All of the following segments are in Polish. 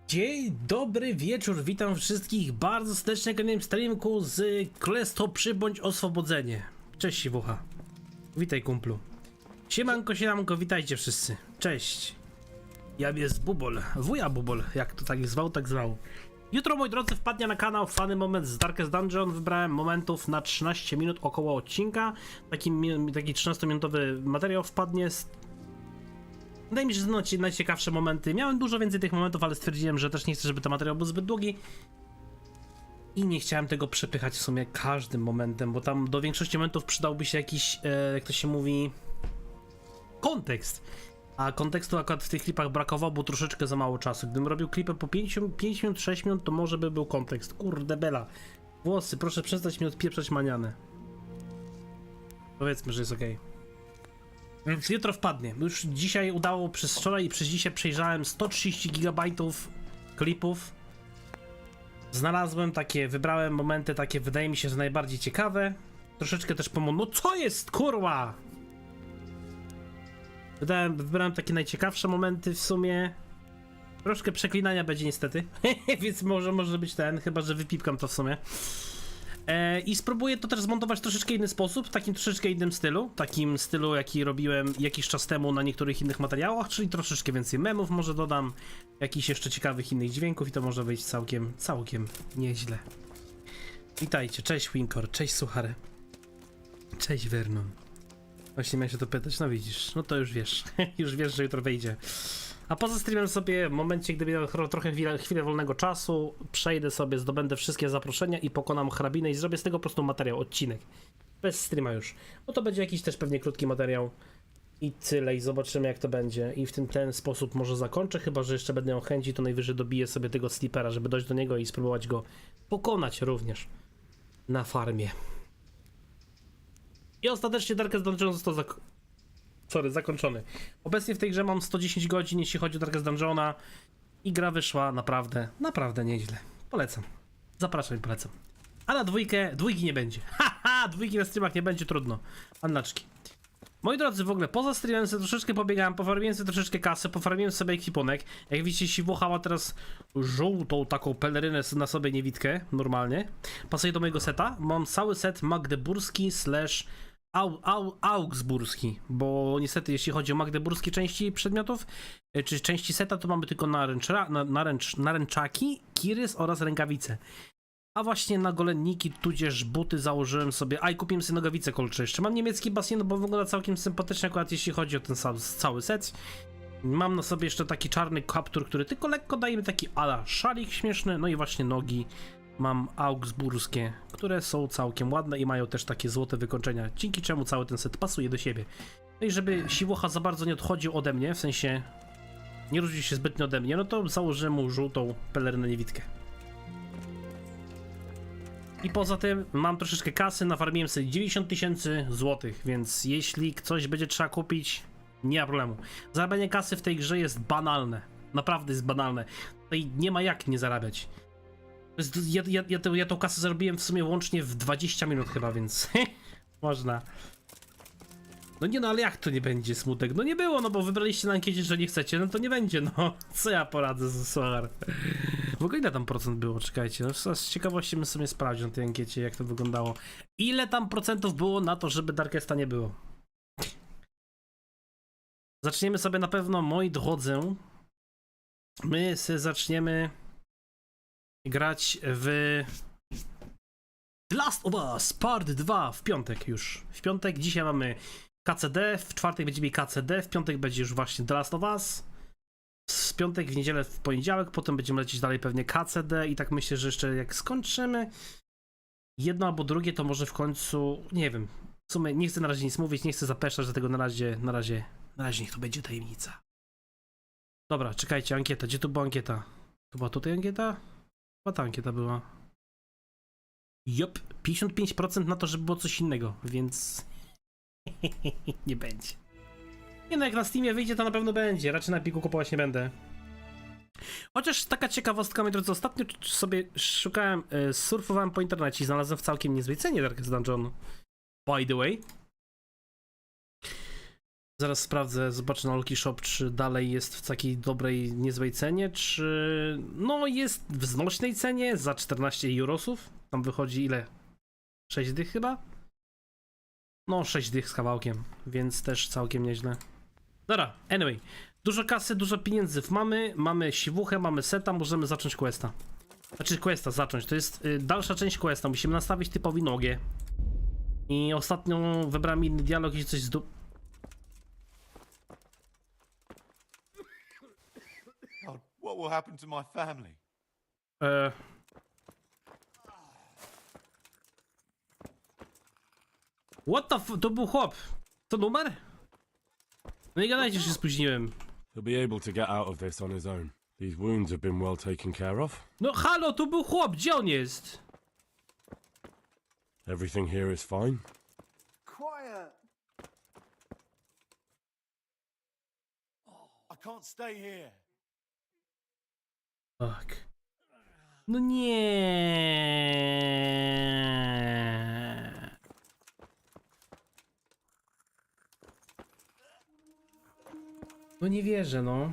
Dzień dobry wieczór, witam wszystkich bardzo serdecznie na kolejnym streamku z Królestwo Przybądź Oswobodzenie. Cześć ŻYWO. Witaj kumplu. Siemanko, witajcie wszyscy. Cześć. Ja jest Bubol, wuja Bubol, jak to tak zwał, tak zwał. Jutro, moi drodzy, wpadnie na kanał Fany Moment z Darkest Dungeon. Wybrałem momentów na 13 minut około odcinka. Taki 13-minutowy materiał wpadnie. Wydaje mi się, że to najciekawsze momenty. Miałem dużo więcej tych momentów, ale stwierdziłem, że też nie chcę, żeby ten materiał był zbyt długi. I nie chciałem tego przepychać w sumie każdym momentem, bo tam do większości momentów przydałby się jakiś, jak to się mówi, kontekst. A kontekstu akurat w tych klipach brakowało, bo troszeczkę za mało czasu. Gdybym robił klipy po 5 minut, 6 minut, to może by był kontekst. Kurde bela. Włosy, proszę przestać mi odpieprzać maniane. Powiedzmy, że jest ok. Więc jutro wpadnie. Już dzisiaj udało, przez wczoraj i przez dzisiaj przejrzałem 130 GB klipów. Znalazłem takie, wybrałem momenty takie, wydaje mi się, że najbardziej ciekawe. Troszeczkę też no co jest, kurwa! Wybrałem takie najciekawsze momenty w sumie. Troszkę przeklinania będzie niestety, więc może być ten, chyba że wypipkam to w sumie. I spróbuję to też zmontować w troszeczkę inny sposób, w takim troszeczkę innym stylu. Takim stylu, jaki robiłem jakiś czas temu na niektórych innych materiałach, czyli troszeczkę więcej memów może dodam, jakichś jeszcze ciekawych innych dźwięków i to może wyjść całkiem nieźle. Witajcie, cześć Winkor, cześć Suchary. Cześć Vernon. Właśnie miałem się to pytać, no widzisz, no to już wiesz, już wiesz, że jutro wejdzie. A poza streamem sobie w momencie, gdy miałem trochę chwilę wolnego czasu, przejdę sobie, zdobędę wszystkie zaproszenia i pokonam hrabinę i zrobię z tego po prostu materiał, odcinek. Bez streama już. Bo to będzie jakiś też pewnie krótki materiał. I tyle, i zobaczymy jak to będzie. I w ten sposób może zakończę, chyba że jeszcze będę miał chęci, to najwyżej dobiję sobie tego sleepera, żeby dojść do niego i spróbować go pokonać również na farmie. I ostatecznie Darkest Dungeon został zakończony. Obecnie w tej grze mam 110 godzin, jeśli chodzi o Darkest Dungeona i gra wyszła naprawdę nieźle. Polecam. Zapraszam i polecam. A na dwójki nie będzie. Haha, dwójki na streamach nie będzie, trudno. Annaczki. Moi drodzy, w ogóle poza streamem sobie troszeczkę pobiegałem, pofarmiłem sobie troszeczkę kasy, pofarmiłem sobie ekwipunek. Jak widzicie, ŁYWO ma teraz żółtą taką pelerynę na sobie niewidkę, normalnie. Pasuje do mojego seta. Mam cały set magdeburski / augsburski, bo niestety jeśli chodzi o magdeburskie części przedmiotów, czy części seta, to mamy tylko naręczaki, kirys oraz rękawice. A właśnie na golenniki, tudzież buty założyłem sobie, i kupiłem sobie nogawice kolcze jeszcze. Mam niemiecki basen, bo wygląda całkiem sympatycznie akurat jeśli chodzi o ten cały set. Mam na sobie jeszcze taki czarny kaptur, który tylko lekko daje mi taki ala szalik śmieszny, no i właśnie nogi mam augsburskie, które są całkiem ładne i mają też takie złote wykończenia, dzięki czemu cały ten set pasuje do siebie. No i żeby ŁYWO za bardzo nie odchodził ode mnie, w sensie nie różni się zbytnio ode mnie, no to założyłem mu żółtą pelerynę niewidkę. I poza tym mam troszeczkę kasy, nafarmiłem sobie 90 000 złotych, więc jeśli coś będzie trzeba kupić, nie ma problemu. Zarabianie kasy w tej grze jest banalne, naprawdę jest banalne. Tutaj nie ma jak nie zarabiać. Ja tą kasę zarobiłem w sumie łącznie w 20 minut chyba, więc można. No nie, no ale jak to nie będzie smutek? No nie było, no bo wybraliście na ankiecie, że nie chcecie, no to nie będzie, no. Co ja poradzę z słuchar? W ogóle ile tam procent było? Czekajcie, no z ciekawości bym sobie sprawdził na tej ankiecie, jak to wyglądało. Ile tam procentów było na to, żeby Darkesta nie było? Zaczniemy sobie na pewno, moi drodzy. My sobie zaczniemy grać w The Last of Us Part 2 w piątek już. W piątek, dzisiaj mamy KCD, w czwartek będzie mieli KCD, w piątek będzie już właśnie The Last of Us. W piątek, w niedzielę, w poniedziałek, potem będziemy lecieć dalej pewnie KCD i tak myślę, że jeszcze jak skończymy jedno albo drugie, to może w końcu, nie wiem, w sumie nie chcę na razie nic mówić, nie chcę zapeszać, dlatego na razie niech to będzie tajemnica. Dobra, czekajcie, ankieta, gdzie tu była ankieta? To była tutaj ankieta? Chyba ta ankieta była. Jop, 55% na to, żeby było coś innego, więc nie będzie. Nie no, jak na Steamie wyjdzie, to na pewno będzie. Raczej na Piku kupować nie będę. Chociaż taka ciekawostka, moi drodzy, ostatnio sobie szukałem, surfowałem po internecie i znalazłem w całkiem niezłej cenie Darkest Dungeon. By the way. Zaraz sprawdzę, zobaczę na Lucky Shop, czy dalej jest w takiej dobrej, niezłej cenie, czy... No, jest w znośnej cenie za 14 eurosów. Tam wychodzi ile? 6 dych chyba? No, 6 dych z kawałkiem, więc też całkiem nieźle. Dobra, anyway. Dużo kasy, dużo pieniędzy mamy siwuchę, mamy seta, możemy zacząć questa. Znaczy questa zacząć, to jest dalsza część questa, musimy nastawić typowi nogę. I ostatnio wybrałem inny dialog i coś God, what will happen to my family? What the f... To był chłop. To numer? No nie gadajcie, że się spóźniłem. He'll be able to get out of this on his own. These wounds have been well taken care of. No halo, to był chłop, gdzie on jest? Everything here is fine. Quiet! I can't stay here. Tak. No nie. No nie wierzę, no.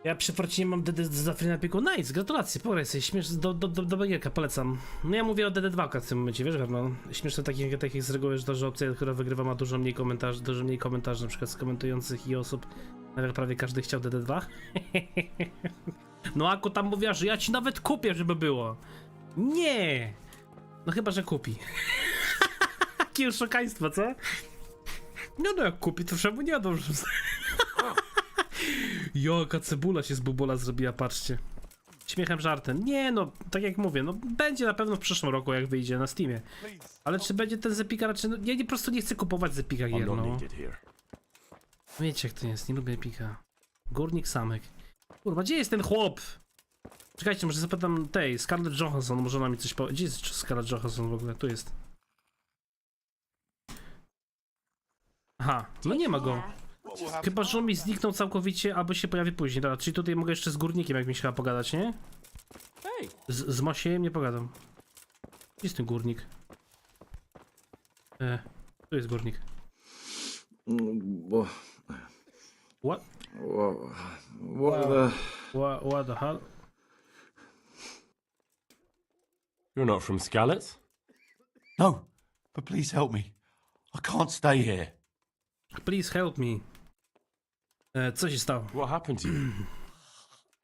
Ja przy Forcinie mam DD z Zafrina Piku. Nice, gratulacje, pograj sobie, śmieszne, do Bagietka, polecam. No ja mówię o DD2 w tym momencie, wiesz, no. Śmieszne takich z reguły, że opcja, która wygrywa, ma dużo mniej komentarzy, na przykład z komentujących i osób. Nawet prawie każdy chciał DD2. No Aku tam mówiła, że ja ci nawet kupię, żeby było. Nie! No chyba, że kupi. Jakie oszukaństwo, co? No jak kupi, to czemu nie dobrze. Jaka cebula się z bubola zrobiła, patrzcie. Śmiechem, żartem. Nie no, tak jak mówię, no będzie na pewno w przyszłym roku, jak wyjdzie na Steamie. Ale czy będzie ten Zepika raczej, no, ja po prostu nie chcę kupować Zepika gier, no. Wiecie jak to jest, nie lubię Epika. Górnik Samek. Kurwa, gdzie jest ten chłop? Czekajcie, może zapytam tej, Scarlett Johansson, może ona mi coś powie. Gdzie jest Scarlett Johansson w ogóle? Tu jest. Aha, no nie ma go. Chyba, że on mi zniknął całkowicie, albo się pojawi później. Dobra, czyli tutaj mogę jeszcze z górnikiem jak mi się chyba pogadać, nie? Z Mosiejem nie pogadam. Gdzie jest ten górnik? Tu jest górnik. What? What the hell? You're not from Skalitz? No, but please help me. I can't stay here. Please help me. Co się stało? What happened to you?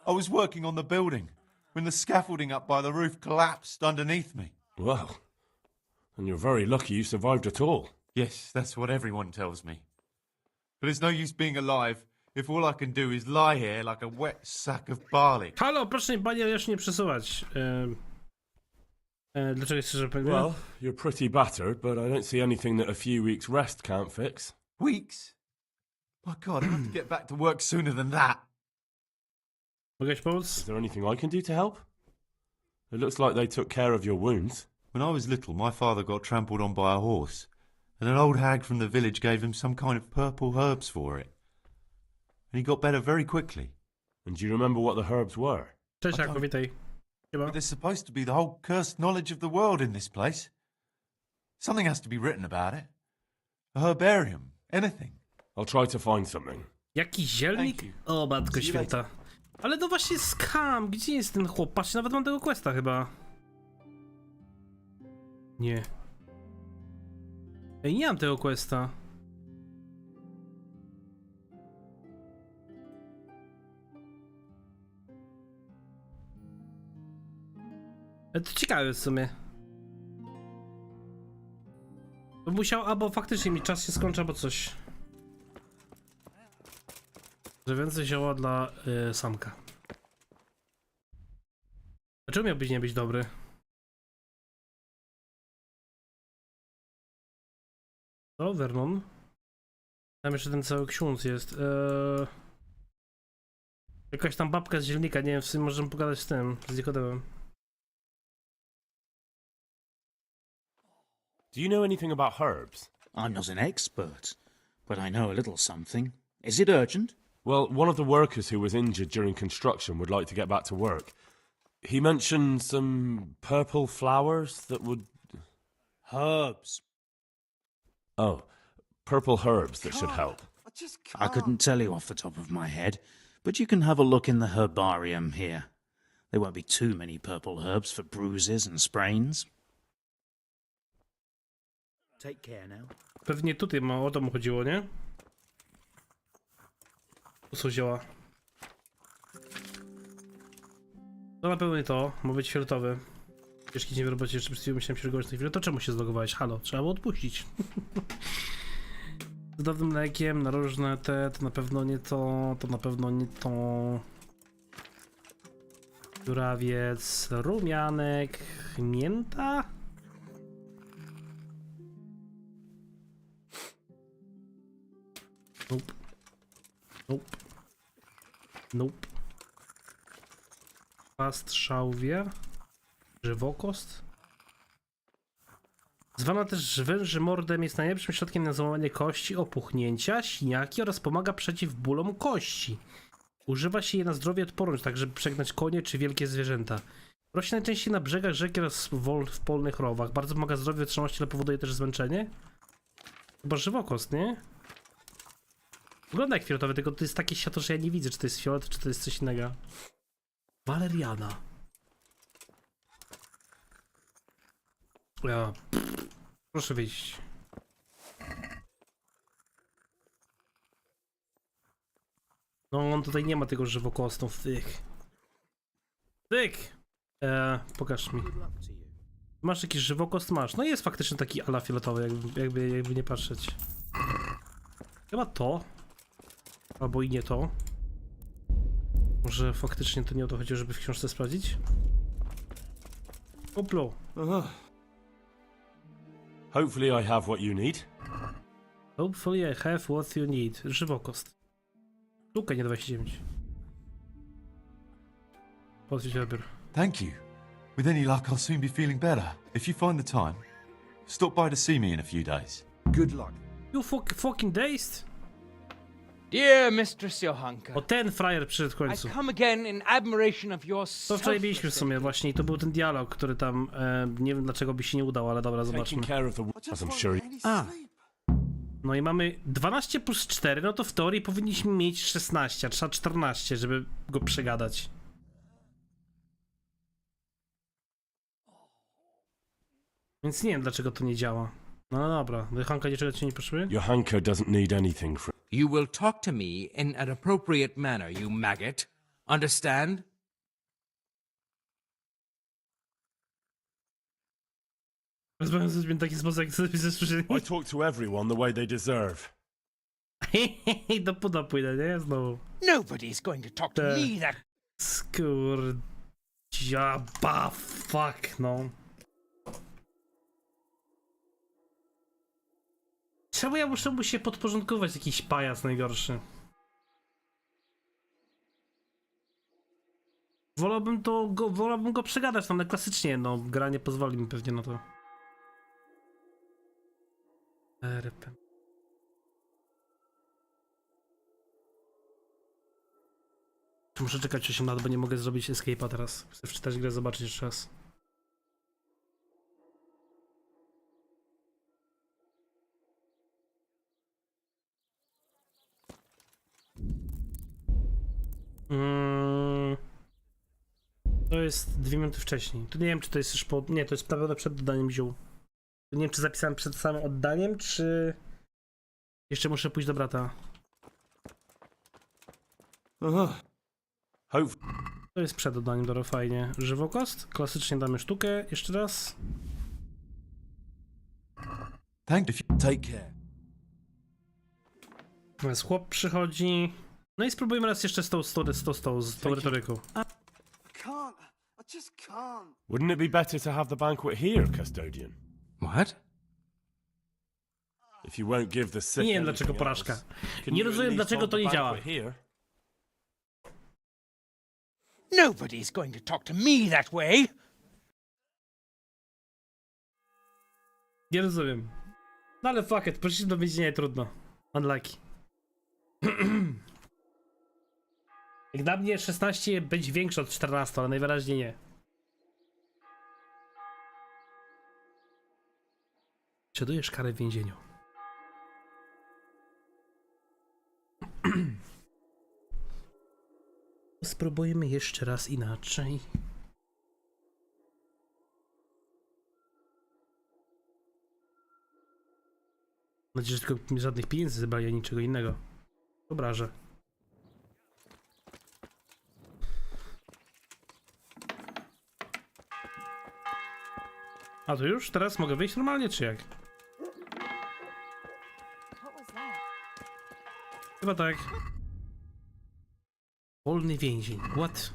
I was working on the building when the scaffolding up by the roof collapsed underneath me. Well, and you're very lucky you survived at all. Yes, that's what everyone tells me. But it's no use being alive if all I can do is lie here like a wet sack of barley. Halo, proszę mi panie już nie przesuwać. Dlaczego chcesz, że powiem? Well, you're pretty battered, but I don't see anything that a few weeks rest can't fix. Weeks? My God, I have to get back to work sooner than that. Mogę ci pomóc? Is there anything I can do to help? It looks like they took care of your wounds. When I was little, my father got trampled on by a horse, and an old hag from the village gave him some kind of purple herbs for it. And he got better very quickly. And do you remember what the herbs were? Cześć Jakub, witaj. But there's supposed to be the whole cursed knowledge of the world in this place. Something has to be written about it. A herbarium. Anything. I'll try to find something. Jaki zielnik? O, matko święta. Ale to właśnie skam. Gdzie jest ten chłop? Patrzcie, nawet mam tego questa chyba. Nie. Ej, nie mam tego questa. To ciekawe w sumie. Bo musiał, albo faktycznie mi czas się skończy, albo coś. Że więcej zioła dla samka. Dlaczego miałbyś nie być dobry? O, Vernon. Tam jeszcze ten cały ksiądz jest. Jakaś tam babka z zielnika, nie wiem, w sumie możemy pogadać z tym, z Nikodemem. Do you know anything about herbs? I'm not an expert, but I know a little something. Is it urgent? Well, one of the workers who was injured during construction would like to get back to work. He mentioned some purple flowers that would... Herbs. Oh, purple herbs that should help. I couldn't tell you off the top of my head, but you can have a look in the herbarium here. There won't be too many purple herbs for bruises and sprains. Take care now. Pewnie tutaj o to mu chodziło, nie? Tu są zioła. To na pewno nie to, ma być fioletowy. Ciężki dzień w robocie, jeszcze przed chwilą myślałem się reagować na chwilę. To czemu się zlogowałeś? Halo, trzeba było odpuścić. Z dodawnym mlekiem na różne te, to na pewno nie to, to na pewno nie to. Dziurawiec, rumianek, mięta? Nope. Nope. Nope. Past szałwia. Żywokost. Zwana też węży mordem, jest najlepszym środkiem na złamanie kości, opuchnięcia, siniaki oraz pomaga przeciw bólom kości. Używa się je na zdrowie i odporność, tak żeby przegnać konie czy wielkie zwierzęta. Rośnie najczęściej na brzegach rzek oraz w polnych rowach. Bardzo pomaga zdrowiu, wytrzymałości, ale powoduje też zmęczenie. Chyba żywokost, nie? Wygląda jak fioletowy, tylko to jest takie światło, że ja nie widzę, czy to jest fiolet, czy to jest coś innego. Waleriana. Ja. Proszę wyjść. No, on tutaj nie ma tego żywokostów tych. Pokaż mi. Masz jakiś żywokost? Masz. No jest faktycznie taki ala fioletowy, jakby nie patrzeć. Chyba to. Albo i nie to. Może faktycznie to nie o to chodzi, żeby w książce sprawdzić? Oplo. Hopefully I have what you need. Hopefully I have what you need. Żywokost. Sztuka, nie 29. Podnieś odbiór. Thank you. With any luck, I'll soon be feeling better. If you find the time, stop by to see me in a few days. Good luck. You fucking dazed? Dear Mistress Johanka, O, ten frajer przyszedł w I końcu. come again in admiration of your To wczoraj mieliśmy w sumie właśnie i to był ten dialog, który tam, nie wiem dlaczego by się nie udał, ale dobra, zobaczmy. Taking care of the as I'm sure. No i mamy 12 plus 4, no to w teorii powinniśmy mieć 16, a trzeba 14, żeby go przegadać. Więc nie wiem dlaczego to nie działa. No dobra, Hanka niczego ci nie potrzebuje? Johanka doesn't need anything from. You will talk to me in an appropriate manner, you maggot. Understand? Rozmawiam z ludźmi w taki sposób, jak sobie słyszeli. I talk to everyone the way they deserve. Do puda pójdę, nie? Znowu. Nobody's going to talk to me that. Skurdziaba, fuck, no. Czemu ja muszę mu się podporządkować, jakiś pajac najgorszy? Wolałbym go przegadać, no ale klasycznie, no, gra nie pozwoli mi pewnie na to. RP. Muszę czekać 8 lat, bo nie mogę zrobić escape'a teraz. Chcę wczytać grę, zobaczyć jeszcze raz. To jest 2 minuty wcześniej. Tu nie wiem, czy to jest już po... Nie, to jest naprawdę przed oddaniem ziół. Nie wiem, czy zapisałem przed samym oddaniem, czy... Jeszcze muszę pójść do brata. To jest przed oddaniem, dobra, fajnie. Żywokost? Klasycznie damy sztukę. Jeszcze raz. Thank you. Take care. Natomiast chłop przychodzi. No i spróbujmy raz jeszcze z tą retoryką. Can't. I just can't. Wouldn't it be better to have the banquet here, custodian? What? If you won't give the sick Nie wiem anything dlaczego else, porażka. can Nie you at rozumiem least dlaczego hold to the nie działa. banquet here? Nobody's going to talk to me that way. Nie rozumiem. No ale fuck it, poszliśmy do więzienia, trudno. Unlucky. Jak dla mnie 16 być większe od 14, ale najwyraźniej nie. Przedujesz karę w więzieniu. Spróbujmy jeszcze raz inaczej. Mam nadzieję, że tylko żadnych pieniędzy zebrali, ani niczego innego. Obrażę. A to już? Teraz mogę wyjść normalnie, czy jak? Chyba tak. Wolny więzień. What?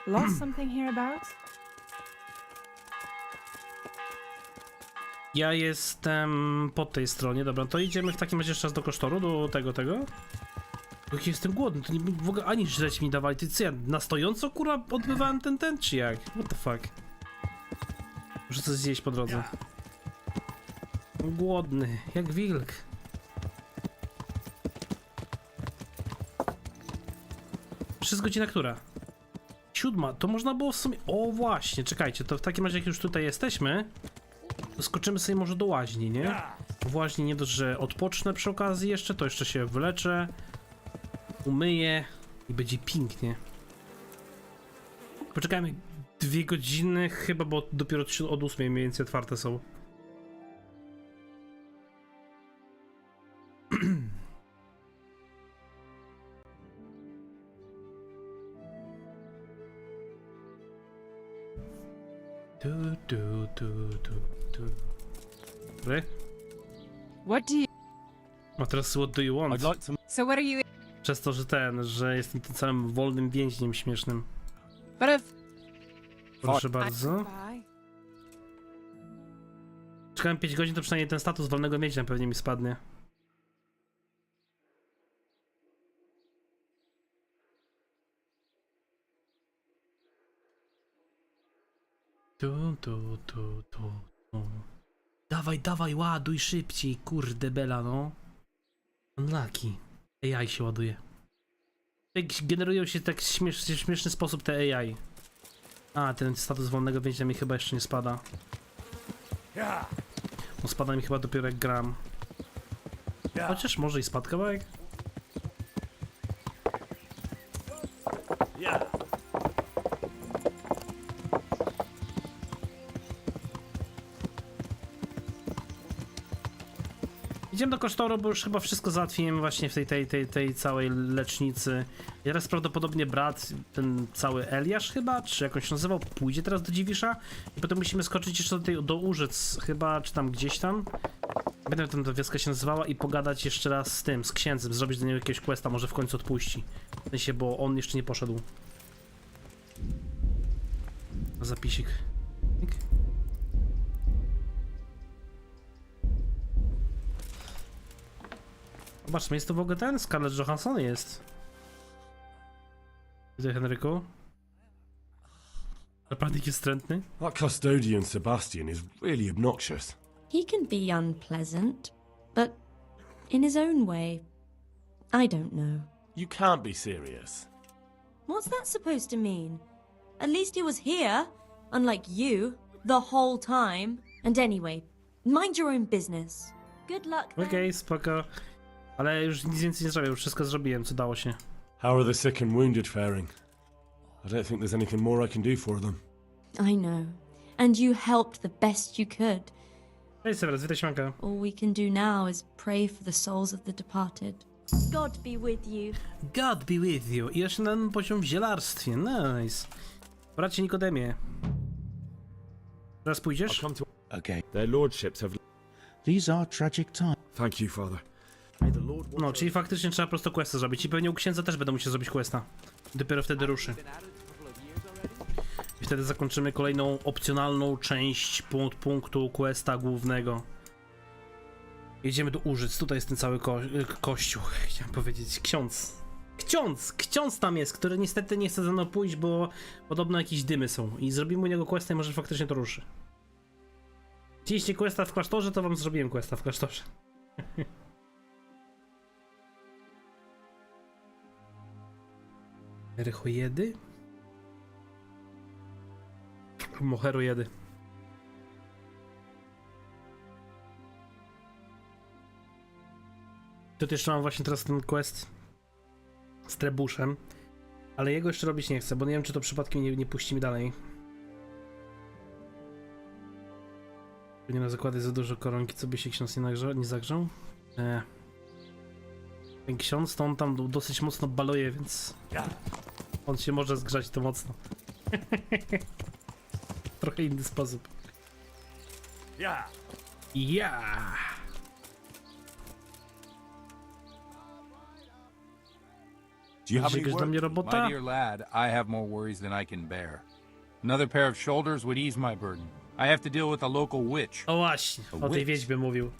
Lost something hereabouts? Ja jestem po tej stronie. Dobra, to idziemy w takim razie jeszcze raz do klasztoru, do tego. Jak jestem głodny, to nie w ogóle ani żreć mi dawali. Ty co, ja na stojąco kurwa odbywałem ten, czy jak? What the fuck? Muszę coś zjeść po drodze. Głodny, jak wilk. Jest godzina która? 7. To można było w sumie... O właśnie, czekajcie, to w takim razie jak już tutaj jesteśmy, to skoczymy sobie może do łaźni, nie? W łaźni nie dość, że odpocznę przy okazji jeszcze, to jeszcze się wyleczę, umyję i będzie pięknie. Poczekajmy 2 godziny chyba, bo dopiero od 8 mniej więcej otwarte są. Dobry? What do you... A teraz what do you want? I'd like to. So what are you... Przez to, że jestem tym całym wolnym więźniem śmiesznym. But if... Proszę bardzo. Bye. Czekałem 5 godzin, to przynajmniej ten status wolnego więźnia pewnie mi spadnie. Tu. Dawaj, ładuj szybciej, kurde bela, no. Unlucky. AI się ładuje. Tak generują się tak w śmieszny sposób te AI. A, ten status wolnego więźnia mi chyba jeszcze nie spada. No spada mi chyba dopiero jak gram. Chociaż może i spadł kawałek. Idziemy do klasztoru, bo już chyba wszystko załatwiłem właśnie w tej całej lecznicy. I teraz prawdopodobnie brat, ten cały Eliasz chyba, czy jak on się nazywał, pójdzie teraz do Dziwisza. I potem musimy skoczyć jeszcze do Użyc chyba, czy tam gdzieś tam. Będę tam ta wioska się nazywała i pogadać jeszcze raz z tym, z księdzem, zrobić do niego jakiegoś questa, może w końcu odpuści. W sensie, bo on jeszcze nie poszedł. Zapisik. Zobaczmy, jest to w ogóle ten Scarlett Johansson jest. Widzę, Henryku. Naprawdę jest wstrętny. That custodian Sebastian is really obnoxious. He can be unpleasant, but in his own way. I don't know. You can't be serious. What's that supposed to mean? At least he was here, unlike you, the whole time. And anyway, mind your own business. Good luck then. Okej, spoko. Ale już nic więcej nie zrobię, już wszystko zrobiłem, co dało się. How are the sick and wounded faring? I don't think there's anything more I can do for them. I know. And you helped the best you could. Cześć Severus, witaj siemanka. All we can do now is pray for the souls of the departed. God be with you. God be with you. I jeszcze na poziom w zielarstwie, nice. Bracie Nikodemie. Teraz pójdziesz? I'll come to. Okay. Their lordships have. These are tragic times. Thank you, Father. No, czyli faktycznie trzeba prosto questa zrobić i pewnie u księdza też będę musiał zrobić questa. Dopiero wtedy ruszy. I wtedy zakończymy kolejną opcjonalną część punktu questa głównego. Jedziemy do Użyc, tutaj jest ten cały kościół, chciałem powiedzieć, ksiądz tam jest, który niestety nie chce ze mną pójść, bo podobno jakieś dymy są i zrobimy u niego questa i może faktycznie to ruszy. Chcieliście questa w klasztorze, to wam zrobiłem questa w klasztorze. Rychojedy? Moherojedy. Tutaj jeszcze mam właśnie teraz ten quest z trebuszem, ale jego jeszcze robić nie chcę, bo nie wiem, czy to przypadkiem nie puści mi dalej. Nie na zakłady za dużo koronki, co by się ksiądz nie zagrzał? Ten ksiądz to on tam dosyć mocno baluje, więc on się może zgrzać to mocno. Trochę inny sposób. Ja! Do you have any Jakaś dla mnie work? robota? My dear lad, I have more worries than I can bear. Another pair of shoulders would ease my burden. I have to deal with a local witch. O właśnie, o tej wiedźmie mówił.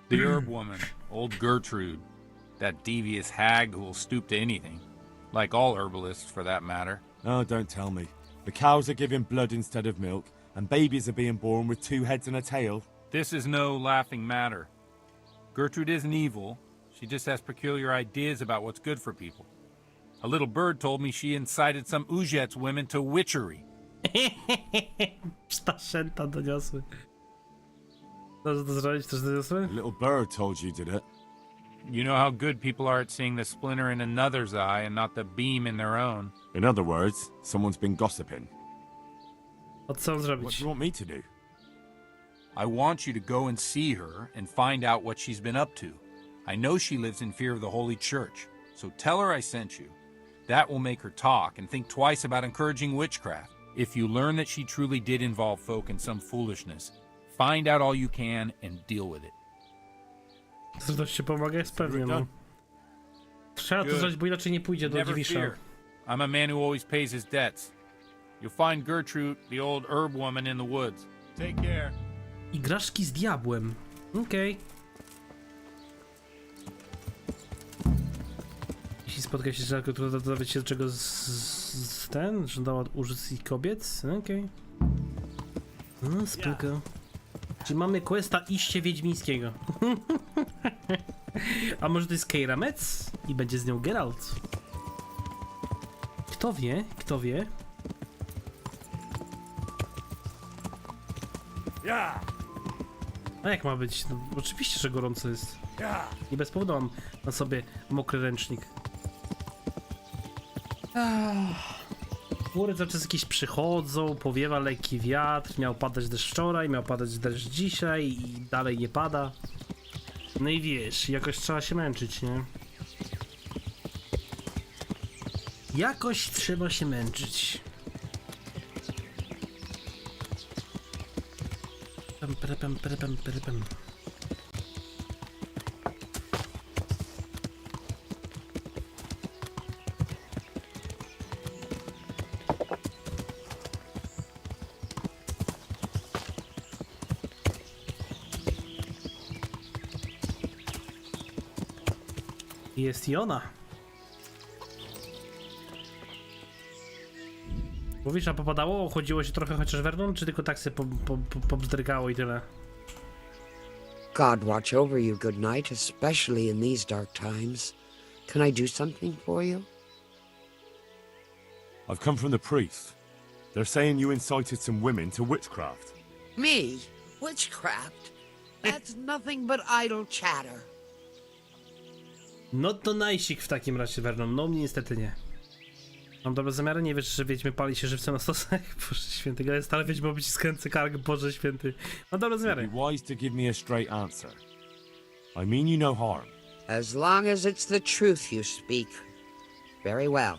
The herb woman, old Gertrude. That devious hag who will stoop to anything. Like all herbalists, for that matter. Oh, don't tell me. The cows are giving blood instead of milk, and babies are being born with 2 heads and a tail. This is no laughing matter. Gertrude isn't evil. She just has peculiar ideas about what's good for people. A little bird told me she incited some ŁYWO women to witchery. Ptaszęta doniosły. To zrobić, też doniosły? The little bird told you, did it? You know how good people are at seeing the splinter in another's eye and not the beam in their own. In other words, someone's been gossiping. O co on What zrobić? do you want me to do? I want you to go and see her and find out what she's been up to. I know she lives in fear of the Holy Church, so tell her I sent you. That will make her talk and think twice about encouraging witchcraft. If you learn that she truly did involve folk in some foolishness, find out all you can and deal with it. Co to się pomaga? Jest pewnie, no. Trzeba to Good. zrobić, bo inaczej nie pójdzie do Never Dziwisza. fear. I'm a man who always pays his debts. You'll find Gertrude, the old herb woman in the woods. Take care. Igraszki z diabłem. Okej. Jeśli spotka się z żelką, to dowiecie się czego z ten? Żądała użyć kobiet? Okej. No, spoko. Czy mamy questa iście wiedźmińskiego? A może to jest Keira Metz? I będzie z nią Geralt? Kto wie? Kto wie? A jak ma być? No, oczywiście, że gorąco jest. Nie bez powodu mam na sobie mokry ręcznik. Góry cały czas jakieś przychodzą, powiewa lekki wiatr, miał padać deszcz wczoraj, miał padać deszcz dzisiaj i dalej nie pada. No i wiesz, jakoś trzeba się męczyć, nie? Jakoś trzeba się męczyć. Pam. Jest i ona. Mówisz, a popadało? Chodziło się trochę chociaż werną, czy tylko tak się pobzdrygało i tyle? God watch over you, good night, especially in these dark times. Can I do something for you? I've come from the priest. They're saying you incited some women to witchcraft. Me? Witchcraft? That's nothing but idle chatter. No to najsik w takim razie, Vernon. No mnie niestety nie. Mam dobre zamiary, nie wiesz, że wiedźmy pali się żywcem na stosach? Boże święty, ale stale wiedźmy być skręcy kark, Boże święty. Mam dobre zamiary. Be wise to give me a straight answer. I mean you no harm. As long as it's the truth you speak. Very well.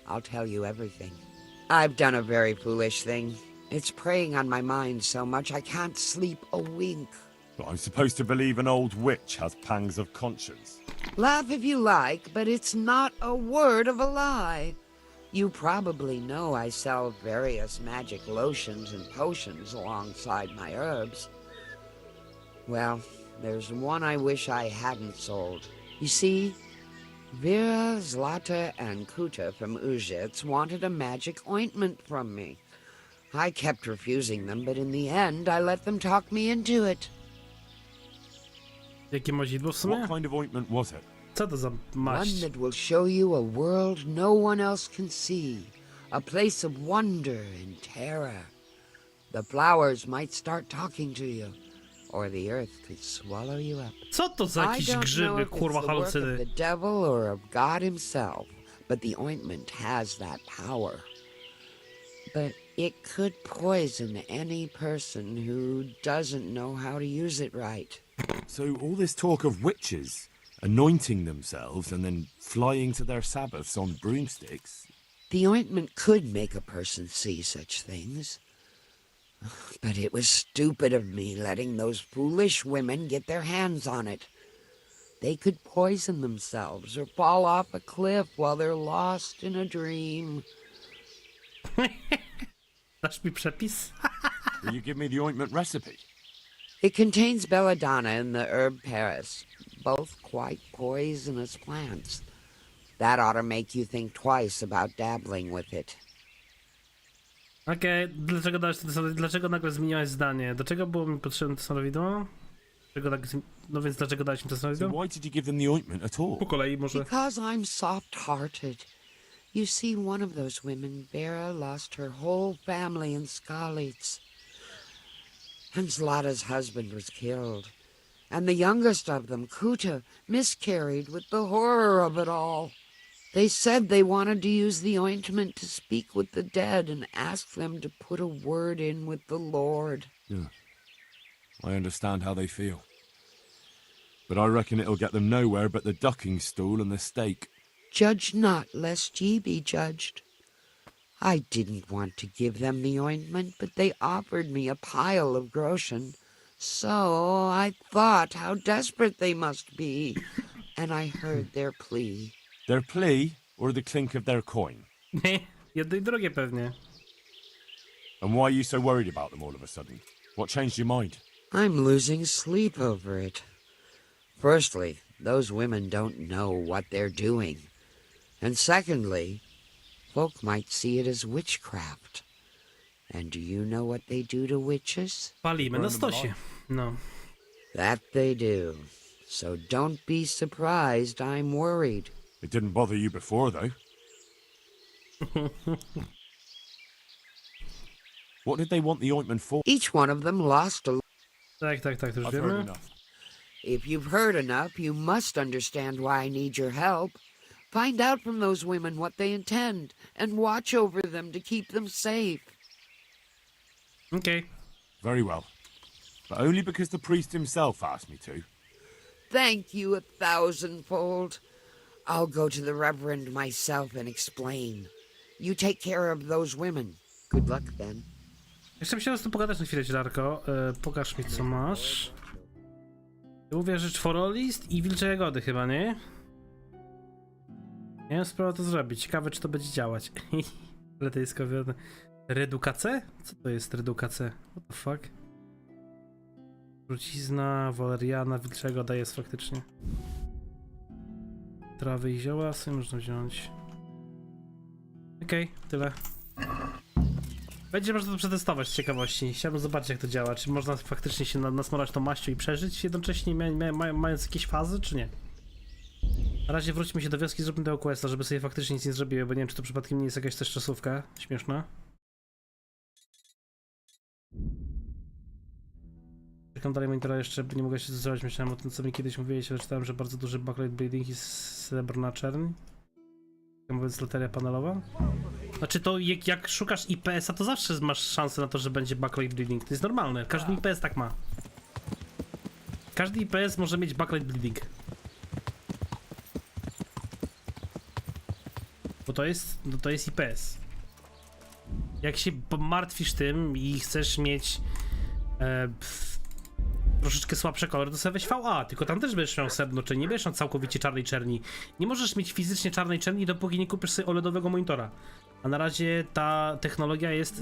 I'll tell you everything. I've done a very foolish thing. It's preying on my mind so much I can't sleep a wink. But I'm supposed to believe an old witch has pangs of conscience. Laugh if you like, but it's not a word of a lie. You probably know I sell various magic lotions and potions alongside my herbs. Well, there's one I wish I hadn't sold. You see, Vera, Zlata, and Kuta from ŁYWO wanted a magic ointment from me. I kept refusing them, but in the end I let them talk me into it. Jakie mozidło w sumie? What kind of ointment was it? Co to za One maść? that will show you a world no one else can see. A place of wonder and terror. The flowers might start talking to you. or the earth could swallow you up. Co to za I jakieś don't know grzyby, if it's kurwa, the work of halucyny? the devil or of God himself, but the ointment has that power. But it could poison any person who doesn't know how to use it right. So all this talk of witches anointing themselves and then flying to their sabbaths on broomsticks. The ointment could make a person see such things. But it was stupid of me letting those foolish women get their hands on it. They could poison themselves or fall off a cliff while they're lost in a dream. Dasz mi przepis? Will you give me the ointment recipe? It contains belladonna and the herb Paris, both quite poisonous plants. That ought to make you think twice about dabbling with it. Okej, dlaczego dałeś to stanowisko? Dlaczego nagle zmieniłeś zdanie? Do czego było mi potrzebne to stanowisko? No więc dlaczego dałeś mi to So stanowisko? why did you give them the ointment at all? Po kolei może. Because I'm soft-hearted. You see, one of those women, Vera, lost her whole family in Skalitz. And Zlata's husband was killed. And the youngest of them, Kuta, miscarried with the horror of it all. They said they wanted to use the ointment to speak with the dead and ask them to put a word in with the Lord. Yeah. I understand how they feel. But I reckon it'll get them nowhere but the ducking stool and the stake. Judge not, lest ye be judged. I didn't want to give them the ointment, but they offered me a pile of groschen. So I thought how desperate they must be, and I heard their plea. Their plea or the clink of their coin? Jedno i drugie pewnie. And why are you so worried about them all of a sudden? What changed your mind? I'm losing sleep over it. Firstly, those women don't know what they're doing. And secondly, folk might see it as witchcraft. And do you know what they do to witches? Palimy na stosie. No. That they do. So don't be surprised I'm worried. It didn't bother you before, though. What did they want the ointment for? Each one of them lost a... Tak, to już I've heard wiemy. enough. If you've heard enough, you must understand why I need your help. Find out from those women what they intend, and watch over them to keep them safe. Okej. Very well. But only because the priest himself asked me to. Thank you 1,000-fold. I'll go to the Reverend myself and explain. You take care of those women. Good luck, then. Jeszcze chciałem z tym pogadać na chwilę, Larko. Pokaż mi, co masz. Mówię, że czworolist i wilcze jagody chyba, nie? Nie wiem, spróbuję to zrobić. Ciekawe, czy to będzie działać. Ale to jest kowione. Redukace? Co to jest redukace? What the fuck? Trucizna, waleriana, wilcza jagoda jest faktycznie. Trawy i zioła sobie można wziąć. Okej, tyle. Będzie można to przetestować z ciekawości. Chciałbym zobaczyć, jak to działa. Czy można faktycznie się nasmarać tą maścią i przeżyć jednocześnie, mając jakieś fazy, czy nie? Na razie wróćmy się do wioski, zróbmy tego questa, żeby sobie faktycznie nic nie zrobiły, bo nie wiem, czy to przypadkiem nie jest jakaś też czasówka śmieszna. Czekam dalej monitora jeszcze, nie mogę się zdecydować, myślałem o tym, co mi kiedyś mówiłeś, ale czytałem, że bardzo duży backlight bleeding i srebrna czerń. Tak mówiąc, loteria panelowa. Znaczy to jak szukasz IPS-a, to zawsze masz szansę na to, że będzie backlight bleeding. To jest normalne, każdy IPS tak ma. Każdy IPS może mieć backlight bleeding. Bo to jest IPS. Jak się martwisz tym i chcesz mieć troszeczkę słabszy kolor, to sobie weź VA, tylko tam też będziesz miał srebrno czerni, nie będziesz miał całkowicie czarnej czerni. Nie możesz mieć fizycznie czarnej czerni, dopóki nie kupisz sobie OLEDowego monitora. A na razie ta technologia jest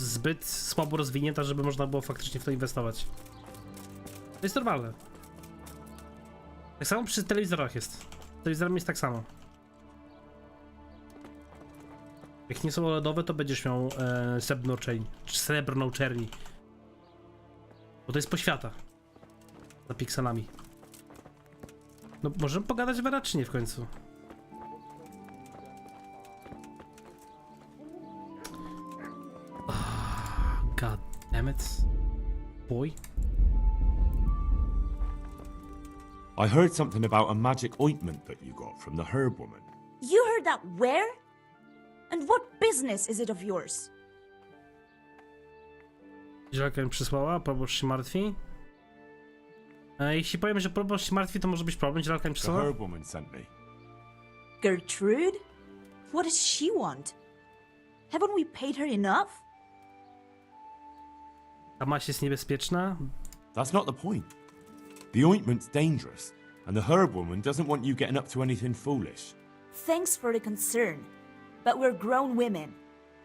zbyt słabo rozwinięta, żeby można było faktycznie w to inwestować. To jest normalne. Tak samo przy telewizorach jest. Z telewizorami jest tak samo. Jak nie są OLEDowe, to będziesz miał srebrną czerni. Bo to jest poświata. Za pikselami. No, możemy pogadać Vera, czy nie w końcu? God damn it. Boy. I heard something about a magic ointment that you got from the herb woman. You heard that where? And what business is it of yours? Żelka mi przysłała, proboszcz się martwi. Jeśli powiem, że proboszcz się martwi, to może być problem. Żelka mi The przysłała. herb woman sent me. Gertrude? What does she want? Haven't we paid her enough? Ta maść jest niebezpieczna. That's not the point. The ointment's dangerous, and the herb woman doesn't want you getting up to anything foolish. Thanks for the concern. But we're grown women.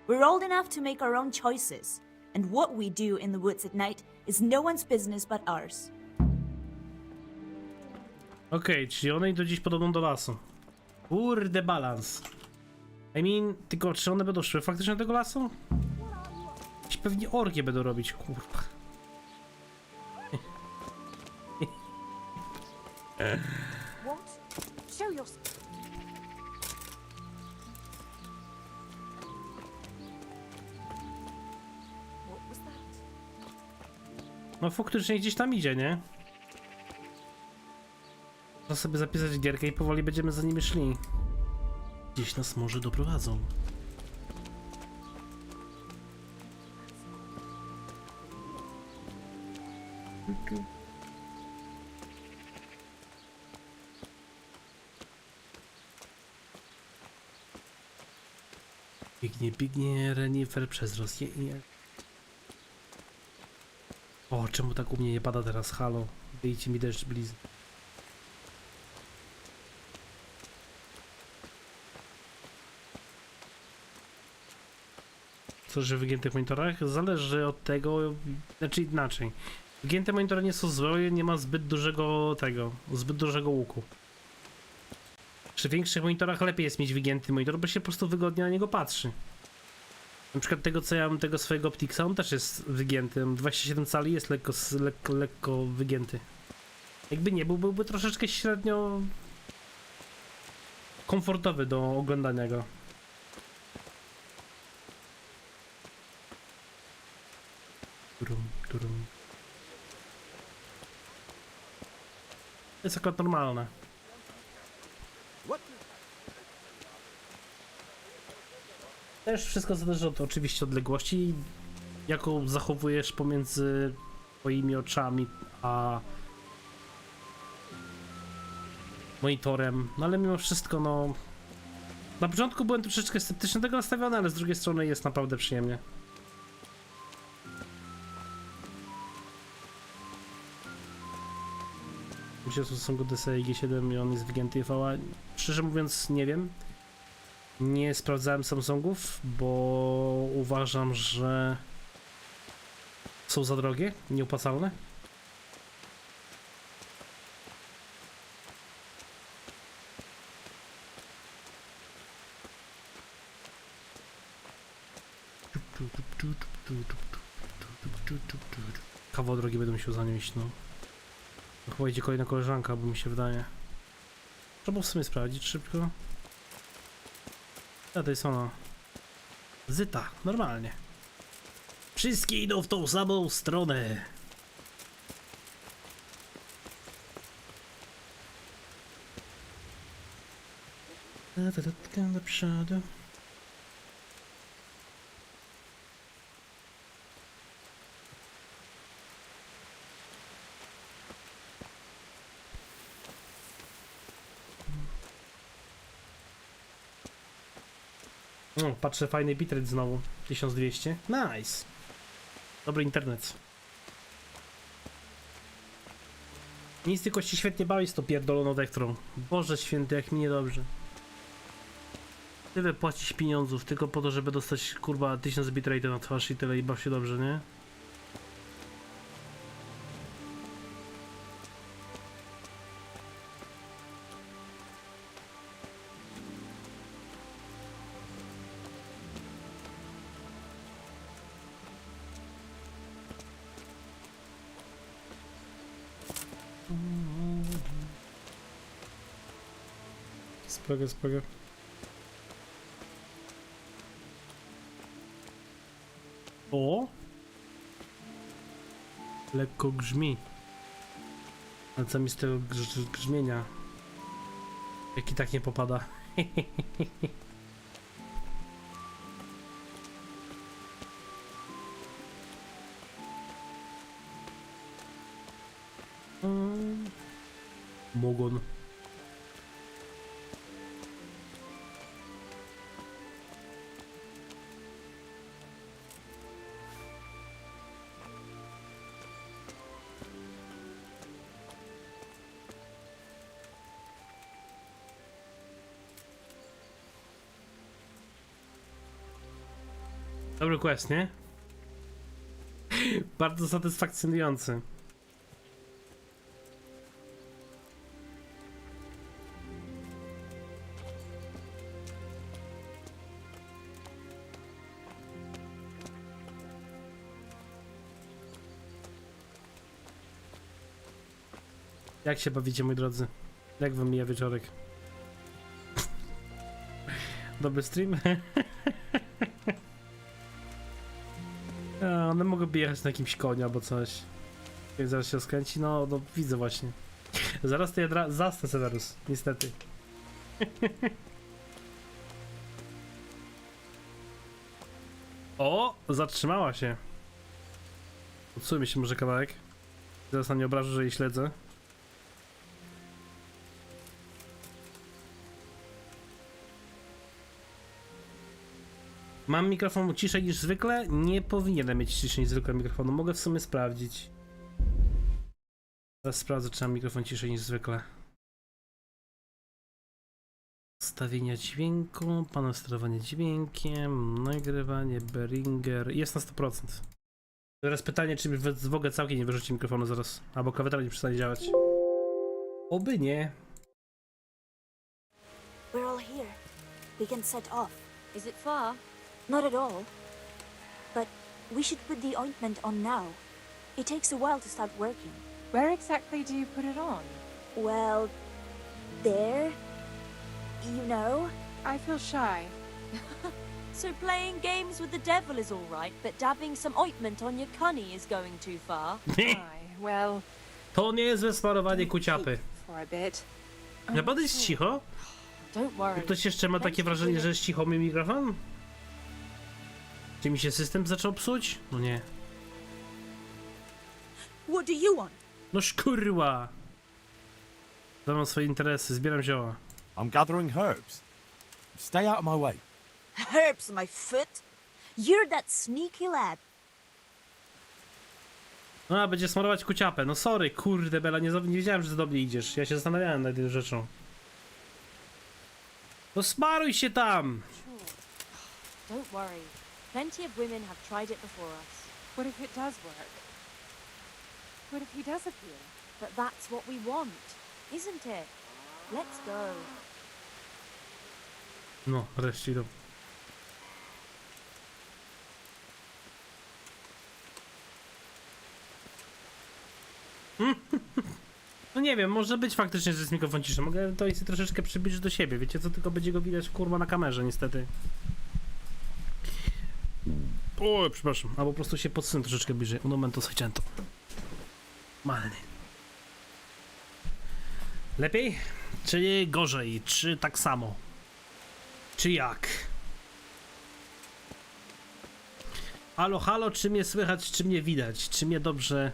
We're old enough to make our own choices. And what we do in the woods at night is no one's business but ours. Okej, czyli one idą dziś podobną do lasu. Kurde balans. I mean, tylko czy one będą szły faktycznie do tego lasu? Jakieś pewnie orgie będą robić, kurwa. What? Show your... What was that? No faktycznie gdzieś tam idzie, nie? Trzeba sobie zapisać gierkę i powoli będziemy za nimi szli. Gdzieś nas może doprowadzą. Biegnie renifer przez Rosję i... O, czemu tak u mnie nie pada teraz? Halo, wyjdzie mi deszcz blizny. Co, że w wygiętych monitorach? Zależy od tego, znaczy inaczej. Wygięte monitory nie są złe, nie ma zbyt dużego zbyt dużego łuku. Przy większych monitorach lepiej jest mieć wygięty monitor, bo się po prostu wygodnie na niego patrzy. Na przykład tego, co ja mam, tego swojego Optixa, on też jest wygięty. 27 cali jest lekko wygięty. Jakby nie był, byłby troszeczkę średnio komfortowy do oglądania go. To jest akurat normalne. Też wszystko zależy od oczywiście odległości, jaką zachowujesz pomiędzy twoimi oczami a monitorem, no ale mimo wszystko, no na początku byłem troszeczkę sceptycznie do tego nastawiony, ale z drugiej strony jest naprawdę przyjemnie. Myślę, że są go DSI G7 i on jest wygięty VA. Szczerze mówiąc nie wiem. Nie sprawdzałem Samsungów, bo uważam, że są za drogie, nieopłacalne. Kawał drogi będę musiał zanieść, no. To chyba idzie kolejna koleżanka, bo mi się wydaje. Trzeba w sumie sprawdzić szybko. A to jest ona. Zyta, normalnie. Wszystkie idą w tą samą stronę. Do przodu. O, patrzę, fajny bitrate znowu. 1200. Nice. Dobry internet. Nic, tylko się świetnie bawi z tą pierdoloną dektrą. Boże święty, jak mi niedobrze. Tyle płacić pieniądzów tylko po to, żeby dostać kurwa 1000 bitrate na twarz i tyle i baw się dobrze, nie? Spoko. O! Lekko grzmi. Ale co mi z tego grzmienia? Jak i tak nie popada. Mogon. Dobry quest, nie? Bardzo satysfakcjonujący. Jak się bawicie, moi drodzy? Jak wam mija wieczorek? Dobry stream? One mogą jechać na jakimś koniu albo coś. Jak zaraz się skręci, no widzę właśnie. Zaraz to ja zasnę Severus, niestety. O! Zatrzymała się. Odsuńmy się może kawałek. Zaraz na mnie obrażę, że jej śledzę. Mam mikrofon ciszej niż zwykle? Nie powinienem mieć ciszej niż zwykle mikrofonu. Mogę w sumie sprawdzić. Teraz sprawdzę, czy mam mikrofon ciszej niż zwykle. Ustawienia dźwięku, panel sterowania dźwiękiem, nagrywanie, Behringer. Jest na 100%. Teraz pytanie, czy w ogóle całkiem nie wyrzuci mikrofonu zaraz. Albo klawiatura nie przestanie działać. Oby nie. We're all here. We can set off. Is it far? Not at all. But we should put the ointment on now. It takes a while to start working. Where exactly do you put it on? Well, there. You know? I feel shy. So playing games with the devil is all right, but dabbing some ointment on your cunny is going too far. Well, To nie jest wysmarowanie kuciapy. for a bit. Naprawdę jest cicho? Don't worry. Ktoś jeszcze ma takie wrażenie, że jest cicho mi mikrofon? Czy mi się system zaczął psuć? No nie. What do you want? No szkurła! Mam swoje interesy, zbieram zioła. I'm gathering herbs. Stay out of my way. Herbs, my foot. You're that sneaky lad. No, a będzie smarować kuciapę. No sorry, kurde Bela, nie wiedziałem, że ty do mnie idziesz. Ja się zastanawiałem nad tą rzeczą. No smaruj się tam! Don't worry. Plenty of women have tried it before us. What if it does work? What if he does appear? But that's what we want, isn't it? Let's go. No, wreszcie idą. No nie wiem, może być faktycznie, że jest mikrofon ciszy. Mogę to i troszeczkę przybliżyć do siebie. Wiecie co, tylko będzie go widać kurwa na kamerze niestety. O, przepraszam. Albo po prostu się podsunę troszeczkę bliżej. Un momento seicento. Malny. Lepiej? Czy gorzej? Czy tak samo? Czy jak? Halo, halo, czy mnie słychać, czy mnie widać? Czy mnie dobrze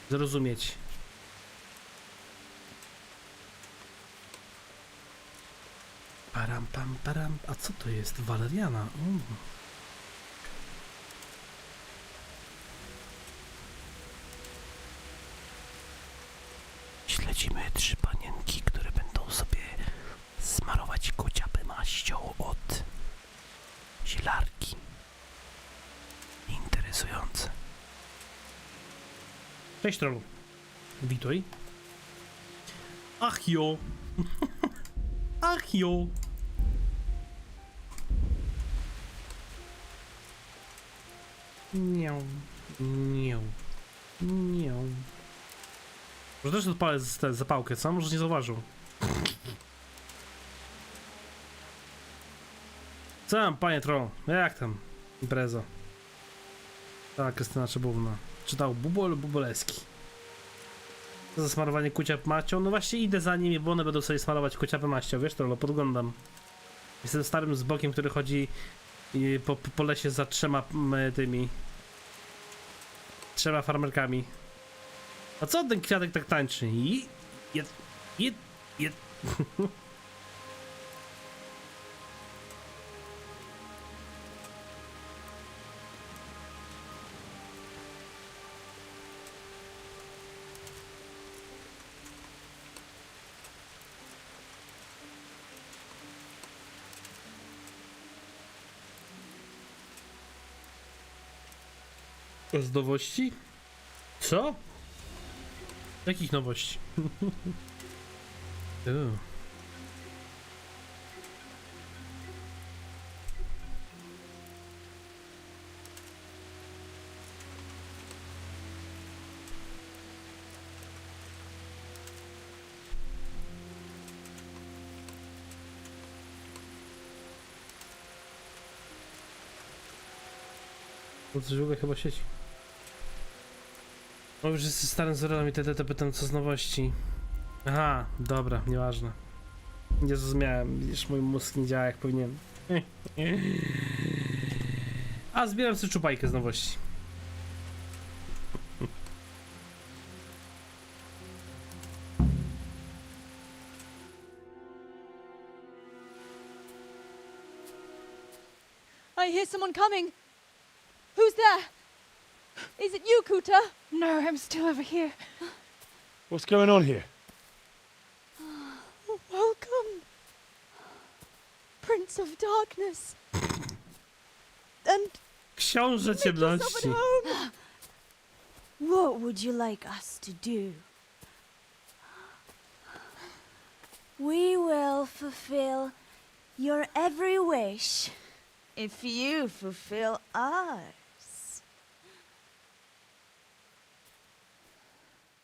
zrozumieć? Param, pam, param. A co to jest? Waleriana. Śledzimy 3 panienki, które będą sobie smarować kociapy maścią od zielarki. Interesujące. Cześć trollu. Witaj. Ach jo. Ach jo. Nią. Nią. Nią. Może też odpalę zapałkę, co? Może nie zauważył. Co tam, panie troll? Jak tam? Impreza. Tak, Krystyna Czebówna. Czytał Bubo lub Buboleski. Zasmarowanie kuciap maścią. No właśnie idę za nimi, bo one będą sobie smarować kuciapy maścią, wiesz, to podglądam. Jestem starym zbokiem, który chodzi po lesie za trzema farmerkami. A co ten kwiatek tak tańczy? Z nowości? Co? Jakich nowości? To coś w ogóle chyba sieci. No już jesteś starym zerolem i to pytam co z nowości. Aha, dobra, nieważne. Nie zrozumiałem, widzisz, mój mózg nie działa jak powinien. A zbieram sobie czupajkę z nowości. I hear someone coming. Who's there? Is it you, Kuta? No, I'm still over here. What's going on here? Welcome, Prince of Darkness. And Książę ciemności. What would you like us to do? We will fulfill your every wish if you fulfill ours.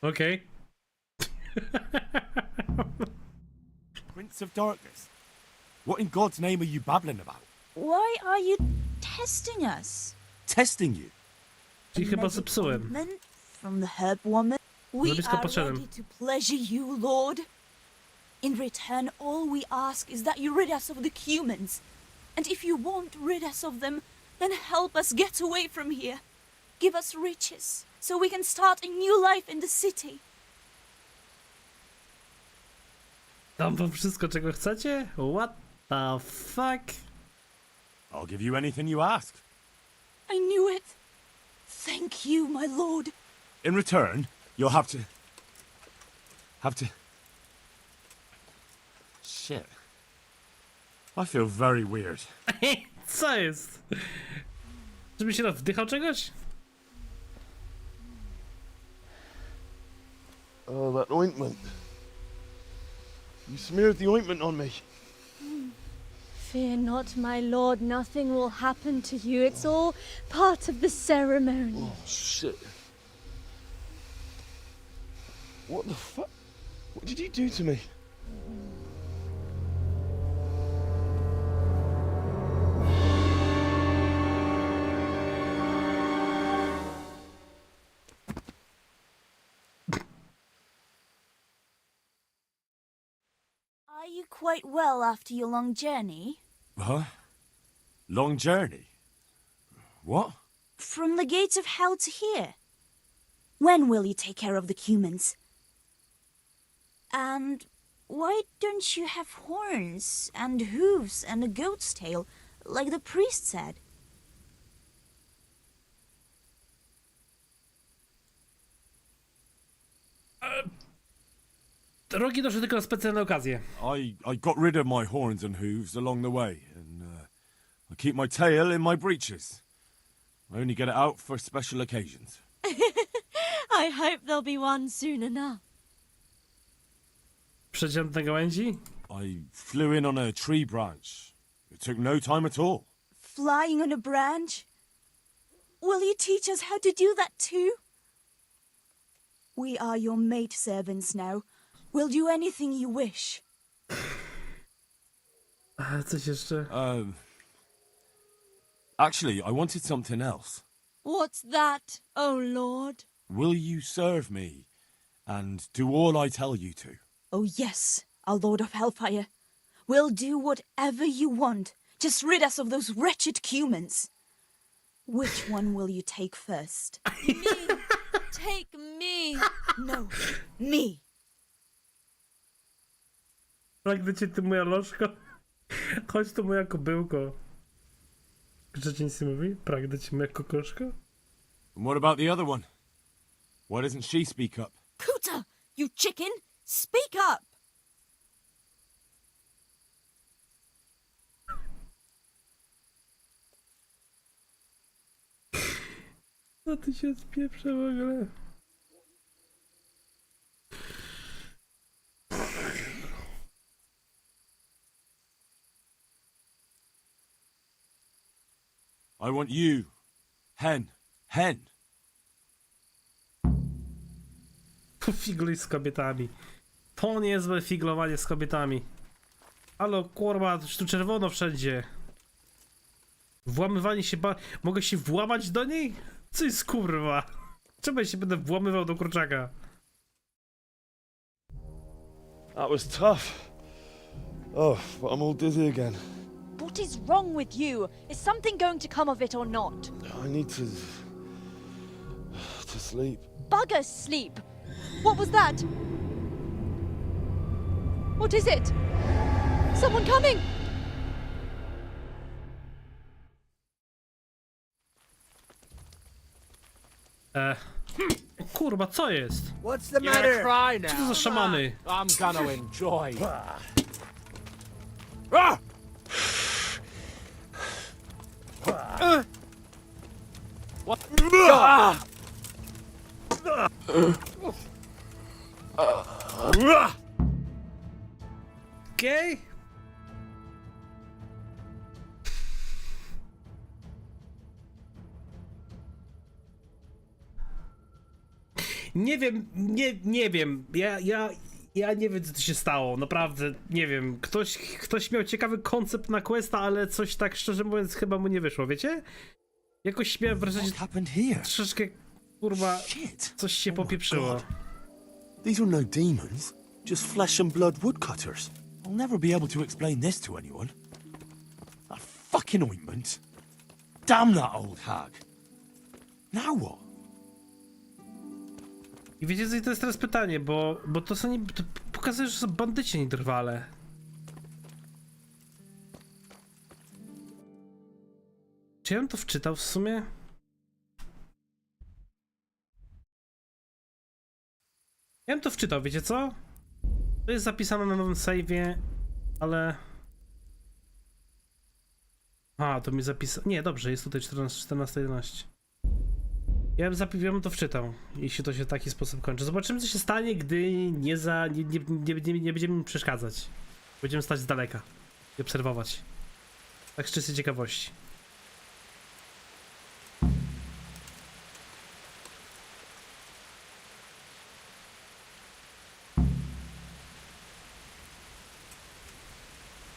Okej. Prince of Darkness? What in God's name are you babbling about? Why are you testing us? Testing you? Czyli chyba zepsułem. From the herb woman. We Zrobić to are poszedłem. ready to pleasure you, Lord. In return, all we ask is that you rid us of the humans. And if you won't rid us of them, then help us get away from here. Give us riches, so we can start a new life in the city. Dam wam wszystko, czego chcecie? What the fuck? I'll give you anything you ask. I knew it. Thank you, my lord. In return, you'll have to... Shit. I feel very weird. Co jest? Żeby się wdychał czegoś? Oh, that ointment. You smeared the ointment on me. fear not, my lord. Nothing will happen to you. It's all part of the ceremony. Oh, shit. What the fuck? What did you do to me? Are you quite well after your long journey? Huh? Long journey? What? From the gates of hell to here. When will you take care of the humans? And why don't you have horns and hooves and a goat's tail, like the priest said? Rogi doszły tylko na specjalne okazje. I got rid of my horns and hooves along the way, and I keep my tail in my breeches. I only get it out for special occasions. I hope there'll be one soon enough. Przeciętne gałęzi? I flew in on a tree branch. It took no time at all. Flying on a branch? Will you teach us how to do that too? We are your maid servants now. We'll do anything you wish. A coś jeszcze? Actually, I wanted something else. What's that, oh lord? Will you serve me And do all I tell you to. Oh, yes, our Lord of Hellfire. We'll do whatever you want. Just rid us of those wretched humans. Which one will you take first? Me! Take me! No, me. Pragnę cię, ty moja lożko. Chodź tu, moja kobyłko. Grzecznie nic nie mówi? Pragnę cię, moja kokoszko. And what about the other one? Why doesn't she speak up? Kuta, you chicken! Speak up! No ty się spieprze w ogóle. I want you. Hen. Figluj z kobietami. To niezłe figlowanie z kobietami. Halo, kurwa, tu czerwono wszędzie. Włamywanie się Mogę się włamać do niej? Co jest kurwa? Czemu ja się będę włamywał do kurczaka? That was tough. Oh, but I'm all dizzy again. What is wrong with you? Is something going to come of it or not? I need to sleep. Bugger sleep! What was that? What is it? Someone coming! Kurwa, co jest? What's the matter? Cry now. Co to za szamany? I'm gonna enjoy. What? Okej? Nie wiem, nie wiem. Ja nie wiem, co tu się stało. Naprawdę, nie wiem. Ktoś miał ciekawy koncept na questa, ale coś tak szczerze mówiąc chyba mu nie wyszło, wiecie? Jakoś miałem wrażenie, troszeczkę, kurwa, coś się popieprzyło. These are no demons, just flesh and blood woodcutters. I'll never be able to explain this to anyone. That fucking ointment. Damn that old hag. Now what? I wiecie co, to jest teraz pytanie, bo to są nie, to pokazuje, że są bandyci niedrwale. Czy ja bym to wczytał w sumie? Ja bym to wczytał, wiecie co? To jest zapisane na nowym save'ie, ale... A, to mi zapisał... Nie, dobrze, jest tutaj 14:11. Ja bym to wczytał, jeśli to się w taki sposób kończy. Zobaczymy, co się stanie, gdy nie będziemy mi przeszkadzać. Będziemy stać z daleka i obserwować. Tak z czystej ciekawości.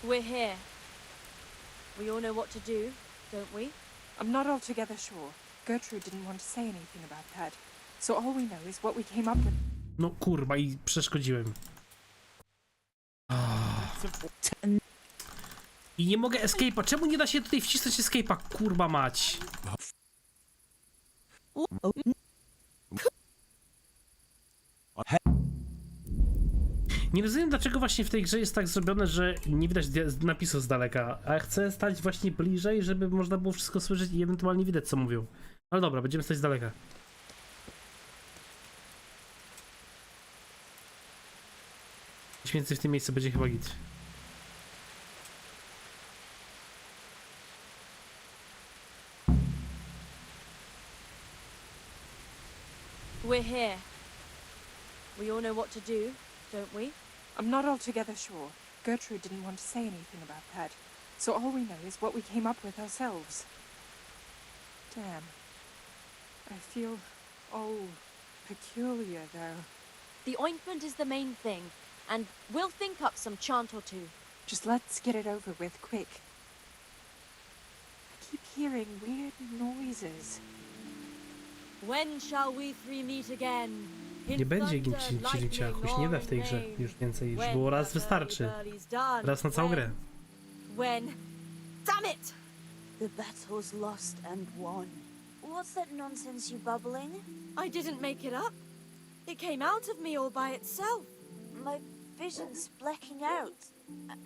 We're here. We all know what to do, don't we? I'm not altogether sure. Gertrude didn't want to say anything about that. So all we know is what we came up with. No kurwa, i przeszkodziłem. I nie mogę escape'a. Czemu nie da się tutaj wcisnąć escape'a? Kurwa mać. Nie rozumiem, dlaczego właśnie w tej grze jest tak zrobione, że nie widać napisu z daleka, a chcę stać właśnie bliżej, żeby można było wszystko słyszeć i ewentualnie widać, co mówią. Ale dobra, będziemy stać z daleka. Coś więcej w tym miejscu będzie chyba git. We're here. We all know what to do, don't we? I'm not altogether sure. Gertrude didn't want to say anything about that. So all we know is what we came up with ourselves. Damn. I feel, peculiar, though. The ointment is the main thing, and we'll think up some chant or two. Just let's get it over with quick. I keep hearing weird noises. When shall we three meet again? Nie będzie cięciachu, nie da w tej grze już więcej, już było raz wystarczy. Raz na całą grę. When? Damn it! The battle's lost and won. What's that nonsense you bubbling? I didn't make it up. It came out of me all by itself. My vision's blacking out,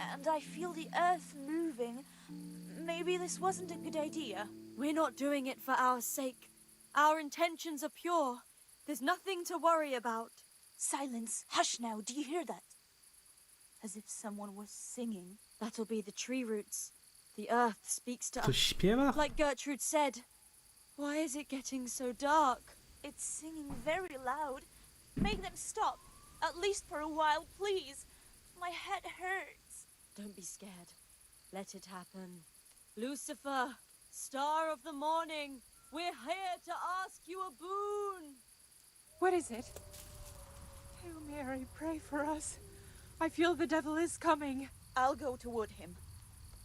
and I feel the earth moving. Maybe this wasn't a good idea. We're not doing it for our sake. Our intentions are pure. There's nothing to worry about. Silence! Hush now! Do you hear that? As if someone was singing. That'll be the tree roots. The earth speaks to Ktoś us. śpiewa? Like Gertrude said. Why is it getting so dark? It's singing very loud. Make them stop. At least for a while, please. My head hurts. Don't be scared. Let it happen. Lucifer, star of the morning, we're here to ask you a boon. What is it? Hail Mary, pray for us. I feel the devil is coming. I'll go toward him.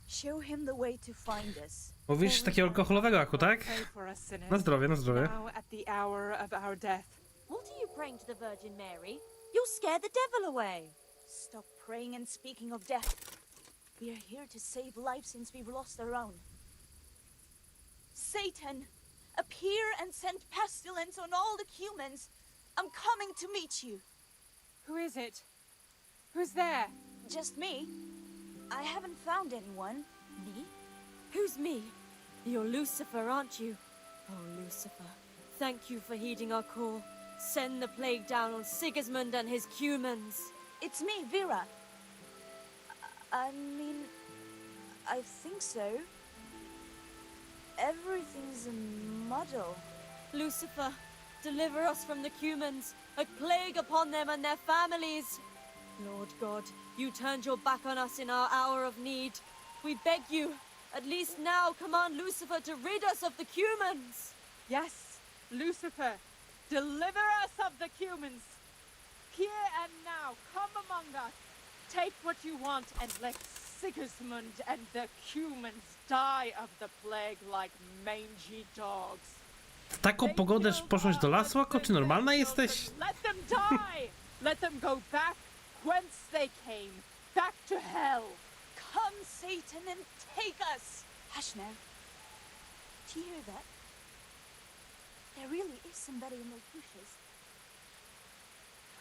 Show him the way to find us. Mówisz takiego alkoholowego aku, tak? Pray for us sinners. Na zdrowie, na zdrowie. Now at the hour of our death. What are you praying to the Virgin Mary? You'll scare the devil away. Stop praying and speaking of death. We are here to save lives since we've lost our own. Satan, appear and send pestilence on all the humans. I'm coming to meet you. Who is it? Who's there? Just me. I haven't found anyone. Me? Who's me? You're Lucifer, aren't you? Oh, Lucifer, thank you for heeding our call. Send the plague down on Sigismund and his humans. It's me, Vera. I mean, I think so. Everything's a muddle. Lucifer, deliver us from the humans. A plague upon them and their families. Lord God, you turned your back on us in our hour of need. We beg you, at least now command Lucifer to rid us of the humans. Yes, Lucifer, deliver us of the humans. Here and now, come among us. Take what you want and let Sigismund and the humans die of the plague like mangy dogs. W taką pogodę poszłaś do lasu, ako? Czy normalna jesteś? Let them die! Let them go back whence they came, back to hell. Come, Satan, and take us. Hush now. Do you hear that? There really is somebody in those bushes.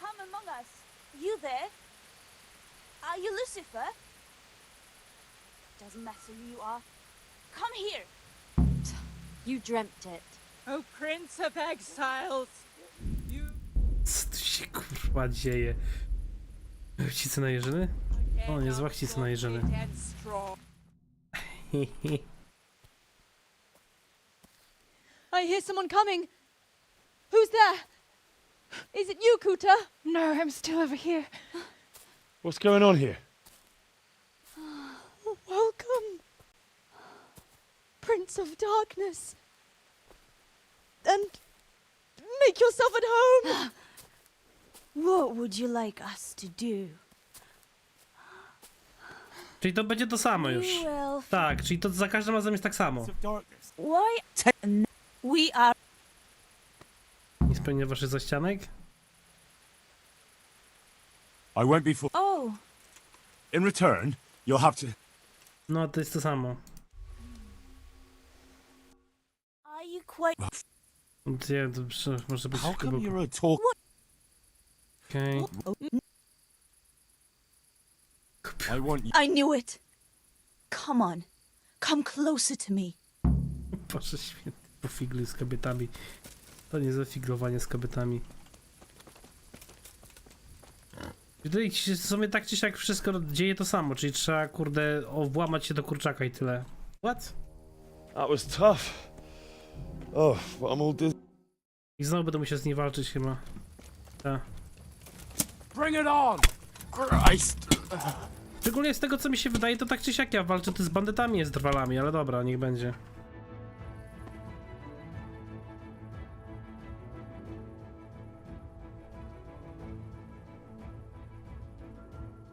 Come among us. You there? Are you Lucifer? Doesn't matter who you are. Come here. You dreamt it. O Prince of Exiles, you... Co tu się kurwa dzieje? Chcice na jeżyny? O, niezła chcica na jeżyny. I hear someone coming. Who's there? Is it you, Kuta? No, I'm still over here. What's going on here? Welcome, Prince of Darkness. And make yourself at home. What would you like us to do? Czyli to będzie to samo już. Well, Tak, czyli to za każdym razem jest tak samo. why? We are. Nie spełnię waszych zaścianek? I won't be for. Oh, In return, you'll have to. No, to jest to samo. are you quite? Nie, to może być How come chyba... you're a talk? Okej. I want you. I knew it. Come on, come closer to me. Boże święty, pofigluj z kobietami. To nie za figlowanie z kobietami. Tutaj w sumie tak czy siak wszystko dzieje to samo, czyli trzeba, kurde, włamać się do kurczaka i tyle. What? That was tough. Oh, but I'm all dizzy. I znowu będę musiał z niej walczyć chyba. Ta. Bring it on! Christ! Szczególnie z tego co mi się wydaje, to tak czy siak ja walczę ty z bandytami, z drwalami, ale dobra, niech będzie.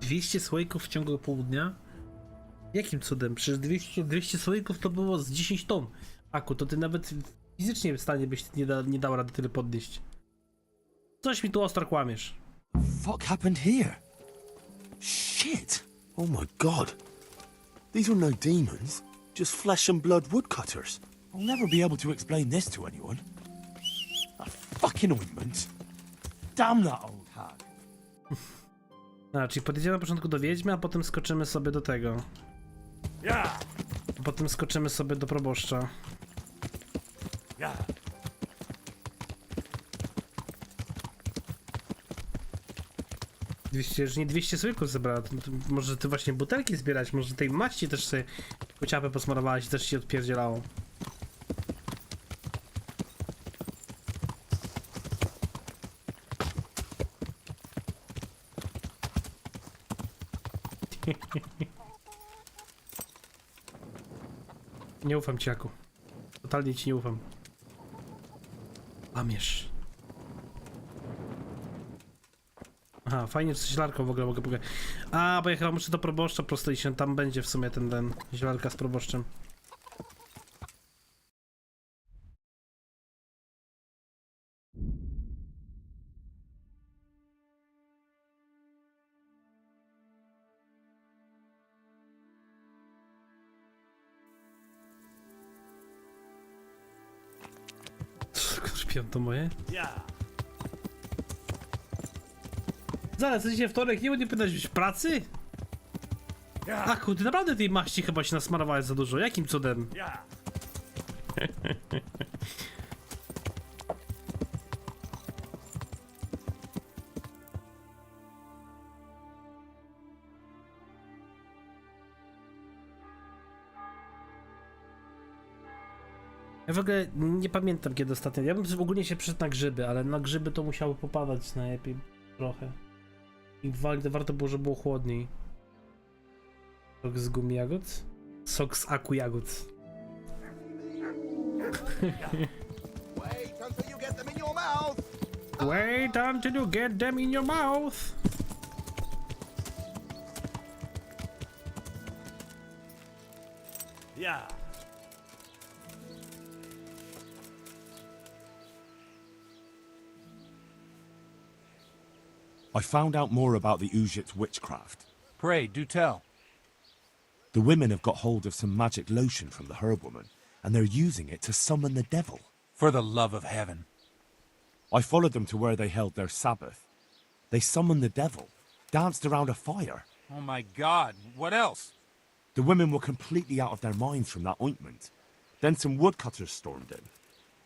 $200 w ciągu południa? Jakim cudem? Przecież 200 słoików to było z 10 ton. Aku, to ty nawet fizycznie w stanie byś nie dał rady tyle podnieść. Coś mi tu ostro kłamiesz. Fuck happened here? Shit! Oh my god. These are no demons, just flesh and blood woodcutters. I'll never be able to explain this to anyone. That fucking ointment. Damn that old hag. A, czyli podjedziemy na początku do wiedźmy, a potem skoczymy sobie do tego. Yeah. A potem skoczymy sobie do proboszcza. Yeah. Już nie 200 słoików zebrała, to może ty właśnie butelki zbierać, może tej maści też sobie kociapę posmarowałaś i też ci odpierdzielało. Nie ufam ci, Jakub. Totalnie ci nie ufam. Łamiesz. Aha, fajnie, że zielarką w ogóle mogę. A, bo ja chyba muszę do proboszcza prosto iść, tam będzie w sumie ten zielarka z proboszczem. Śpią to moje? Zaraz, co dzisiaj wtorek, nie powinieneś być w pracy? A kurde, naprawdę tej maści chyba się nasmarowałeś za dużo, jakim cudem? Ja w ogóle nie pamiętam kiedy ostatnio. Ja bym ogólnie się przyszedł na grzyby, ale na grzyby to musiało popadać najlepiej trochę. I warto było, żeby było chłodniej. Sok z gumi jagód? Sok z aku jagód. Wait until you get them in your mouth. Wait until you get them in your mouth. Yeah. I found out more about the ŁYWO witchcraft. Pray, do tell. The women have got hold of some magic lotion from the herb woman, and they're using it to summon the devil. For the love of heaven. I followed them to where they held their Sabbath. They summoned the devil, danced around a fire. Oh my God, what else? The women were completely out of their minds from that ointment. Then some woodcutters stormed in.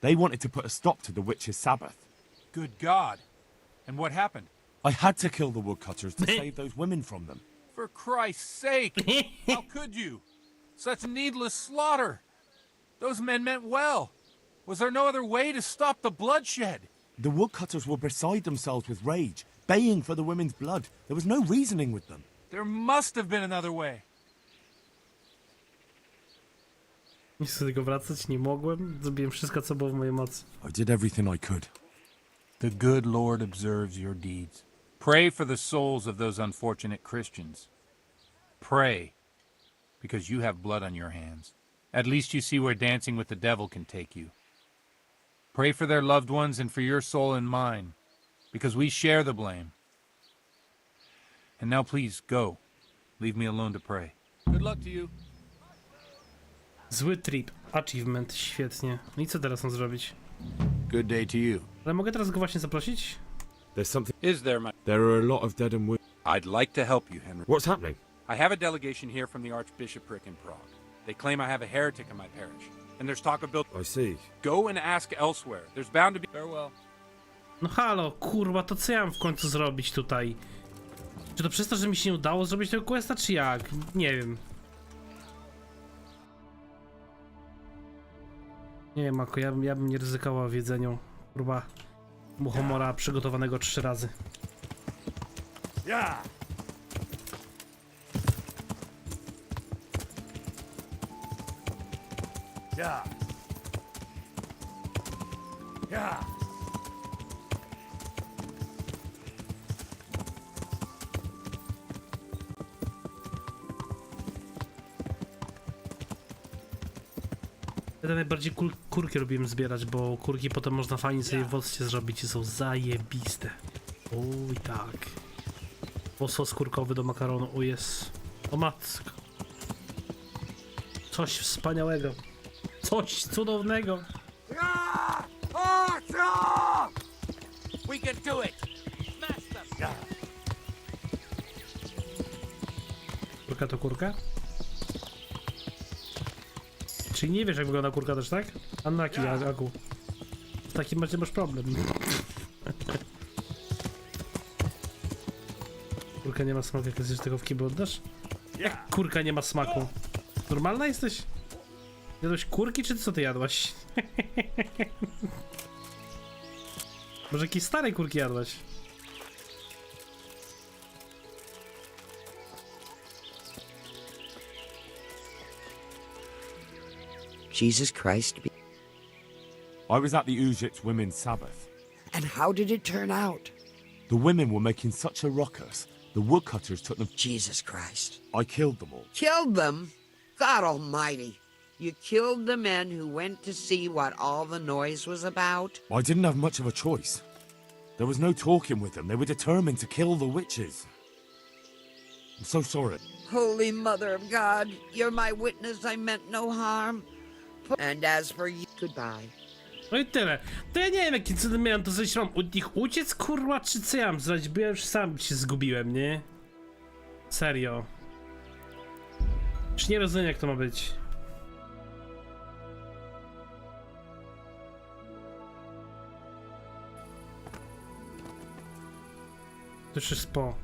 They wanted to put a stop to the witch's Sabbath. Good God. And what happened? I had to kill the woodcutters to save those women from them. For Christ's sake, how could you? Such needless slaughter. Those men meant well. Was there no other way to stop the bloodshed? The woodcutters were beside themselves with rage, baying for the women's blood. There was no reasoning with them. There must have been another way. Nie chcę tego wracać, nie mogłem. Zrobiłem wszystko, co było w mojej mocy. I did everything I could. The good Lord observes your deeds. Pray for the souls of those unfortunate Christians. Pray, because you have blood on your hands. At least you see where dancing with the devil can take you. Pray for their loved ones and for your soul and mine, because we share the blame. And now please, go. Leave me alone to pray. Good luck to you. Zły trip. Achievement. Świetnie. No i co teraz mam zrobić? Good day to you. Ale mogę teraz go właśnie zaprosić? There's something... Is there, my... There are a lot of dead and wounded... I'd like to help you, Henry. What's happening? I have a delegation here from the Archbishopric in Prague. They claim I have a heretic in my parish. And there's talk of building... I see. Go and ask elsewhere. There's bound to be... Farewell. No halo, kurwa, to co ja mam w końcu zrobić tutaj? Czy to przez to, że mi się nie udało zrobić tego questa, czy jak? Nie wiem. Nie wiem, Mako, ja bym nie ryzykował w jedzeniu. Kurwa, muchomora przygotowanego 3 razy. Yeah. Yeah. Yeah. Ja najbardziej kurki robiłem zbierać, bo kurki potem można fajnie sobie w occie zrobić i są zajebiste. Uj, tak. O, sos kurkowy do makaronu, o jest. O matko. Coś wspaniałego. Coś cudownego. We can do it. Smash them. Kurka to kurka? Czyli nie wiesz, jak wygląda kurka też, tak? Anaki, Aku. W takim razie masz problem. Kurka nie ma smaku, jak jesteś tego w kiblu oddasz? Jak kurka nie ma smaku? Normalna jesteś? Jadłeś kurki, czy co ty jadłaś? Może jakieś starej kurki jadłaś? Jesus Christ. I was at the ŁYWO Women's Sabbath. And how did it turn out? The women were making such a ruckus, the woodcutters took them. Jesus Christ. I killed them all. Killed them? God Almighty. You killed the men who went to see what all the noise was about? I didn't have much of a choice. There was no talking with them. They were determined to kill the witches. I'm so sorry. Holy Mother of God, you're my witness I meant no harm. And as for you, goodbye. No i tyle. To ja nie wiem, jakie cudem miałem to zrobić. Mam od nich uciec, kurwa, czy co ja mam zrobić? Bo ja już sam się zgubiłem, nie? Serio. Już nie rozumiem, jak to ma być. To już jest po.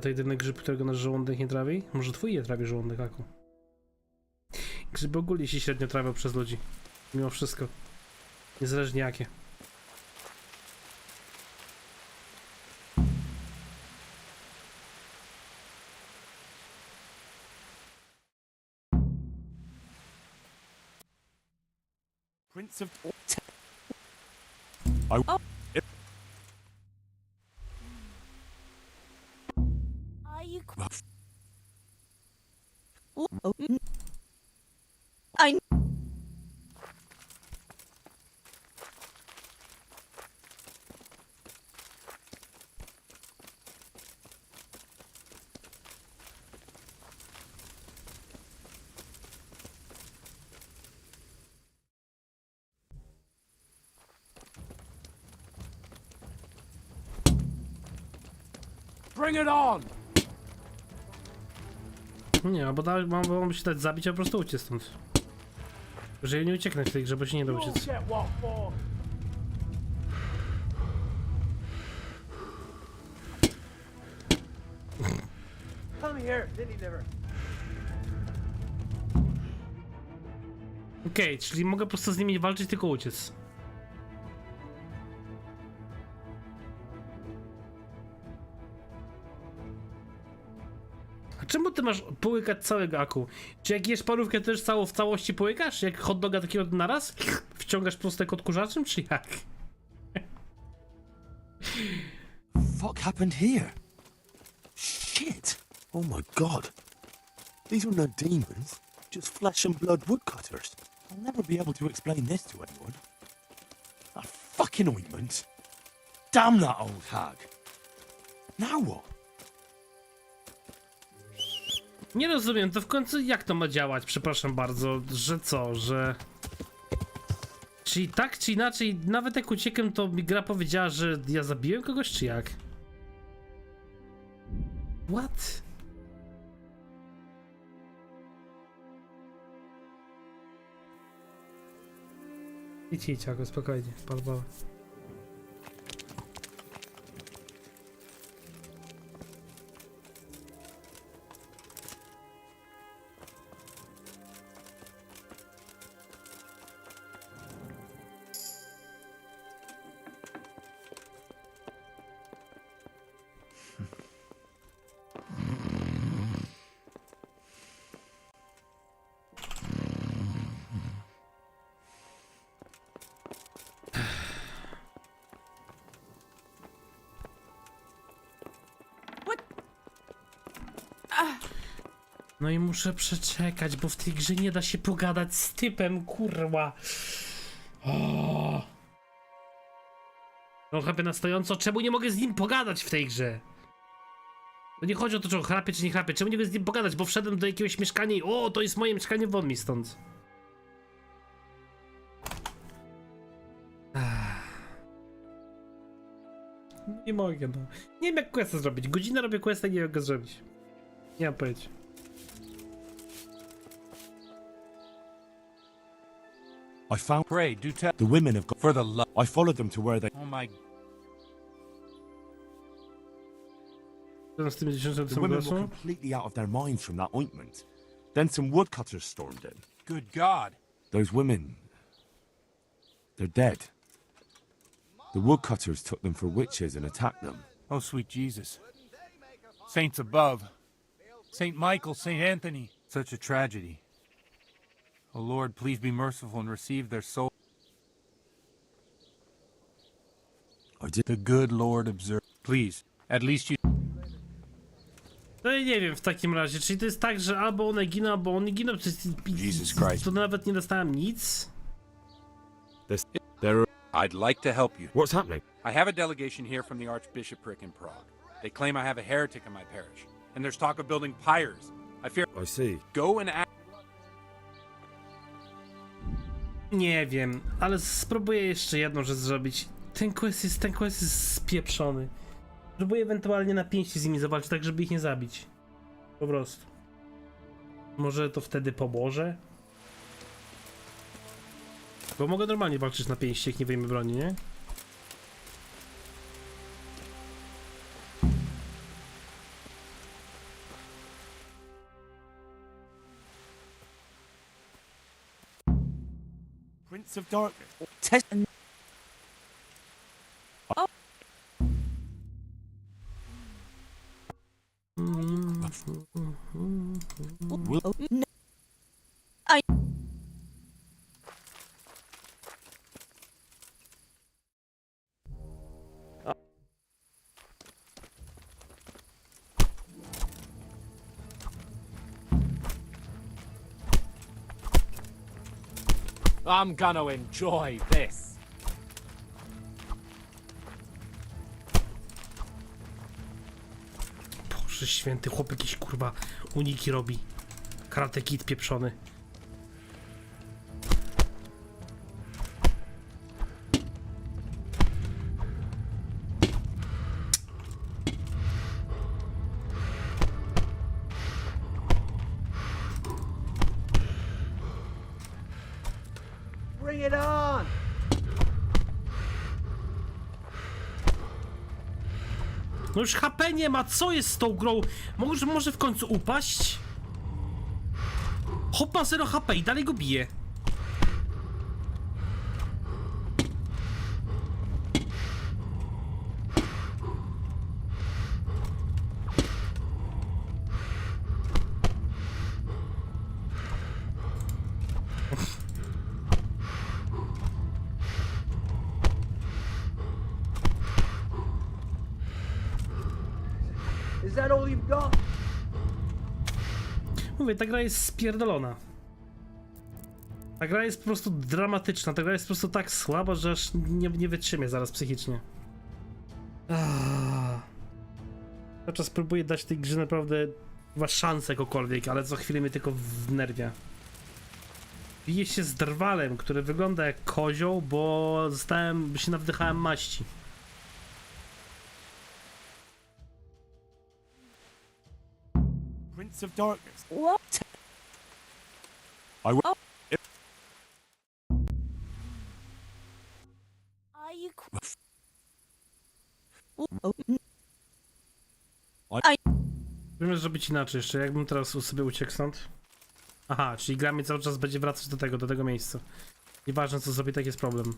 To jedyny grzyb, którego nasz żołądek nie trawi? Może twój je trawi żołądek, Aku? Grzyby ogólnie się średnio trawią przez ludzi. Mimo wszystko. Niezależnie jakie. Prince of... Are you... Bring it on! Nie, bo mam się dać zabić, a po prostu uciec stąd. Jeżeli nie ucieknę w tej grze, bo się nie da uciec. Okej, czyli mogę po prostu z nimi nie walczyć, tylko uciec. A czemu ty masz połykać całego Aku? Czy jak jesz parówkę, to też w całości połykasz? Jak hot doga takiego naraz? Wciągasz prostek odkurzaczem, czy jak? Fuck happened here? Shit! Oh my god. These are no demons, just flesh and blood woodcutters. I'll never be able to explain this to anyone. That fucking ointment. Damn that old hag. Now what? Nie rozumiem, to w końcu jak to ma działać? Przepraszam bardzo, że co, że... Czyli tak, czy inaczej, nawet jak uciekłem, to mi gra powiedziała, że ja zabiłem kogoś, czy jak? What? Idź, Jakub, spokojnie, palbowe. No i muszę przeczekać, bo w tej grze nie da się pogadać z typem, kurwa. O. No chrapie na stojąco, czemu nie mogę z nim pogadać w tej grze? To nie chodzi o to, czy on chrapie, czy nie chrapie, czemu nie mogę z nim pogadać, bo wszedłem do jakiegoś mieszkania i o, to jest moje mieszkanie, won mi stąd. Nie mogę, no. Nie wiem jak questa zrobić, godzinę robię questa i nie wiem jak go zrobić. Nie mam pojęcia. I found Pray, do tell. the women have got. For the love. I followed them to where they. Oh my. The women were completely out of their minds from that ointment. Then some woodcutters stormed in. Good God. Those women. They're dead. The woodcutters took them for witches and attacked them. Oh, sweet Jesus. Saints above. Saint Michael, Saint Anthony. Such a tragedy. Oh Lord, please be merciful and receive their soul. The good Lord observe. Please, at least you. No i nie wiem w takim razie, czyli to jest tak, że albo one giną, albo one giną, czy Jesus Christ. to nawet nie dostałem nic. I'd like to help you. What's happening? I have a delegation here from the Archbishopric in Prague. They claim I have a heretic in my parish, and there's talk of building pyres. I fear. I see. Go and act. Nie wiem, ale spróbuję jeszcze jedną rzecz zrobić. Ten quest jest spieprzony. Próbuję ewentualnie na pięści z nimi zawalczyć, tak żeby ich nie zabić. Po prostu. Może to wtedy pomoże? Bo mogę normalnie walczyć na pięści, jak nie wyjmę broni, nie? Prince of Darkness. I'm gonna enjoy this. Boże święty, chłop jakiś kurwa uniki robi. Karate Kid pieprzony. Bring it on! No już HP nie ma, co jest z tą grą? Może w końcu upaść? Hop ma 0 HP i dalej go bije. Is that all you've got? Mówię, ta gra jest spierdolona. Ta gra jest po prostu dramatyczna, ta gra jest po prostu tak słaba, że aż nie wytrzymię zaraz psychicznie. Cały czas próbuję dać tej grze naprawdę chyba szansę jakąkolwiek, ale co chwilę mnie tylko wnerwia. Bije się z drwalem, który wygląda jak kozioł, bo się nawdychałem maści. Prince of Darkness. What? I will. Are you... Musimy zrobić inaczej jeszcze, jakbym teraz sobie uciekł stąd. Aha, czyli gra mnie cały czas będzie wracać do tego miejsca. Nieważne co zrobię, tak jest problem.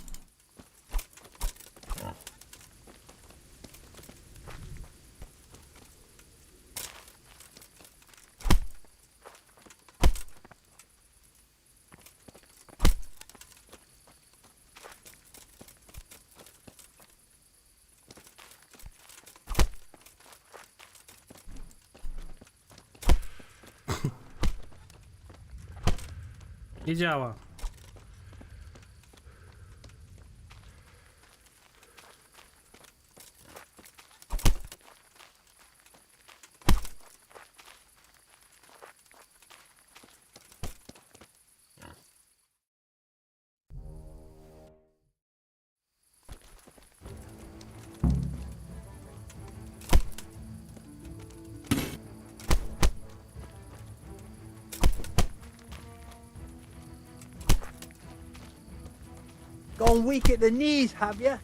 Nie działa. Gone weak at the knees, have you?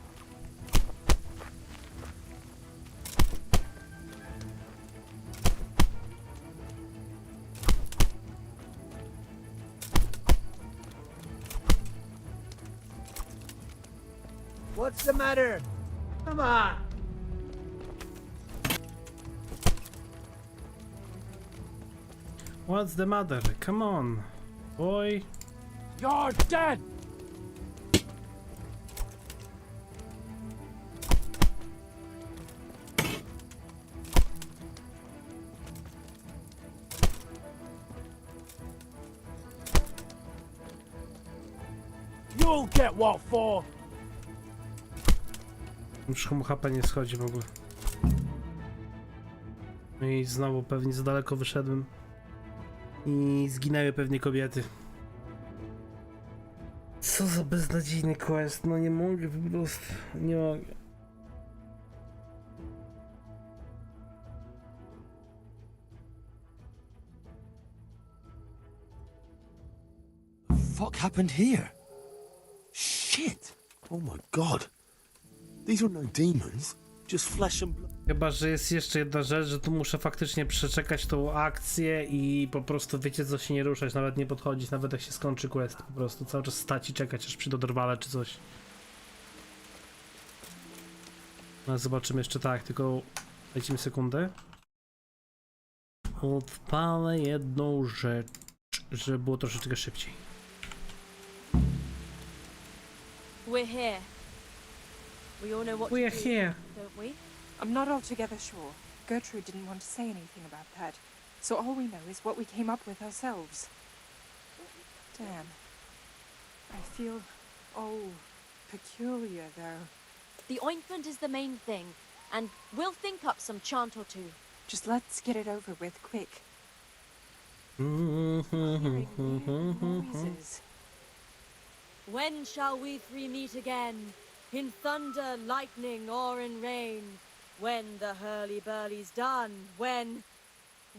What's the matter? Come on! What's the matter? Come on, boy. You're dead! You'll get what for! Już mu HP nie schodzi w ogóle. No i znowu pewnie za daleko wyszedłem. I zginęły pewnie kobiety. Co za beznadziejny quest, no nie mogę po prostu, nie mogę. What happened here? Shit! Oh my god. These are no demons, just flesh and blood. Chyba, że jest jeszcze jedna rzecz, że tu muszę faktycznie przeczekać tą akcję i po prostu wiecie co, się nie ruszać, nawet nie podchodzić, nawet jak się skończy quest, po prostu cały czas stać i czekać, aż przyjdą dorwale czy coś. No zobaczymy jeszcze tak, tylko dajcie mi sekundę. Odpalę jedną rzecz, żeby było troszeczkę szybciej. We're here. We all know what We're to do, here. don't we? I'm not altogether sure. Gertrude didn't want to say anything about that, so all we know is what we came up with ourselves. Damn. I feel, peculiar though. The ointment is the main thing, and we'll think up some chant or two. Just let's get it over with quick. Noises. When shall we three meet again? In thunder, lightning, or in rain? When the hurly-burly's done? When...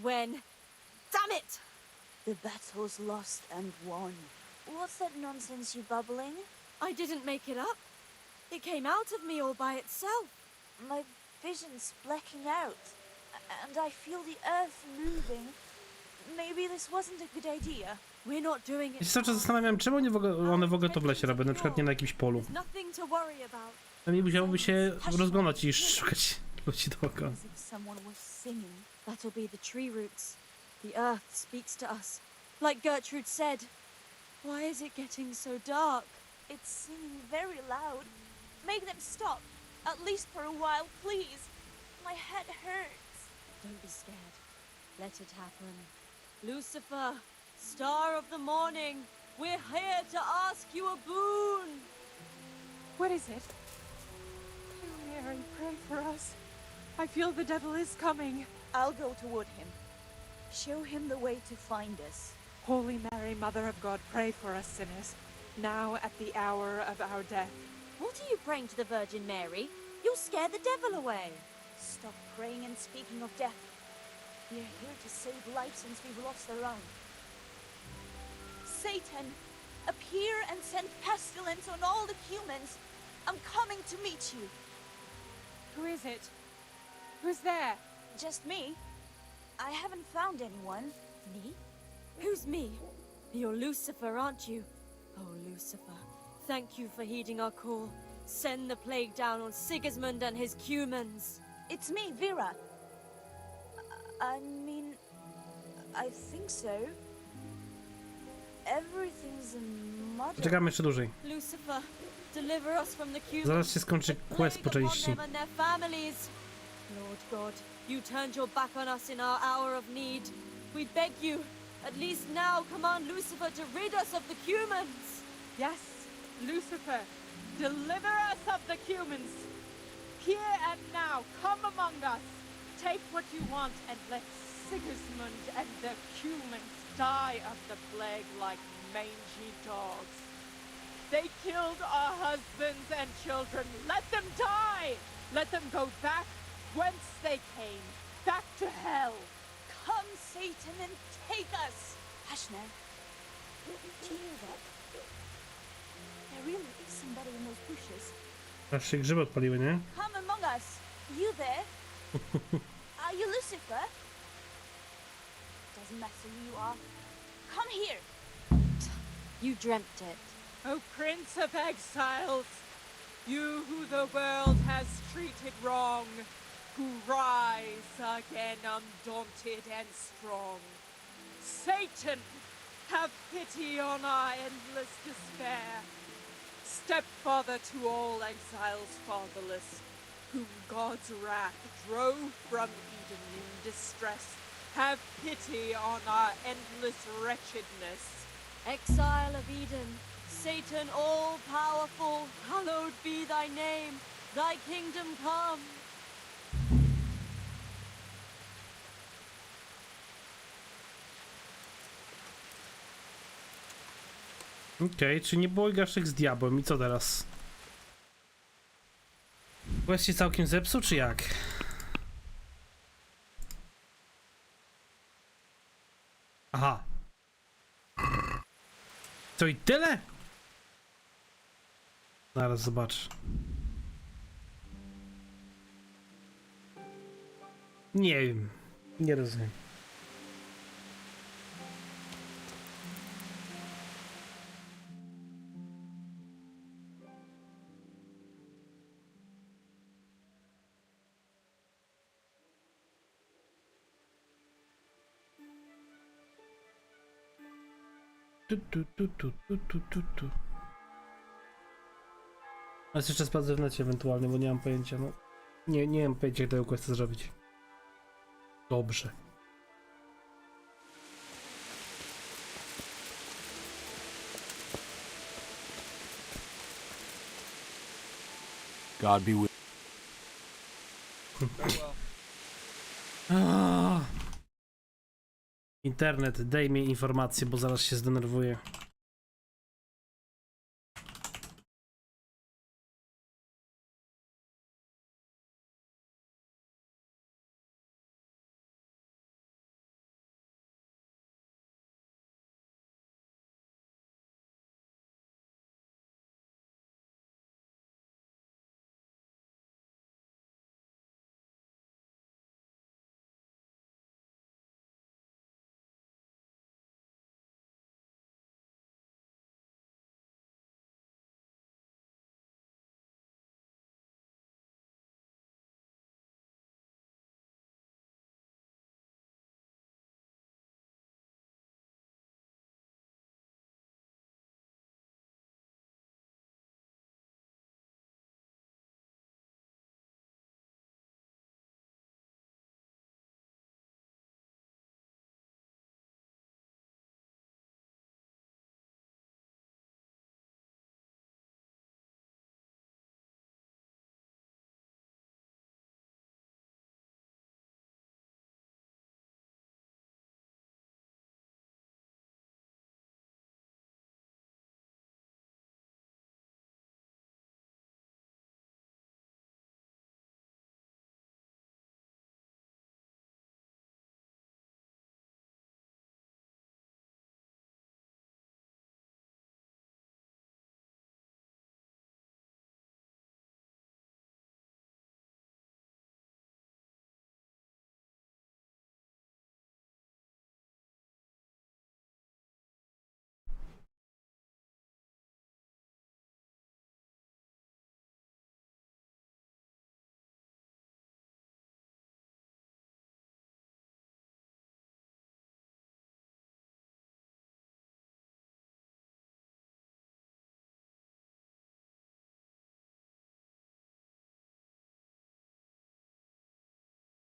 Damn it! The battle's lost and won. What's that nonsense you bubbling? I didn't make it up. It came out of me all by itself. My vision's blacking out, and I feel the earth moving. Maybe this wasn't a good idea. We're not doing Ja it. się cały czas zastanawiam, czemu one w ogóle to w lesie robią, na przykład nie na jakimś polu. There's nothing to worry about. A mi musiałoby się rozglądać i szukać ludzi dookoła. As if someone was singing. That'll be the tree roots. The earth speaks to us. Like Gertrude said. Why is it getting so dark? It's singing very loud. Make them stop. At least for a while, please. My head hurts. Don't be scared. Let it happen. Lucifer, star of the morning, we're here to ask you a boon. What is it? Oh, Mary, pray for us. I feel the devil is coming. I'll go toward him. Show him the way to find us. Holy Mary, Mother of God, pray for us sinners, now at the hour of our death. What are you praying to the Virgin Mary? You'll scare the devil away. Stop praying and speaking of death. We're here to save life since we've lost our own. Satan, appear and send pestilence on all the humans. I'm coming to meet you. Who is it? Who's there? Just me. I haven't found anyone. Me? Who's me? You're Lucifer, aren't you? Oh, Lucifer, thank you for heeding our call. Send the plague down on Sigismund and his cumans. It's me, Vera. I mean, I think so. Everything's a muddle. Czekamy jeszcze dłużej. Lucifer, deliver us from the cumans. Zaraz się skończy quest po Plague upon części. them and their families. Lord God, you turned your back on us in our hour of need. We beg you, At least now command Lucifer to rid us of the humans. Yes, Lucifer, deliver us of the humans. Here and now, come among us. Take what you want and let Sigismund and the humans die of the plague like mangy dogs. They killed our husbands and children. Let them die! Let them go back whence they came, back to hell. Come, Satan, and take us! Hush now. Do you hear that? There really is somebody in those bushes. Aż się grzyby odpaliły, nie? Come among us. You there? Are you Lucifer? Doesn't matter who you are. Come here. You dreamt it. O Prince of Exiles, you who the world has treated wrong, who rise again undaunted and strong. Satan, have pity on our endless despair. Stepfather to all exiles fatherless, whom God's wrath drove from Eden in distress. Have pity on our endless wretchedness. Exile of Eden, Satan all-powerful, hallowed be thy name, thy kingdom come. Okej, czy nie było gaszek z diabłem i co teraz? Quest się całkiem zepsuł, czy jak? Aha. To i tyle? Zaraz zobacz. Nie wiem. Nie rozumiem. A jeszcze sprawdzę w necie ewentualnie, bo nie mam pojęcia, no. Nie mam pojęcia, jak tego questa zrobić. Dobrze. God be with Internet, daj mi informację, bo zaraz się zdenerwuję.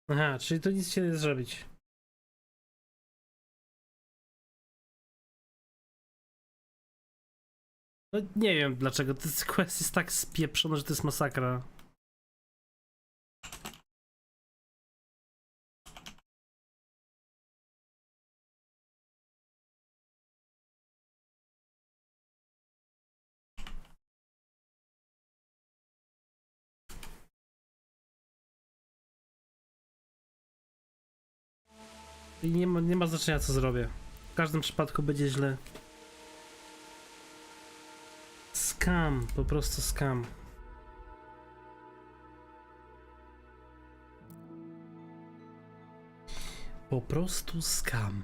Aha, czyli to nic się nie zrobić. No, nie wiem dlaczego, ten quest jest tak spieprzony, że to jest masakra. I nie ma znaczenia co zrobię. W każdym przypadku będzie źle. Scam, po prostu scam. Po prostu scam.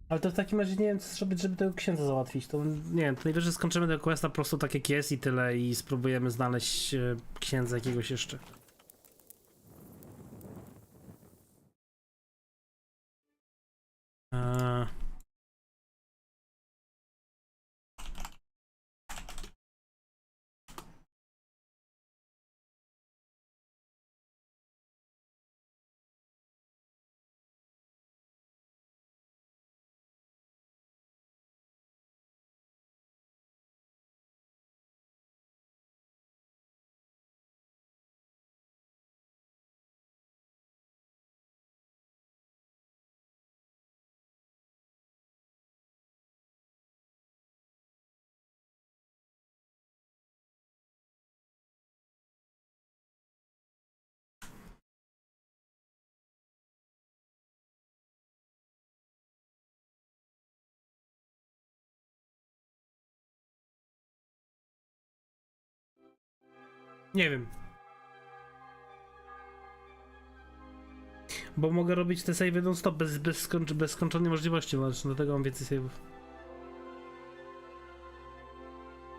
Ale to w takim razie nie wiem co zrobić, żeby tego księdza załatwić. To nie wiem, to najwyżej skończymy tego questa po prostu tak jak jest i tyle i spróbujemy znaleźć księdza jakiegoś jeszcze. Nie wiem. Bo mogę robić te save non-stop bez skończonej możliwości, dlatego mam więcej save'ów.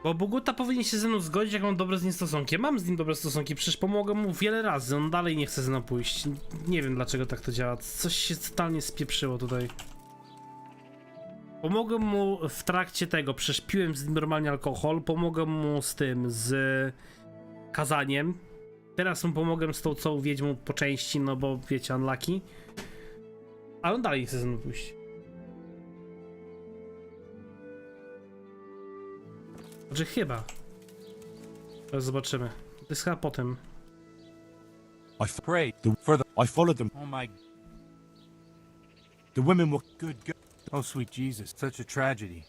Bo Boguta powinien się ze mną zgodzić, jak mam dobre z nim stosunki. Mam z nim dobre stosunki, przecież pomogłem mu wiele razy, on dalej nie chce ze mną pójść. Nie wiem dlaczego tak to działa, coś się totalnie spieprzyło tutaj. Pomogłem mu w trakcie tego, przecież piłem z nim normalnie alkohol, pomogłem mu z tym, z kazaniem. Teraz mu pomogłem z tą całą wiedźmą po części, no bo wiecie, unlucky. Ale on dalej nie chce ze mną pójść. Znaczy chyba. Teraz zobaczymy. To jest chyba potem. I followed them. Oh my... The women were Good God. Oh, sweet Jesus. Such a tragedy.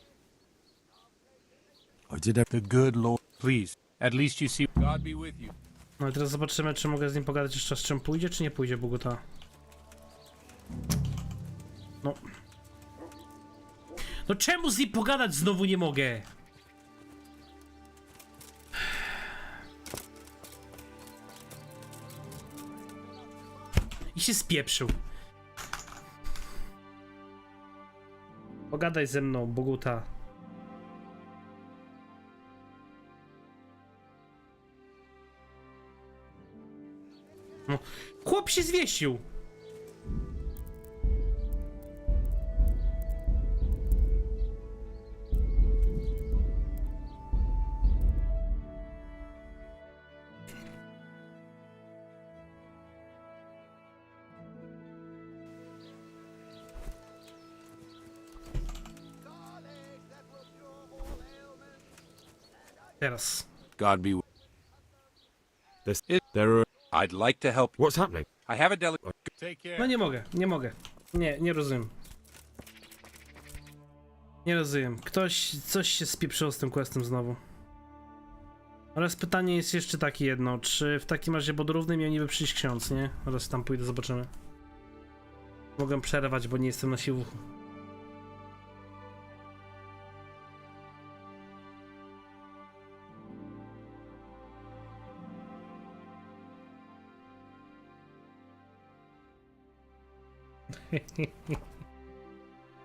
I did everything. The good Lord. Please. At least you see... God be with you. No i teraz zobaczymy, czy mogę z nim pogadać jeszcze z czym pójdzie, czy nie pójdzie Bogota. No. No czemu z nim pogadać znowu nie mogę? I się spieprzył. Pogadaj ze mną, Boguta. No, chłop się zwiesił. Teraz. God be with you. I'd like to help you. What's happening? I have a Take care. No nie mogę, nie mogę. Nie rozumiem. Nie rozumiem. Coś się spieprzyło z tym questem znowu. Oraz pytanie jest jeszcze takie jedno, czy w takim razie pod równym miał niby przyjść ksiądz, nie? Oraz tam pójdę, zobaczymy. Mogę przerwać, bo nie jestem na siłowni.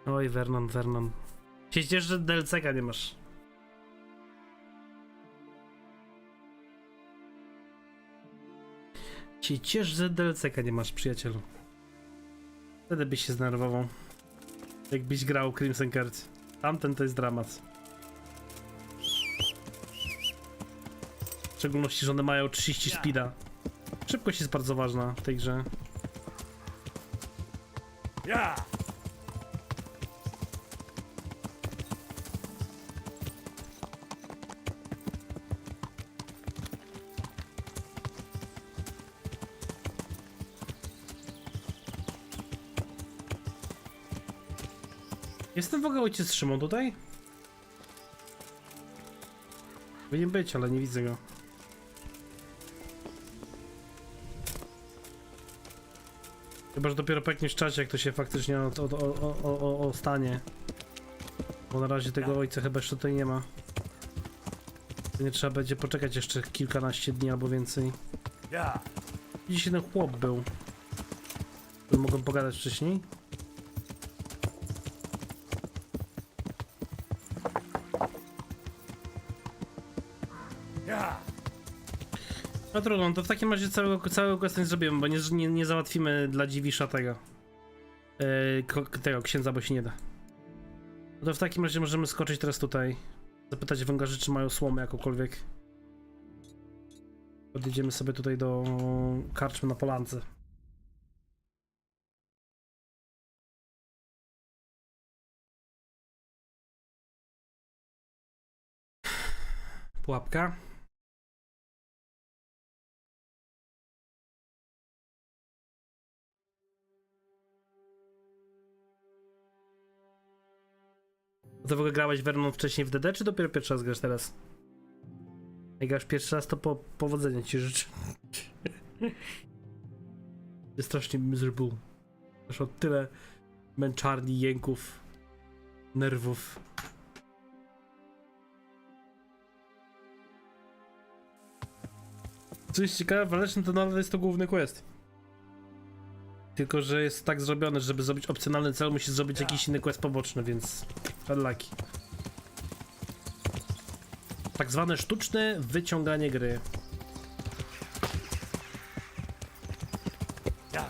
Oj, Vernon. Się cieszę, że DLC-ka nie masz. Się cieszę, że DLC-ka nie masz, przyjacielu. Wtedy byś się zdenerwował. Jakbyś grał Crimson Card. Tamten to jest dramat. W szczególności, że one mają 30 speeda. Szybkość jest bardzo ważna w tej grze. Jestem w ogóle ojciec Szymon tutaj? Powinien być, ale nie widzę go. Chyba, że dopiero po jakimś czasie, jak to się faktycznie stanie. Bo na razie tego ojca chyba jeszcze tutaj nie ma. Nie trzeba będzie poczekać jeszcze kilkanaście dni albo więcej. Dziś jeden chłop był. Mogłem pogadać wcześniej. No trudno, to w takim razie całego questa nie zrobimy, bo nie załatwimy dla dziwisza tego. Tego księdza, bo się nie da. No to w takim razie możemy skoczyć teraz tutaj. Zapytać węgarzy, czy mają słomy jakokolwiek. Podjedziemy sobie tutaj do karczmy na polance. Pułapka. To w ogóle grałeś Vernon wcześniej w DD, czy dopiero pierwszy raz grasz teraz? Jak grasz pierwszy raz, to powodzenia ci życzę. Jest strasznie miserable. Masz o tyle męczarni, jęków, nerwów. Co jest ciekawe, waleczny to nadal jest to główny quest. Tylko, że jest tak zrobione, żeby zrobić opcjonalny cel, musisz zrobić jakiś inny quest poboczny, więc unlucky. Tak zwane sztuczne wyciąganie gry. Ja.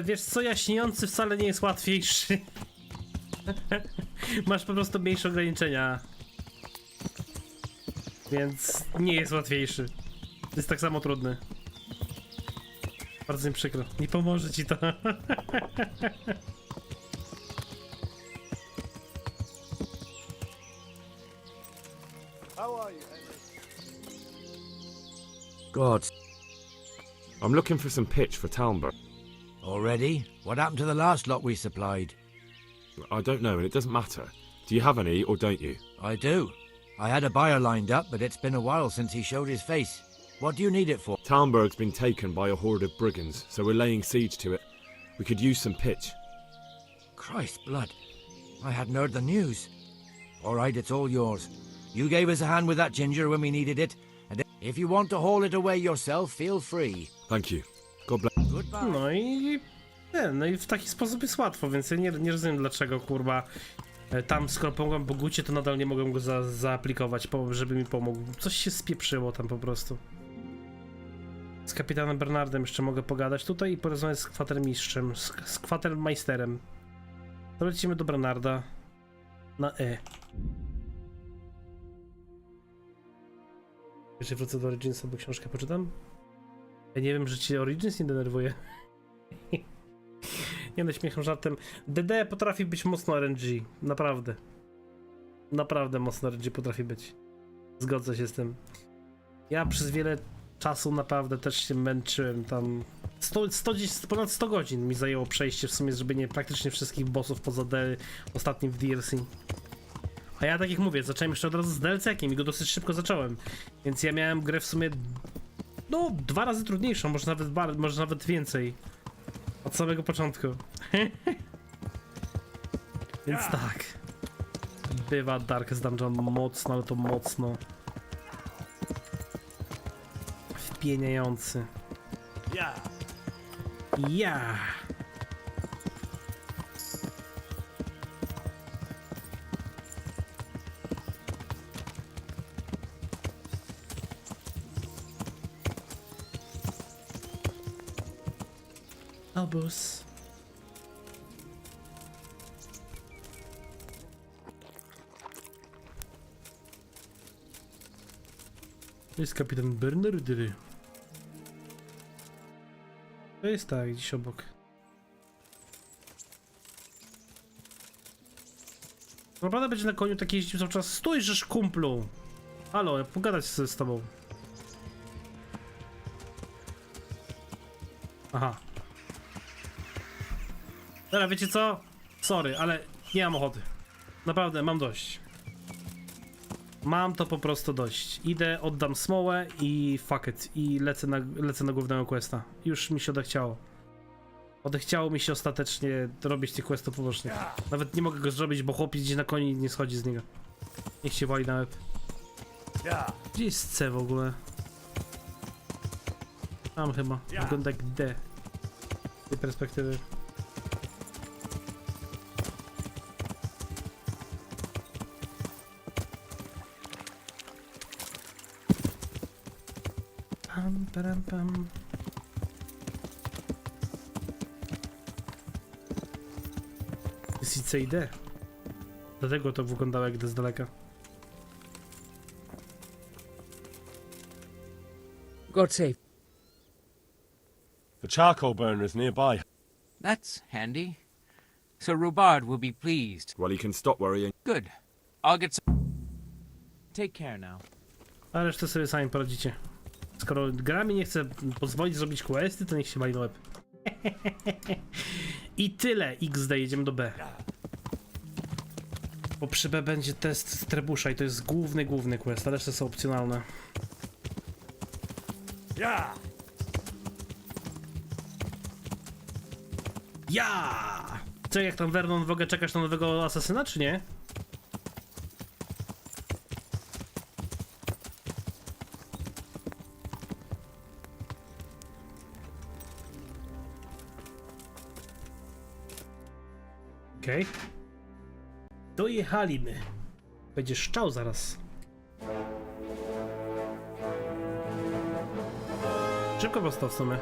Wiesz co, jaśniejący wcale nie jest łatwiejszy. Masz po prostu mniejsze ograniczenia. Więc nie jest łatwiejszy. Jest tak samo trudny. Bardzo mi przykro. Nie pomoże ci to. God. I'm looking for some pitch for Talmberg. Already? What happened to the last lot we supplied? I don't know, and it doesn't matter. Do you have any, or don't you? I do. I had a buyer lined up, but it's been a while since he showed his face. What do you need it for? Talmberg's been taken by a horde of brigands, so we're laying siege to it. We could use some pitch. Christ's blood. I hadn't heard the news. All right, it's all yours. You gave us a hand with that ginger when we needed it, and if you want to haul it away yourself, feel free. Thank you. God bless. Goodbye. No i w taki sposób jest łatwo, więc ja nie rozumiem dlaczego, kurwa, tam skoro pomogłem Bogucie, to nadal nie mogłem go zaaplikować, żeby mi pomógł. Coś się spieprzyło tam po prostu. Z kapitanem Bernardem jeszcze mogę pogadać tutaj i porozmawiać z kwatermistrzem, z kwatermeisterem. To lecimy do Bernarda na E. Jeszcze wrócę do Originsa, bo książkę poczytam. Ja nie wiem, że cię Origins nie denerwuje. Nie no, śmiechem, żartem. DD potrafi być mocno RNG. Naprawdę. Naprawdę mocno RNG potrafi być. Zgodzę się z tym. Ja przez wiele czasu naprawdę też się męczyłem tam. Ponad 100 godzin mi zajęło przejście w sumie zrobienie praktycznie wszystkich bossów poza ostatnim w DLC. A ja tak jak mówię, zacząłem jeszcze od razu z DLC-kiem i go dosyć szybko zacząłem. Więc ja miałem grę w sumie no 2 razy trudniejszą, może nawet więcej. Od samego początku. Więc tak. Bywa Darkest Dungeon mocno, ale to mocno wpieniający. Ja. Obóz. To jest kapitan Bernardy. To jest tak, gdzieś obok. Naprawdę będzie na koniu taki jeździł cały czas. Stój, żeż kumplu! Halo, pogadać z tobą. Aha. Dobra, wiecie co? Sorry, ale nie mam ochoty. Naprawdę, mam dość. Mam to po prostu dość. Idę, oddam smołę i fuck it. I lecę na głównego questa. Już mi się odechciało. Odechciało mi się ostatecznie robić tych questów pobocznych. Nawet nie mogę go zrobić, bo chłopiec gdzieś na koni nie schodzi z niego. Niech się wali nawet. Gdzie jest C w ogóle? Tam chyba. Wygląda jak D. Z tej perspektywy. Pam, param, pam. Jest i C i D. Dlatego to wyglądało jak D z daleka. God save. The charcoal burner is nearby. That's handy. Sir Rubard will be pleased. Well, he can stop worrying. Good. I'll get some... Take care now. A resztę sobie sami poradzicie. Skoro gra mi nie chce pozwolić zrobić questy, to niech się wali na łeb. I tyle XD, jedziemy do B. Bo przy B będzie test trebusza i to jest główny quest, a reszty są opcjonalne. Ja! Co, jak tam Vernon w ogóle czekasz na nowego asasyna, czy nie? Okej. Dojechaliśmy. Będzie szczał zaraz. Szybko postał w sumie.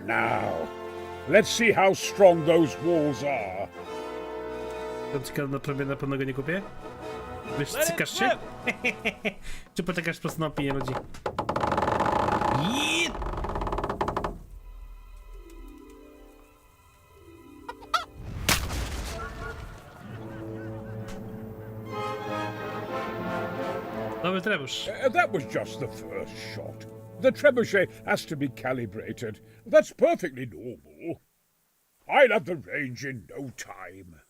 Now, let's see how strong those walls are. Na probie na pewno go nie kupię? Wiesz, cykasz się? Czy poczekasz po prostu na opinię ludzi? Nowy trebusz. That was just the first shot. The trebuchet has to be calibrated. That's perfectly normal. I'll have the range in no time.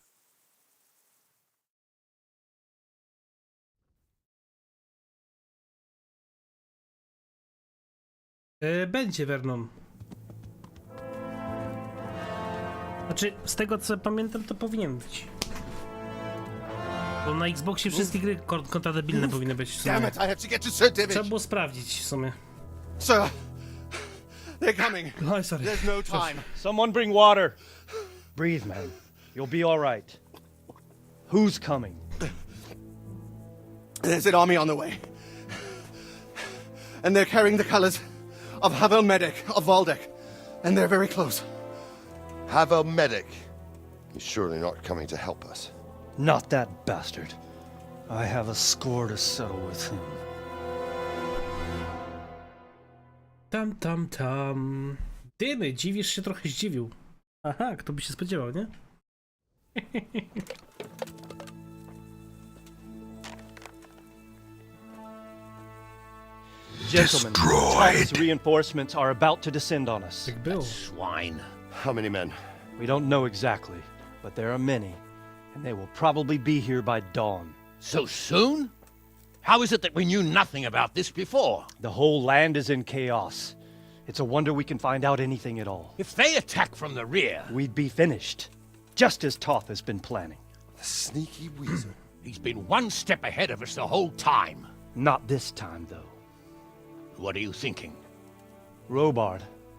Będzie Vernon. Znaczy, z tego co pamiętam, to powinien być. Bo na Xboxie wszystkie gry kompatybilne powinny być w sumie. Damn it, I have to get to Sir Divish. Trzeba było sprawdzić w sumie. Sir, they're coming. Oh, sorry. There's no time. Someone bring water. Breathe, man. You'll be all right. Who's coming? There's an army on the way. And they're carrying the colors of Havel Medic of Valdek. And they're very close. Havel Medic? He's surely not coming to help us. Not that bastard. I have a score to settle with him. Tam. Dymy, dziwisz się, trochę zdziwił. Aha, kto by się spodziewał, nie? Gentlemen, Tom's reinforcements are about to descend on us. Tak było. Swine. How many men? We don't know exactly, but there are many, and they will probably be here by dawn. So soon? How is it that we knew nothing about this before? The whole land is in chaos. It's a wonder we can find out anything at all. If they attack from the rear... We'd be finished, just as Toth has been planning. The sneaky weasel. He's been one step ahead of us the whole time. Not this time, though. What are you thinking? Robard,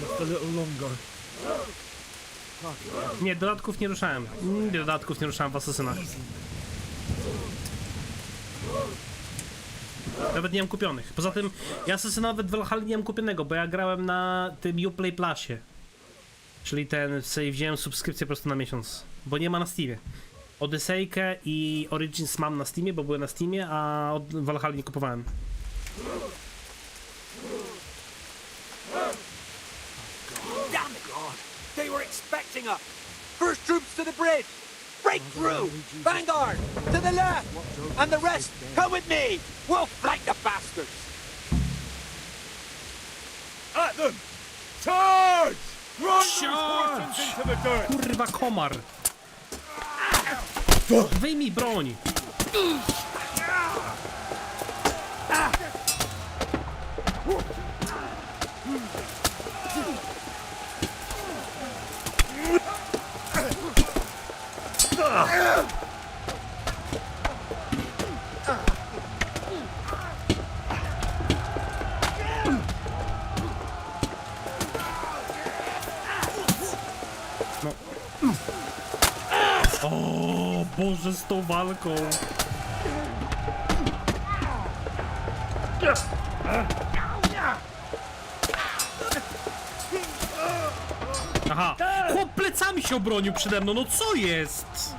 Just a little longer. Nie, dodatków nie ruszałem. Dodatków nie ruszałem w asesynach. Nawet nie mam kupionych. Poza tym, ja asesyna nawet w Valhalla nie mam kupionego, bo ja grałem na tym Uplay Plusie. Czyli ten, sobie wziąłem subskrypcję po prostu na miesiąc. Bo nie ma na Steamie. Odysseykę i Origins mam na Steamie, bo były na Steamie, a od Valhalla nie kupowałem. Damn it, God! They were expecting us! First troops to the bridge! Break through! Vanguard! To the left! And the rest, come with me! We'll flank the bastards! At them! Charge! Run those horses into the dirt! Kurwa komar! Wyjmij broń! No. O Boże, z tą walką! Aha! Chłop plecami się obronił przede mną, no co jest?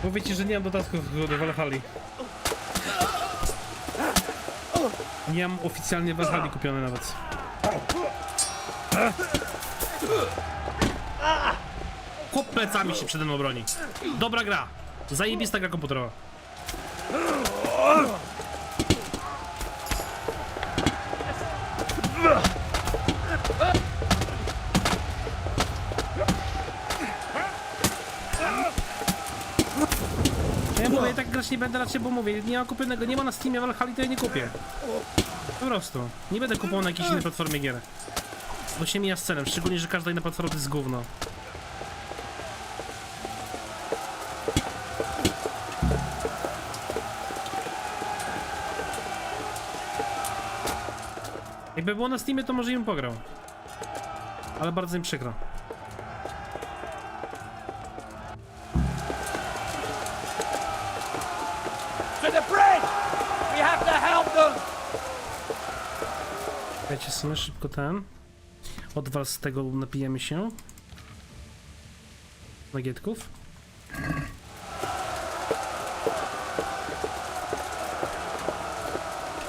Mówię ci, że nie mam dodatków do Valhalla. Nie mam oficjalnie Valhalla kupione nawet. Chłop plecami się przede mną broni. Dobra gra. Zajebista gra komputerowa. Ja mówię, tak grać nie będę raczej, bo mówię, nie ma kupionego, nie ma na Steamie Valhalla, to ja nie kupię. Po prostu. Nie będę kupował na jakiejś innej platformie gier. Bo się mija z celem, szczególnie, że każda inna platforma to jest gówno. Jakby było na Steamie, to może im pograł. Ale bardzo im przykro. To the bridge! We have to help them! Dajcie sobie szybko ten. Od was z tego napijemy się. Bagietków.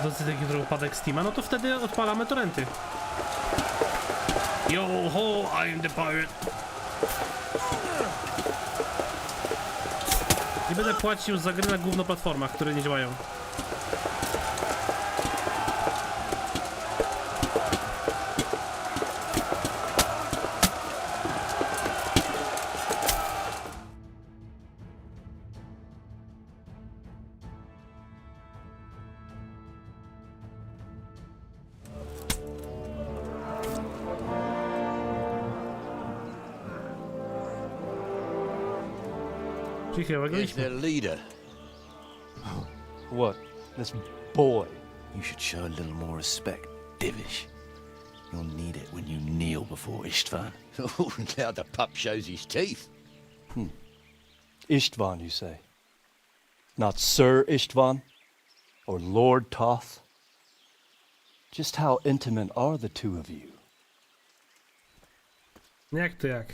Dosyć taki trochę upadek Steama, no to wtedy odpalamy torrenty. Yo ho, I'm the pirate. Nie będę płacił za gry na gówno platformach, które nie działają. There's their leader. What? This boy? You should show a little more respect, Divish. You'll need it when you kneel before Istvan. Oh, now the pup shows his teeth. Istvan, you say? Not Sir Istvan? Or Lord Toth? Just how intimate are the two of you? Jak to jak?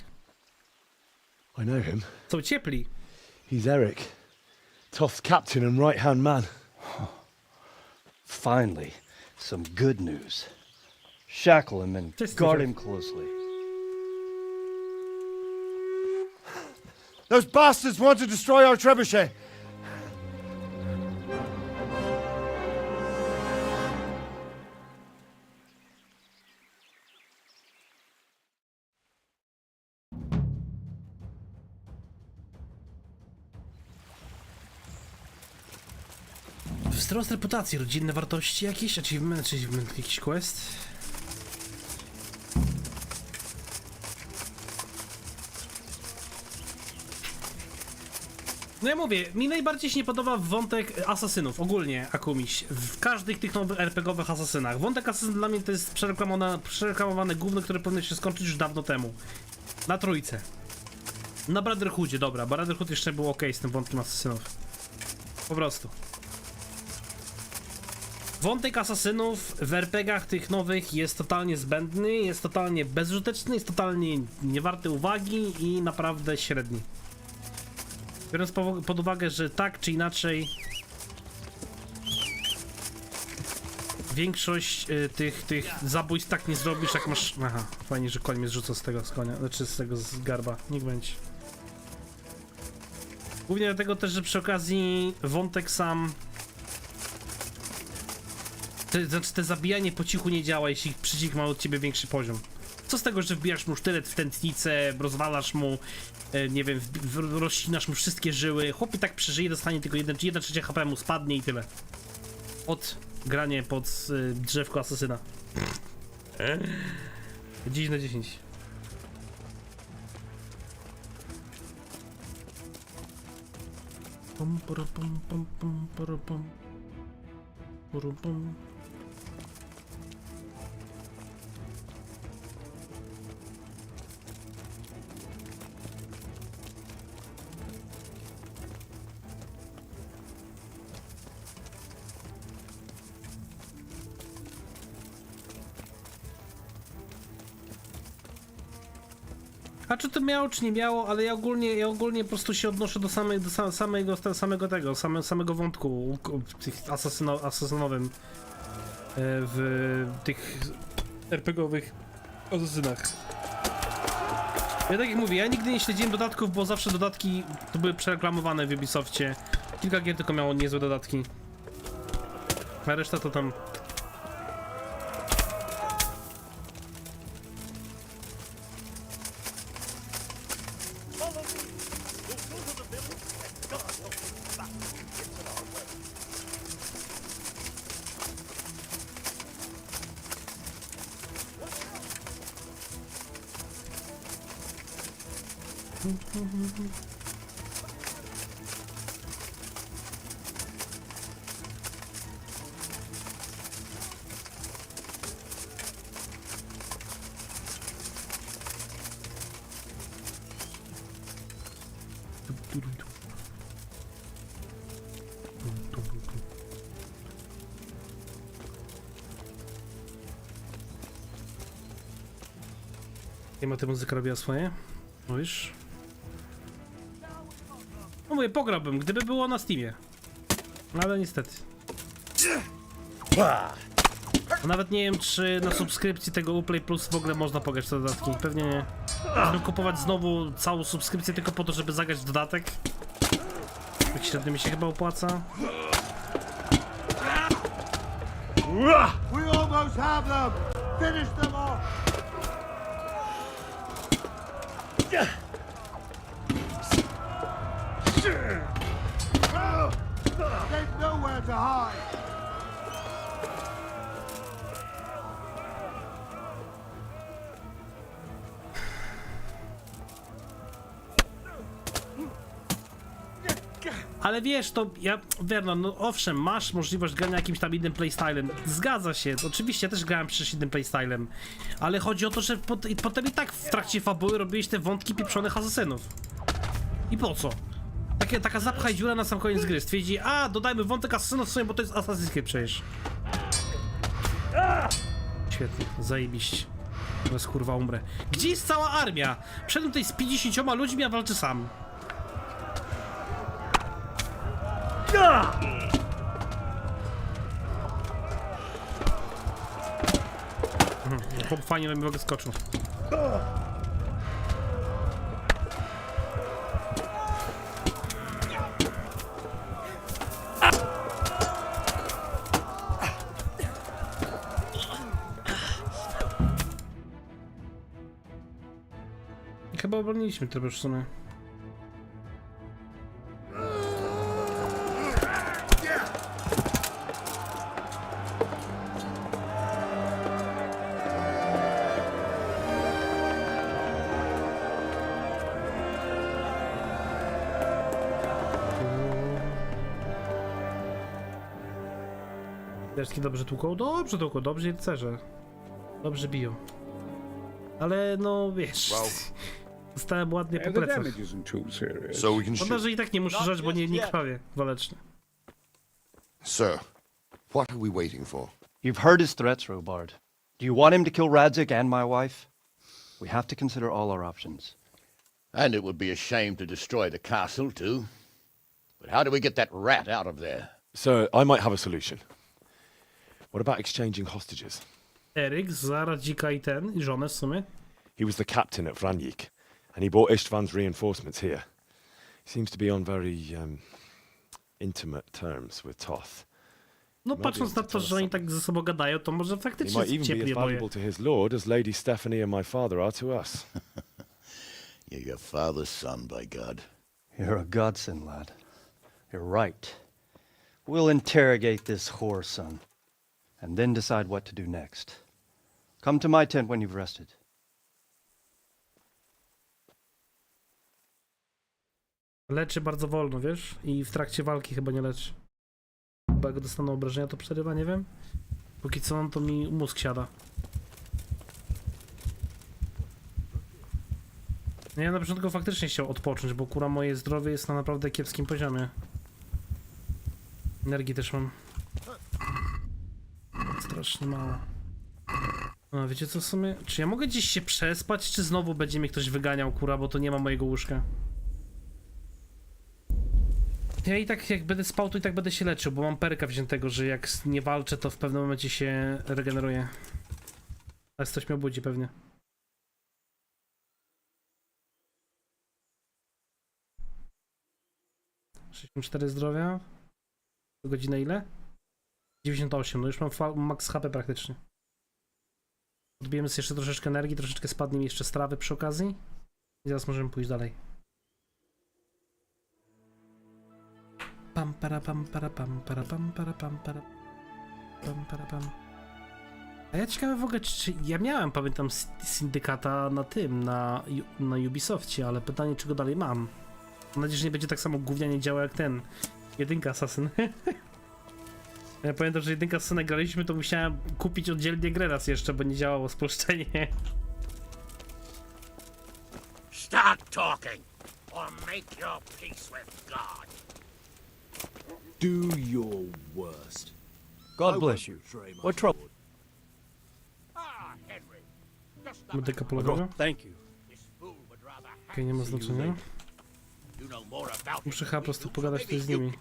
I know him. Są ciepli. He's Eric, Toth's captain and right-hand man. Finally, some good news. Shackle him and guard him closely. Those bastards want to destroy our trebuchet. Wzrost reputacji, rodzinne wartości jakieś, achievement, jakiś quest. No ja mówię, mi najbardziej się nie podoba wątek asasynów, ogólnie Akumiś, w każdych tych nowych RPG-owych asasynach. Wątek asasyn dla mnie to jest przereklamowane gówno, które powinno się skończyć już dawno temu. Na trójce. Na Brotherhoodzie, dobra, Brotherhood jeszcze był ok z tym wątkiem asasynów. Po prostu. Wątek asasynów w RPG-ach tych nowych jest totalnie zbędny, jest totalnie bezużyteczny, jest totalnie niewarty uwagi i naprawdę średni. Biorąc pod uwagę, że tak czy inaczej większość tych zabójstw tak nie zrobisz, jak masz... Aha, fajnie, że koń mnie zrzuca z tego z konia, znaczy z tego z garba, niech będzie. Głównie dlatego też, że przy okazji wątek sam... Znaczy te zabijanie po cichu nie działa, jeśli przeciwnik ma od ciebie większy poziom. Co z tego, że wbijasz mu sztylet w tętnicę, rozwalasz mu, nie wiem, rozcinasz mu wszystkie żyły, chłop i tak przeżyje, dostanie tylko 1/3 HP mu spadnie i tyle. Od granie pod drzewko asasyna. 10 na 10. Pum, pum, pum, pum, pum, pum, pum. Pum, pum. A czy to miało, czy nie miało, ale ja ogólnie po prostu się odnoszę do samego wątku tych asasynowym w tych RPG-owych asasynach. Ja tak jak mówię, ja nigdy nie śledziłem dodatków, bo zawsze dodatki to były przereklamowane w Ubisoftie. Kilka gier tylko miało niezłe dodatki. A reszta to tam... Nie ma ta muzyka robiła swoje? Mówisz? No mówię, pograłbym, gdyby było na Steamie. Ale niestety. A nawet nie wiem, czy na subskrypcji tego Uplay Plus w ogóle można pograć te dodatki. Pewnie nie. Żeby kupować znowu całą subskrypcję tylko po to, żeby zagrać w dodatek. Tak średnio mi się chyba opłaca. We almost have them! Finish them off! They've nowhere to hide! Ale wiesz, to ja, Vernon, no owszem, masz możliwość grania jakimś tam innym playstylem. Zgadza się, oczywiście ja też grałem przecież innym playstylem. Ale chodzi o to, że potem i tak w trakcie fabuły robiłeś te wątki pieprzonych asasynów. I po co? Taka zapchaj dziura na sam koniec gry. Stwierdzi, a dodajmy wątek asasynów w sumie, bo to jest asasyńskie przecież. Świetnie, zajebiście. Teraz kurwa umrę. Gdzie jest cała armia? Przedtem tutaj z 50 ludźmi, a walczy sam. Chłop fajnie na mnie mogę skoczył. chyba obroniliśmy to już w sumie. Derski dobrze tłuką? Dobrze tłuką, dobrze rycerze. Dobrze biją. Ale no wiesz, dostałem ładnie po plecach. Szkoda, że i tak nie muszę żać, bo nie krwawię walecznie. Sir, what are we waiting for? You've heard his threats, Robard. Do you want him to kill Radzig and my wife? We have to consider all our options. And it would be a shame to destroy the castle, too. But how do we get that rat out of there? Sir, I might have a solution. What about exchanging hostages? Eryk za Radzika i żonę w sumie. He was the captain at Vranjik, and he brought Istvan's reinforcements here. He seems to be on very intimate terms with Toth. No patrząc na to, że oni tak ze sobą gadają, to może He faktycznie might even be ciepnie as boję. valuable to his lord as Lady Stephanie and my father are to us. You're your father's son, by God. You're a godsend, lad. You're right. We'll interrogate this whore son, and then decide what to do next. Come to my tent when you've rested. Leczy bardzo wolno, wiesz? I w trakcie walki chyba nie leczy. Chyba jak dostaną obrażenia, to przerywa, nie wiem. Póki co, to mi mózg siada. No ja na początku faktycznie chciał odpocząć, bo kurwa moje zdrowie jest na naprawdę kiepskim poziomie. Energii też mam. Strasznie mało. No wiecie co w sumie? Czy ja mogę gdzieś się przespać, czy znowu będzie mnie ktoś wyganiał, kurwa, bo to nie ma mojego łóżka? Ja i tak jak będę spał, to i tak będę się leczył, bo mam perka wziętego, że jak nie walczę, to w pewnym momencie się regeneruje. Ale coś mnie obudzi pewnie. ...64 zdrowia. Godzina ile? 98, no już mam max HP praktycznie. Odbijemy sobie jeszcze troszeczkę energii, troszeczkę spadnie mi jeszcze strawy przy okazji. I zaraz możemy pójść dalej. Pam para pam para pam para pam para pam para pam para pam. A ja ciekawe w ogóle, czy ja miałem, pamiętam, syndykata na tym, na Ubisoftie, ale pytanie, czy go dalej mam. Mam nadzieję, że nie będzie tak samo gównianie działał jak ten jedynka Assassin. Ja pamiętam, że jedynka Assassina graliśmy, to musiałem kupić oddzielnie grę raz jeszcze, bo nie działało spolszczenie. Start talking, or make your peace with God. Do your worst. God bless you. What trouble? Medyka polowego? Thank you. Okej, nie ma znaczenia. Muszę chyba po prostu pogadać tutaj z nimi.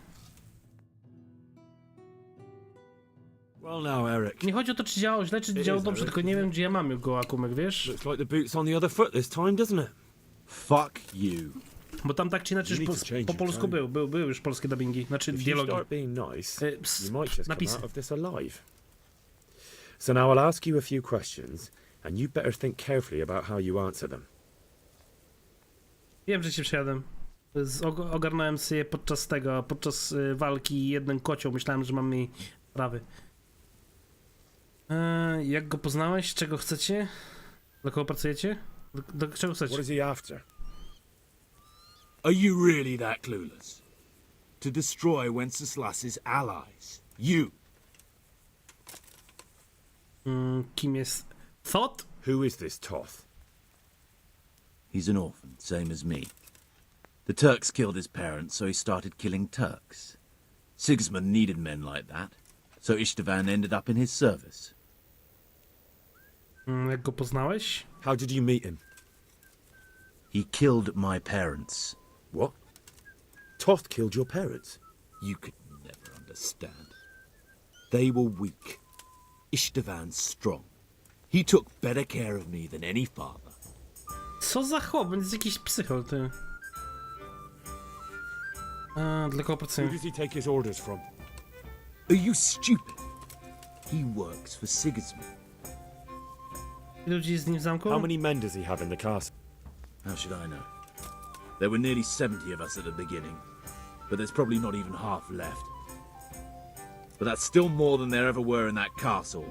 Well now, Eric. Nie chodzi o to, czy działało źle, czy działało dobrze, tylko nie wiem, gdzie ja mam go akumek, wiesz? Looks like the boot's on the other foot this time, doesn't it? Fuck you. Bo tam tak czy inaczej już po polsku były już polskie dubbingi, znaczy dialogi. Napisy. So now I'll ask you a few questions, and you better think carefully about how you answer them. Wiem, że się przejadłem. Ogarnąłem sobie podczas walki jeden kocioł, myślałem, że mam mniej prawy. Jak go poznałeś? Czego chcecie? Dla kogo pracujecie? Do czego chcecie? What is he after? Are you really that clueless? To destroy Wenceslas's allies. You. Kim jest Thot? Who is this Toth? He's an orphan, same as me. The Turks killed his parents, so he started killing Turks. Sigismund needed men like that, so Istvan ended up in his service. Jak go poznałeś? How did you meet him? He killed my parents. What? Toth killed your parents? You could never understand. They were weak. Istvan's strong. He took better care of me than any father. Co za chłop? Jest jakiś psychol, ty. Dla kogo pracuje? Who does he take his orders from? Are you stupid? He works for Sigismund. Ludzi z nim w zamku? How many men does he have in the castle? How should I know? There were nearly 70 of us at the beginning, but there's probably not even half left. But that's still more than there ever were in that castle.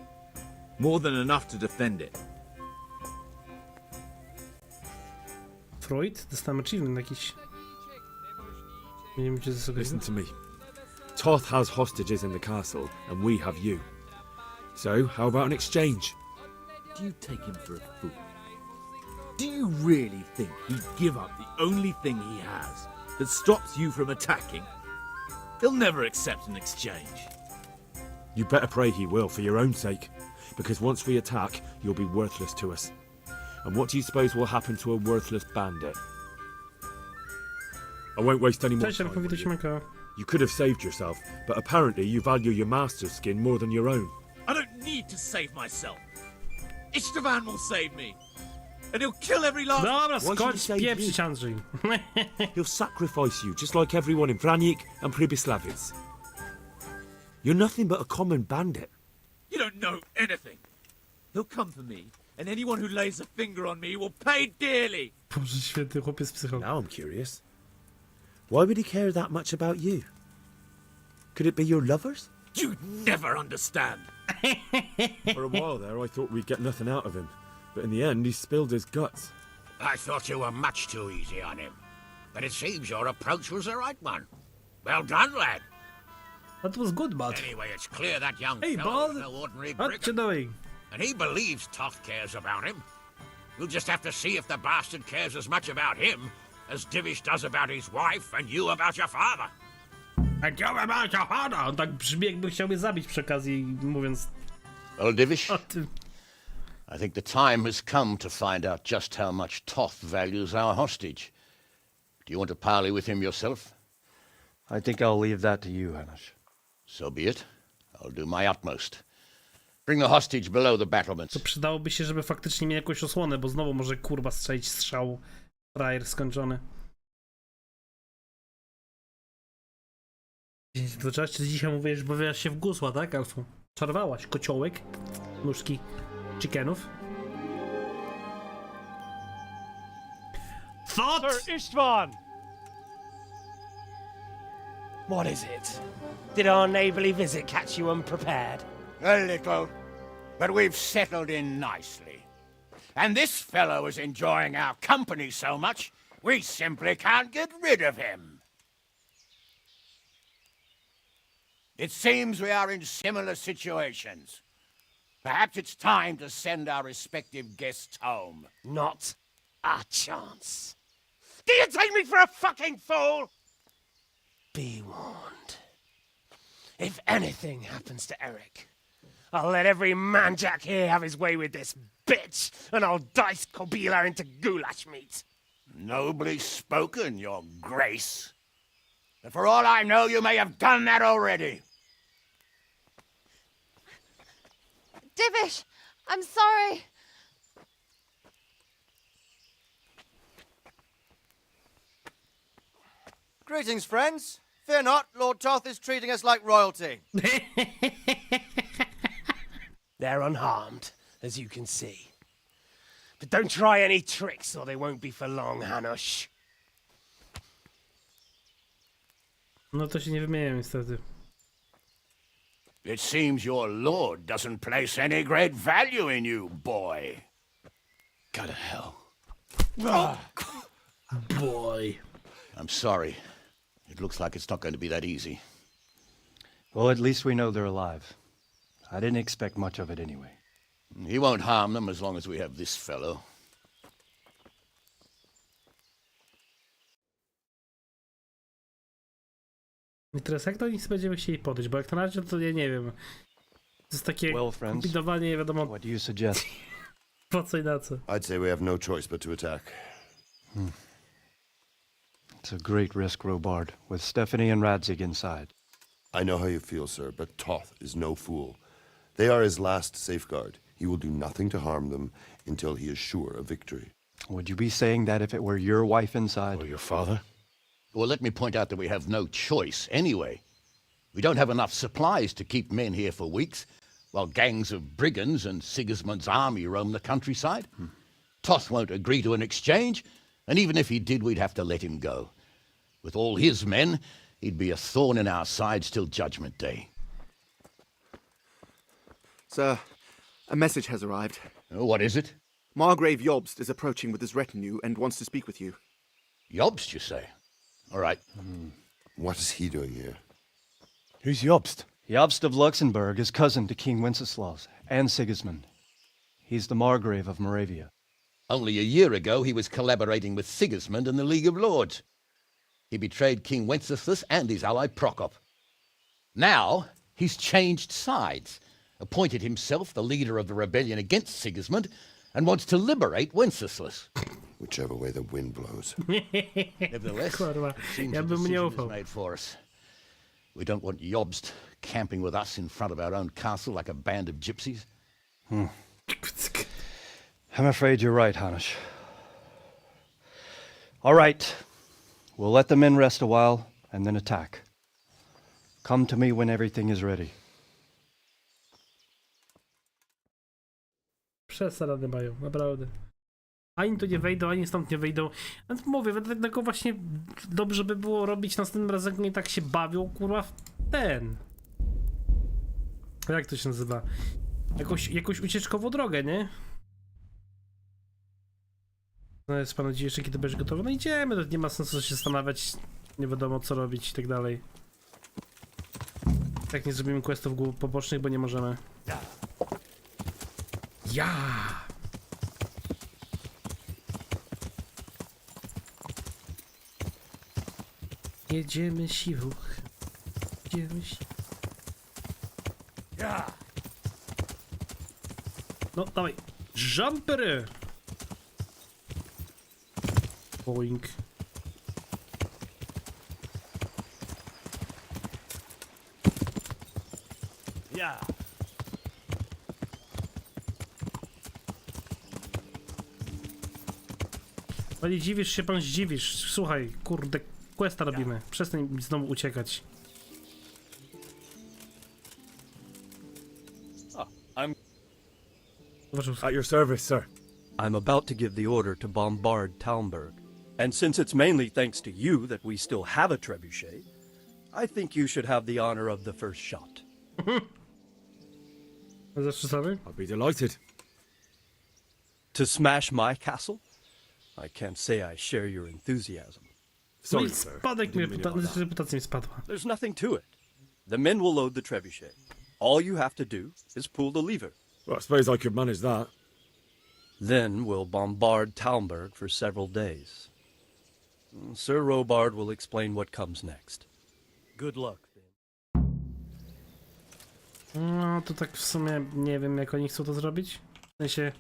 More than enough to defend it. Freud? Dostałem achievement jakiś. Nie wiem, czy sobie... Listen to me. Toth has hostages in the castle, and we have you. So, how about an exchange? Do you take him for a fool? Do you really think he'd give up the only thing he has that stops you from attacking? He'll never accept an exchange. You better pray he will, for your own sake. Because once we attack, you'll be worthless to us. And what do you suppose will happen to a worthless bandit? I won't waste any more Cześć, time Jarku, witaj with you. siemanko. You could have saved yourself, but apparently you value your master's skin more than your own. I don't need to save myself. Istvan will save me. And he'll kill every last... Dobra, Why should he skończ save pieprzyć, you? Andrzej. He'll sacrifice you, just like everyone in Vranic and Pribislavic. You're nothing but a common bandit. You don't know anything. He'll come for me, and anyone who lays a finger on me will pay dearly. Boże święty, chłopiec psycholog. Now I'm curious. Why would he care that much about you? Could it be your lovers? You'd never understand. For a while there, I thought we'd get nothing out of him. But in the end, he spilled his guts. I thought you were much too easy on him. But it seems your approach was the right one. Well done, lad. That was good, bud. Anyway, it's clear that young Hey, fellow bud. is no ordinary What brigand. you doing? And he believes Toth cares about him. We'll just have to see if the bastard cares as much about him as Divish does about his wife and you about your father. And you about your father! On tak brzmi, jakby chciał mnie zabić przy okazji, mówiąc Well, Divish, o tym. I think the time has come to find out just how much Toth values our hostage. Do you want to parley with him yourself? I think I'll leave that to you, Heniek. So be it. I'll do my utmost. Bring the hostage below the battlements. To przydałoby się, żeby faktycznie mieć jakąś osłonę, bo znowu może kurwa strzelić strzał. Frajer skończony. To czas, czy dzisiaj mówisz, bawiłaś się w gusła, tak, Alfu? Czarwałaś kociołek, nóżki chickenów. Sir Istvan! What is it? Did our neighbourly visit catch you unprepared? A little, but we've settled in nicely. And this fellow is enjoying our company so much, we simply can't get rid of him. It seems we are in similar situations. Perhaps it's time to send our respective guests home. Not a chance. Do you take me for a fucking fool? Be warned. If anything happens to Eric, I'll let every manjack here have his way with this bitch, and I'll dice Kobila into goulash meat. Nobly spoken, your grace. But for all I know, you may have done that already. Divish, I'm sorry. Greetings, friends. Fear not, Lord Toth is treating us like royalty. They're unharmed, as you can see. But don't try any tricks or they won't be for long, Hanush. No to się nie wymieniam niestety. It seems your lord doesn't place any great value in you, boy. Go to hell. Boy. I'm sorry. It looks like it's not going to be that easy. Well, at least we know they're alive. I didn't expect much of it anyway. He won't harm them as long as we have this fellow. I teraz jak do nich będziemy chcieli podejść, bo jak na razie to ja nie wiem. To jest takie kombinowanie, nie wiadomo What do you suggest? po co i na co. I'd say we have no choice but to attack. It's a great risk, Robard, with Stephanie and Radzig inside. I know how you feel, sir, but Toth is no fool. They are his last safeguard. He will do nothing to harm them until he is sure of victory. Would you be saying that if it were your wife inside? Or your father? Well, let me point out that we have no choice anyway. We don't have enough supplies to keep men here for weeks, while gangs of brigands and Sigismund's army roam the countryside. Toth won't agree to an exchange, And even if he did, we'd have to let him go. With all his men, he'd be a thorn in our sides till Judgment Day. Sir, a message has arrived. Oh, what is it? Margrave Jobst is approaching with his retinue and wants to speak with you. Jobst, you say? All right. What is he doing here? Who's Jobst? Jobst of Luxembourg is cousin to King Wenceslaus and Sigismund. He's the Margrave of Moravia. Only a year ago, he was collaborating with Sigismund and the League of Lords. He betrayed King Wenceslas and his ally Prokop. Now, he's changed sides, appointed himself the leader of the rebellion against Sigismund, and wants to liberate Wenceslas. Whichever way the wind blows. Nevertheless, it seems a decision is made for us. We don't want Jobst camping with us in front of our own castle like a band of gypsies. I'm afraid you're right, Hanish. All right. We'll let the men rest a while and then attack. Come to me when everything is ready. Przesadzone mają, naprawdę. Ani tu nie wejdą, ani stąd nie wyjdą. Więc mówię, dlatego właśnie dobrze by było robić następnym razem, jak nie tak się bawią, kurwa, w ten. Jak to się nazywa? Jakąś ucieczkową drogę, nie? No jest pan nadzieję, kiedy będziesz gotowy. No idziemy, to nie ma sensu się zastanawiać, nie wiadomo co robić i tak dalej. Tak nie zrobimy questów pobocznych, bo nie możemy. Ja! Jedziemy siwuch. Jedziemy siwuch. Ja! No, dawaj. Jumpery! Boing. Ja! Panie, dziwisz się, pan zdziwisz. Słuchaj, kurde, questa robimy. Przestań mi znowu uciekać. At your service, sir. I'm about to give the order to bombard Talmberg. And since it's mainly thanks to you that we still have a trebuchet, I think you should have the honor of the first shot. I'd be delighted. To smash my castle? I can't say I share your enthusiasm. Sorry, sir. Reputacja mi spadła. There's nothing to it. The men will load the trebuchet. All you have to do is pull the lever. Well, I suppose I could manage that. Then we'll bombard Talmberg for several days. Sir Robard will explain what comes next. Good luck. No, to tak w sumie nie wiem, jak oni chcą to zrobić. W sensie...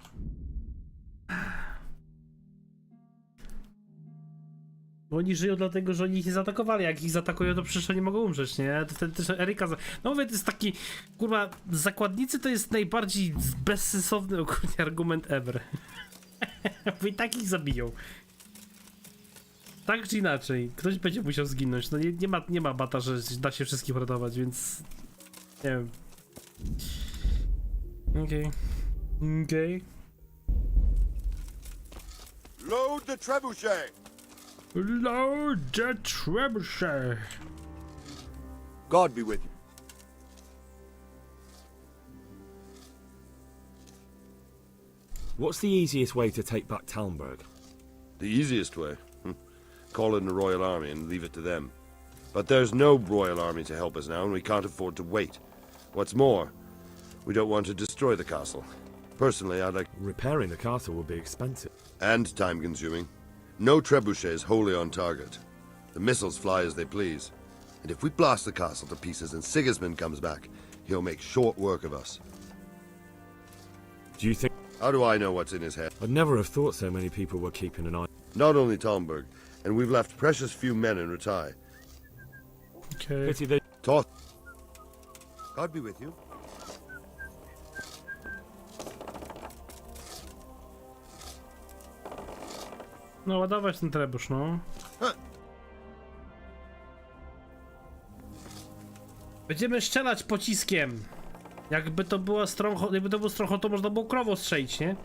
Bo oni żyją dlatego, że oni ich nie zaatakowali. Jak ich zaatakują, to przecież oni mogą umrzeć, nie? To wtedy też Eryka... No mówię, to jest taki... Kurwa, zakładnicy to jest najbardziej bezsensowny argument ever. Bo i tak ich zabiją. Tak czy inaczej. Ktoś będzie musiał zginąć. No nie ma bata, że da się wszystkich uratować, więc... Nie wiem. Okej. Okej. Load the trebuchet! Load the trebuchet! God be with you. What's the easiest way to take back Talmberg? The easiest way? Call in the Royal Army and leave it to them. But there's no Royal Army to help us now, and we can't afford to wait. What's more, we don't want to destroy the castle. Personally, I'd like... Repairing the castle will be expensive. And time-consuming. No trebuchet is wholly on target. The missiles fly as they please. And if we blast the castle to pieces and Sigismund comes back, he'll make short work of us. Do you think... How do I know what's in his head? I'd never have thought so many people were keeping an eye... Not only Talmberg, and we've left precious few men in Ratai. Okay. Pity they... Toth. God be with you. No, ładować ten trebusz, no. Będziemy strzelać pociskiem. Jakby to była stronghold, jakby to był stronghold, to można było krową strzelić, nie?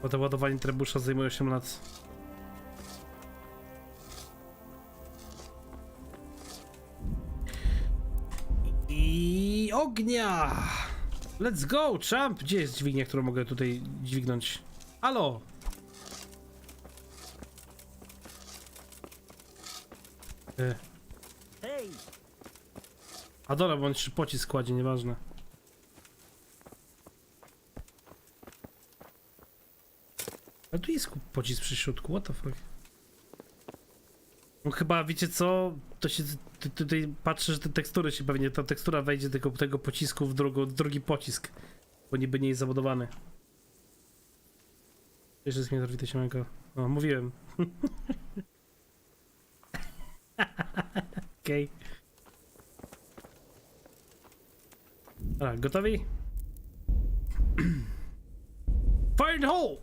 Bo to ładowanie trebusza zajmuje 8 lat. I ognia! Let's go, champ! Gdzie jest dźwignia, którą mogę tutaj dźwignąć? Halo! A dobra, bo on jeszcze pocisk kładzie, nieważne. Ale tu jest pocisk przy środku, what the fuck? No chyba, wiecie co? To się tutaj patrzę, że te tekstury się pewnie, ta tekstura wejdzie tego pocisku w drugi pocisk. Bo niby nie jest zabudowany. Jeszcze jest mnie to siemanko. O, mówiłem. Okej. Dobra, gotowi? Fire in the hole!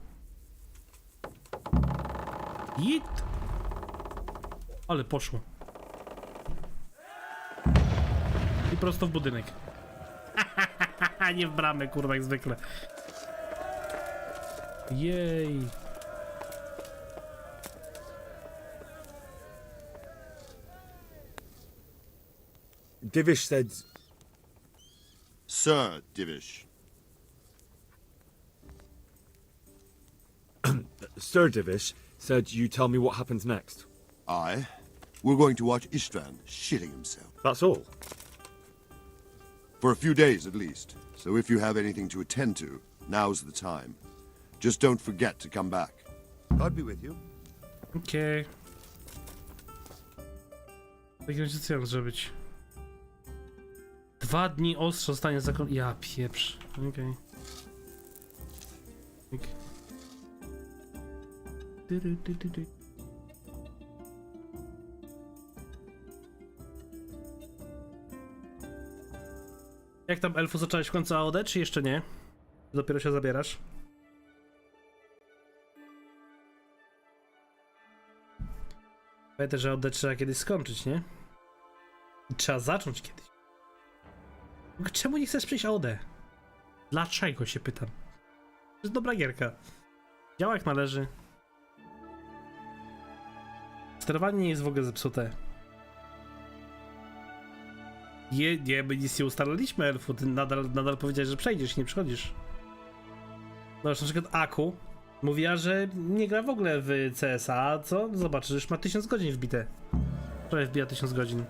Yeet! Ale poszło. I prosto w budynek. Nie w bramę, kurwa, jak zwykle. Jej. Divish said... Sir Divish. Sir Divish said you tell me what happens next. We're going to watch Istvan shitting himself. That's all? For a few days at least. So if you have anything to attend to, now's the time. Just don't forget to come back. God be with you. Okej. Tak będzie co ja mam zrobić. 2 dni ostrza zostanie zakon... Ja pieprz. Okej. Jak tam, elfu, zacząłeś w końcu AOD, czy jeszcze nie? Dopiero się zabierasz? Pamiętaj, że AOD trzeba kiedyś skończyć, nie? Trzeba zacząć kiedyś. Czemu nie chcesz przejść AOD? Dlaczego, się pytam? To jest dobra gierka. Działa jak należy. Sterowanie nie jest w ogóle zepsute. Nie, my nic nie ustaliliśmy, elfu. Ty nadal powiedziałeś, że przejdziesz i nie przychodzisz. No już na przykład Aku mówiła, że nie gra w ogóle w CS-a, co? Zobaczysz, już ma 1000 godzin wbite. Prawie wbija 1000 godzin.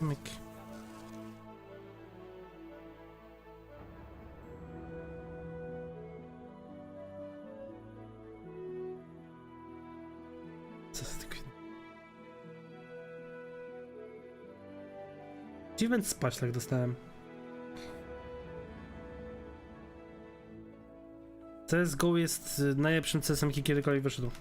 Myk. Co z tego? Achievement spać, tak dostałem. CSGO jest najlepszym CS-em, jaki kiedykolwiek wyszedł.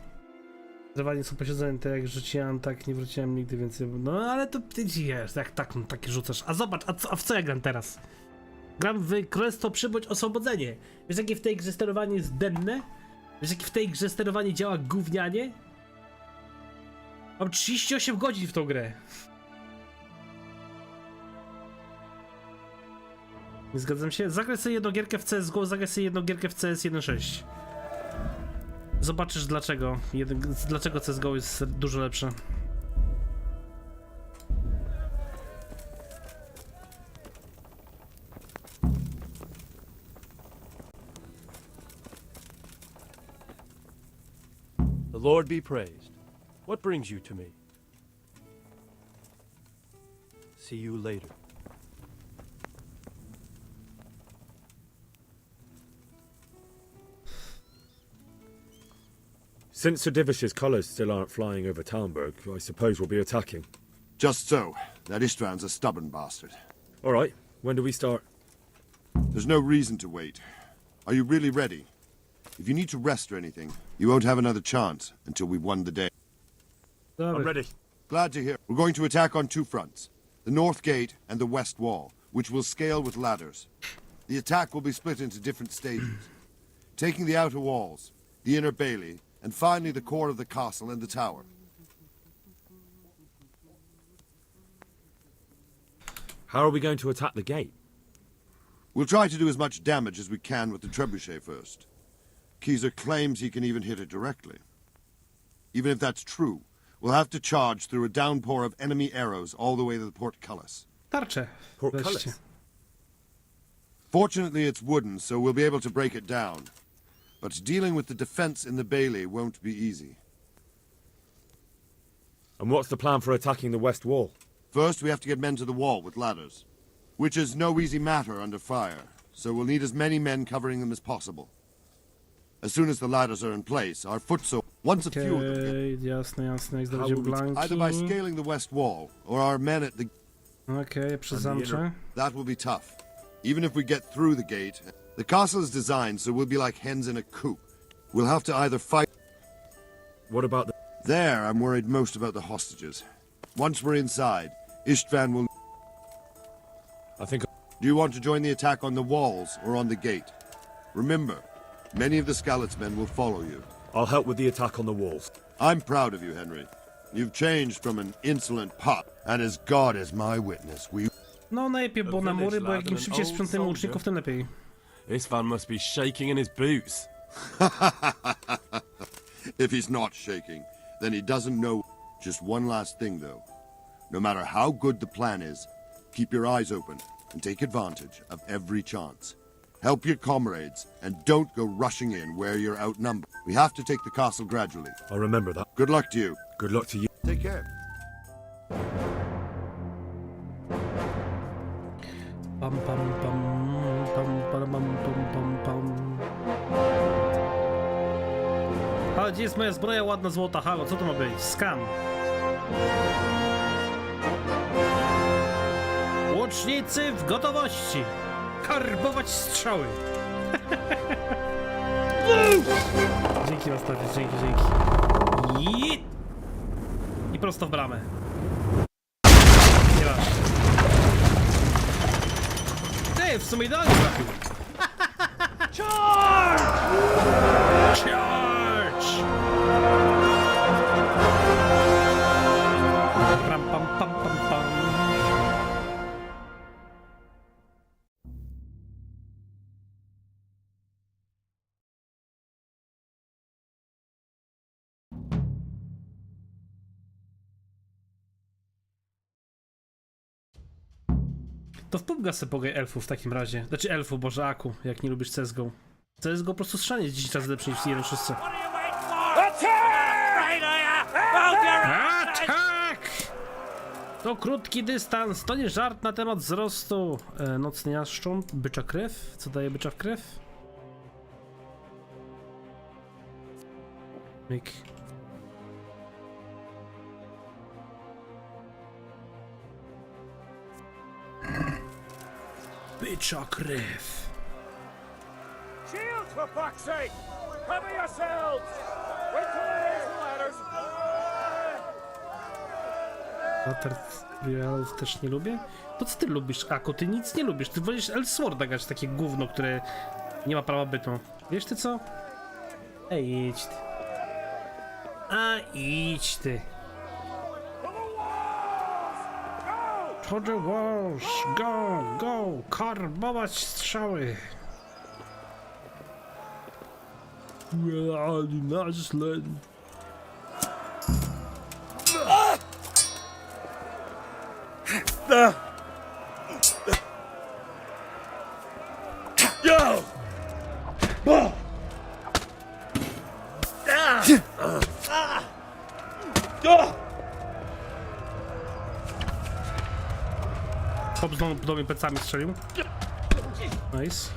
Zerwanie są posiedzone, tak jak rzuciłem, tak nie wróciłem nigdy więcej. No ale to ty wiesz, jak takie rzucasz. A zobacz, a w co ja gram teraz? Gram w Królestwo Przybądź Oswobodzenie. Wiesz, jakie w tej grze sterowanie jest denne? Wiesz, jakie w tej grze sterowanie działa gównianie? Mam 38 godzin w tą grę. Nie zgadzam się. Zagraj sobie jedną gierkę w CSGO, zagraj sobie jedną gierkę w CS 1.6. Zobaczysz dlaczego. Dlaczego CSGO jest dużo lepsze. The Lord be praised. What brings you to me? See you later. Since Sir Divish's colours still aren't flying over Talmberg, I suppose we'll be attacking. Just so. That Istvan's a stubborn bastard. All right, when do we start? There's no reason to wait. Are you really ready? If you need to rest or anything, you won't have another chance until we've won the day. I'm ready. Glad to hear. We're going to attack on 2 fronts. The north gate and the west wall, which will scale with ladders. The attack will be split into different stages. Taking the outer walls, the inner bailey, and finally the core of the castle and the tower. How are we going to attack the gate? We'll try to do as much damage as we can with the trebuchet first. Keezer claims he can even hit it directly. Even if that's true, we'll have to charge through a downpour of enemy arrows all the way to the portcullis. Tarcze. Portcullis? Fortunately, it's wooden, so we'll be able to break it down. But dealing with the defense in the bailey won't be easy. And what's the plan for attacking the west wall? First, we have to get men to the wall with ladders, which is no easy matter under fire, so we'll need as many men covering them as possible. As soon as the ladders are in place, our foot once a few of them get... Jasne, jak zdobycie blanki. Either by scaling the west wall, or our men at the... Okej, przy zamcze. That will be tough. Even if we get through the gate, the castle is designed so we'll be like hens in a coop. We'll have to either fight... What about the... There, I'm worried most about the hostages. Once we're inside, Istvan will... I think... Do you want to join the attack on the walls or on the gate? Remember, many of the Skalitz men will follow you. I'll help with the attack on the walls. I'm proud of you, Henry. You've changed from an insolent pup, and as God is my witness, we... No najlepiej było na mury, bo jak im szybciej sprzątamy łuczników, tym lepiej. Istvan must be shaking in his boots. If he's not shaking, then he doesn't know. Just one last thing, though. No matter how good the plan is, keep your eyes open and take advantage of every chance. Help your comrades, and don't go rushing in where you're outnumbered. We have to take the castle gradually. I'll remember that. Good luck to you. Good luck to you. Take care. Pam pam pam pam pam pam pam pam. Ale gdzie jest moja zbroja ładna złota? Halo, co to ma być? Skam. Łucznicy w gotowości. Karbować strzały. Dzięki Mastawie, dzięki. I prosto w bramę. Nie masz. Ty, w sumie idealnie trafił. Charge! Charge! Pam, pam, pam, pam, pam. To wpółga sobie pogaj elfów w takim razie. Znaczy elfów, boże Aku, jak nie lubisz CSGO. CSGO po prostu strzanie jest 10 razy lepszy niż w 1.6. Atak! To krótki dystans, to nie żart na temat wzrostu. Nocny jaszcząb, bycza krew. Co daje bycza w krew? Myk. Bycza krew. Shields, for fuck's sake! Cover yourselves! Wait till I raise the ladders! Tutorialów też nie lubię? To co ty lubisz, Ako? Ty nic nie lubisz. Ty wolisz Elsworda grać, takie gówno, które nie ma prawa bytu. Wiesz ty co? Ej, idź ty. A idź ty. To the walls! Go! Go! Karbować strzały! Naźle. Hop znowu do mnie plecami strzelił. Nice.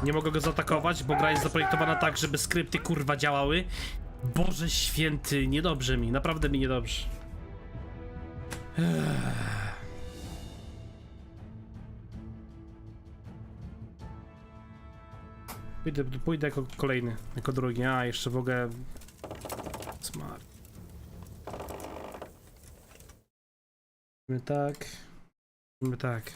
Nie mogę go zaatakować, bo gra jest zaprojektowana tak, żeby skrypty kurwa działały. Boże święty, niedobrze mi, naprawdę mi niedobrze. Pójdę jako kolejny, jako drugi. A, jeszcze w ogóle... Smart. Tak. Tak.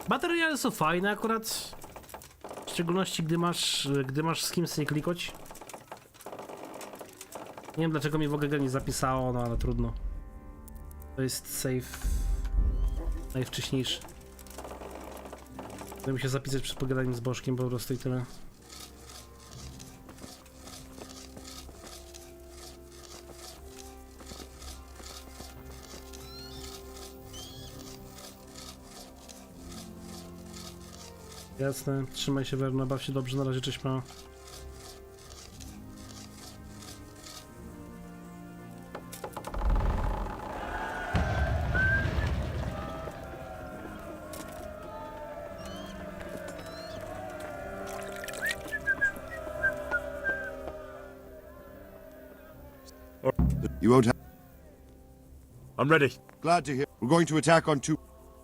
Materiały są fajne akurat. W szczególności gdy masz z kim sobie klikać. Nie wiem dlaczego mi w ogóle nie zapisało, no ale trudno. To jest save najwcześniejszy. Chcę mi się zapisać przed pogadaniem z Bożkiem po prostu i tyle. Jasne, trzymaj się Werno, baw się dobrze, na razie, cześć pa. You won't have... I'm ready. Glad to hear. We're going to attack on 2...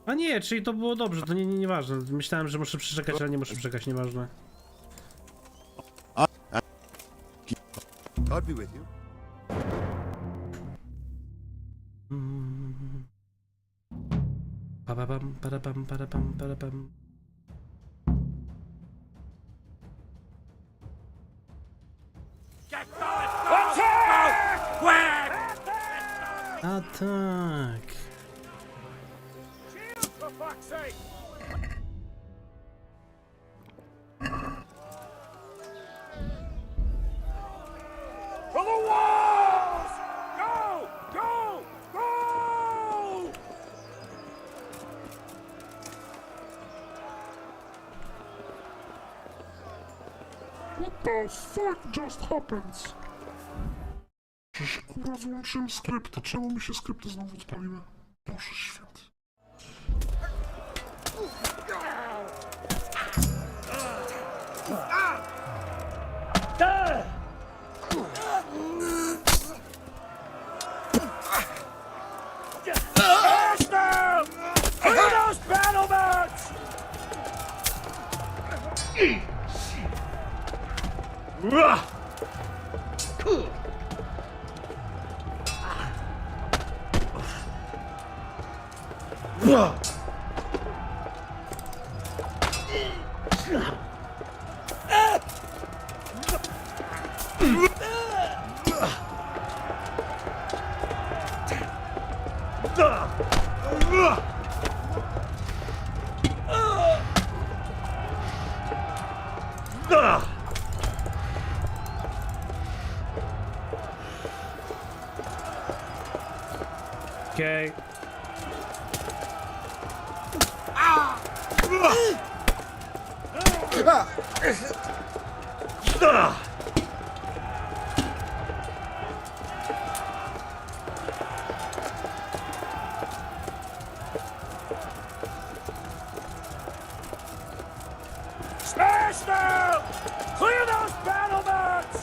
A nie, czyli to było dobrze, to nieważne. Myślałem, że muszę przeczekać, ale nie muszę czekać, nieważne. God be with you. Parapam, parapam, parapam, parapam. A tak. For fuck's sake! For the walls! Go! Go! Go! What the fuck just happened? Przecież kurwa wyłączyłem skrypty. Czemu mi się skrypty znowu odpaliły? Boże święty. Okay. Smash them! Clear those battlements!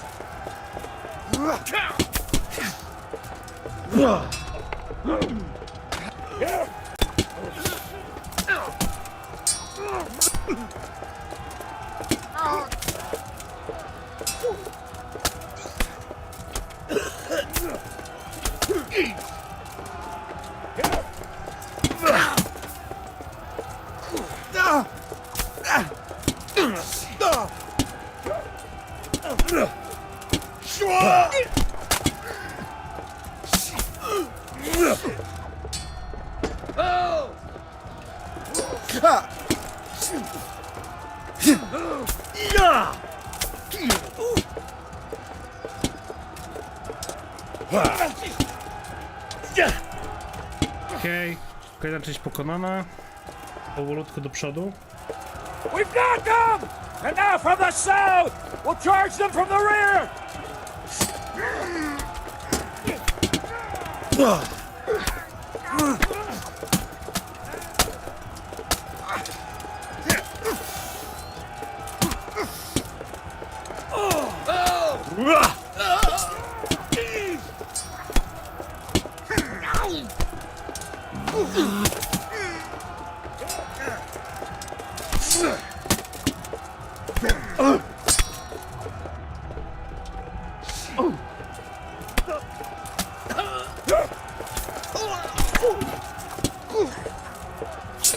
Okej, kolejna część pokonana. Powolutku do przodu. We've got them! And now from the south! We'll charge them from the rear!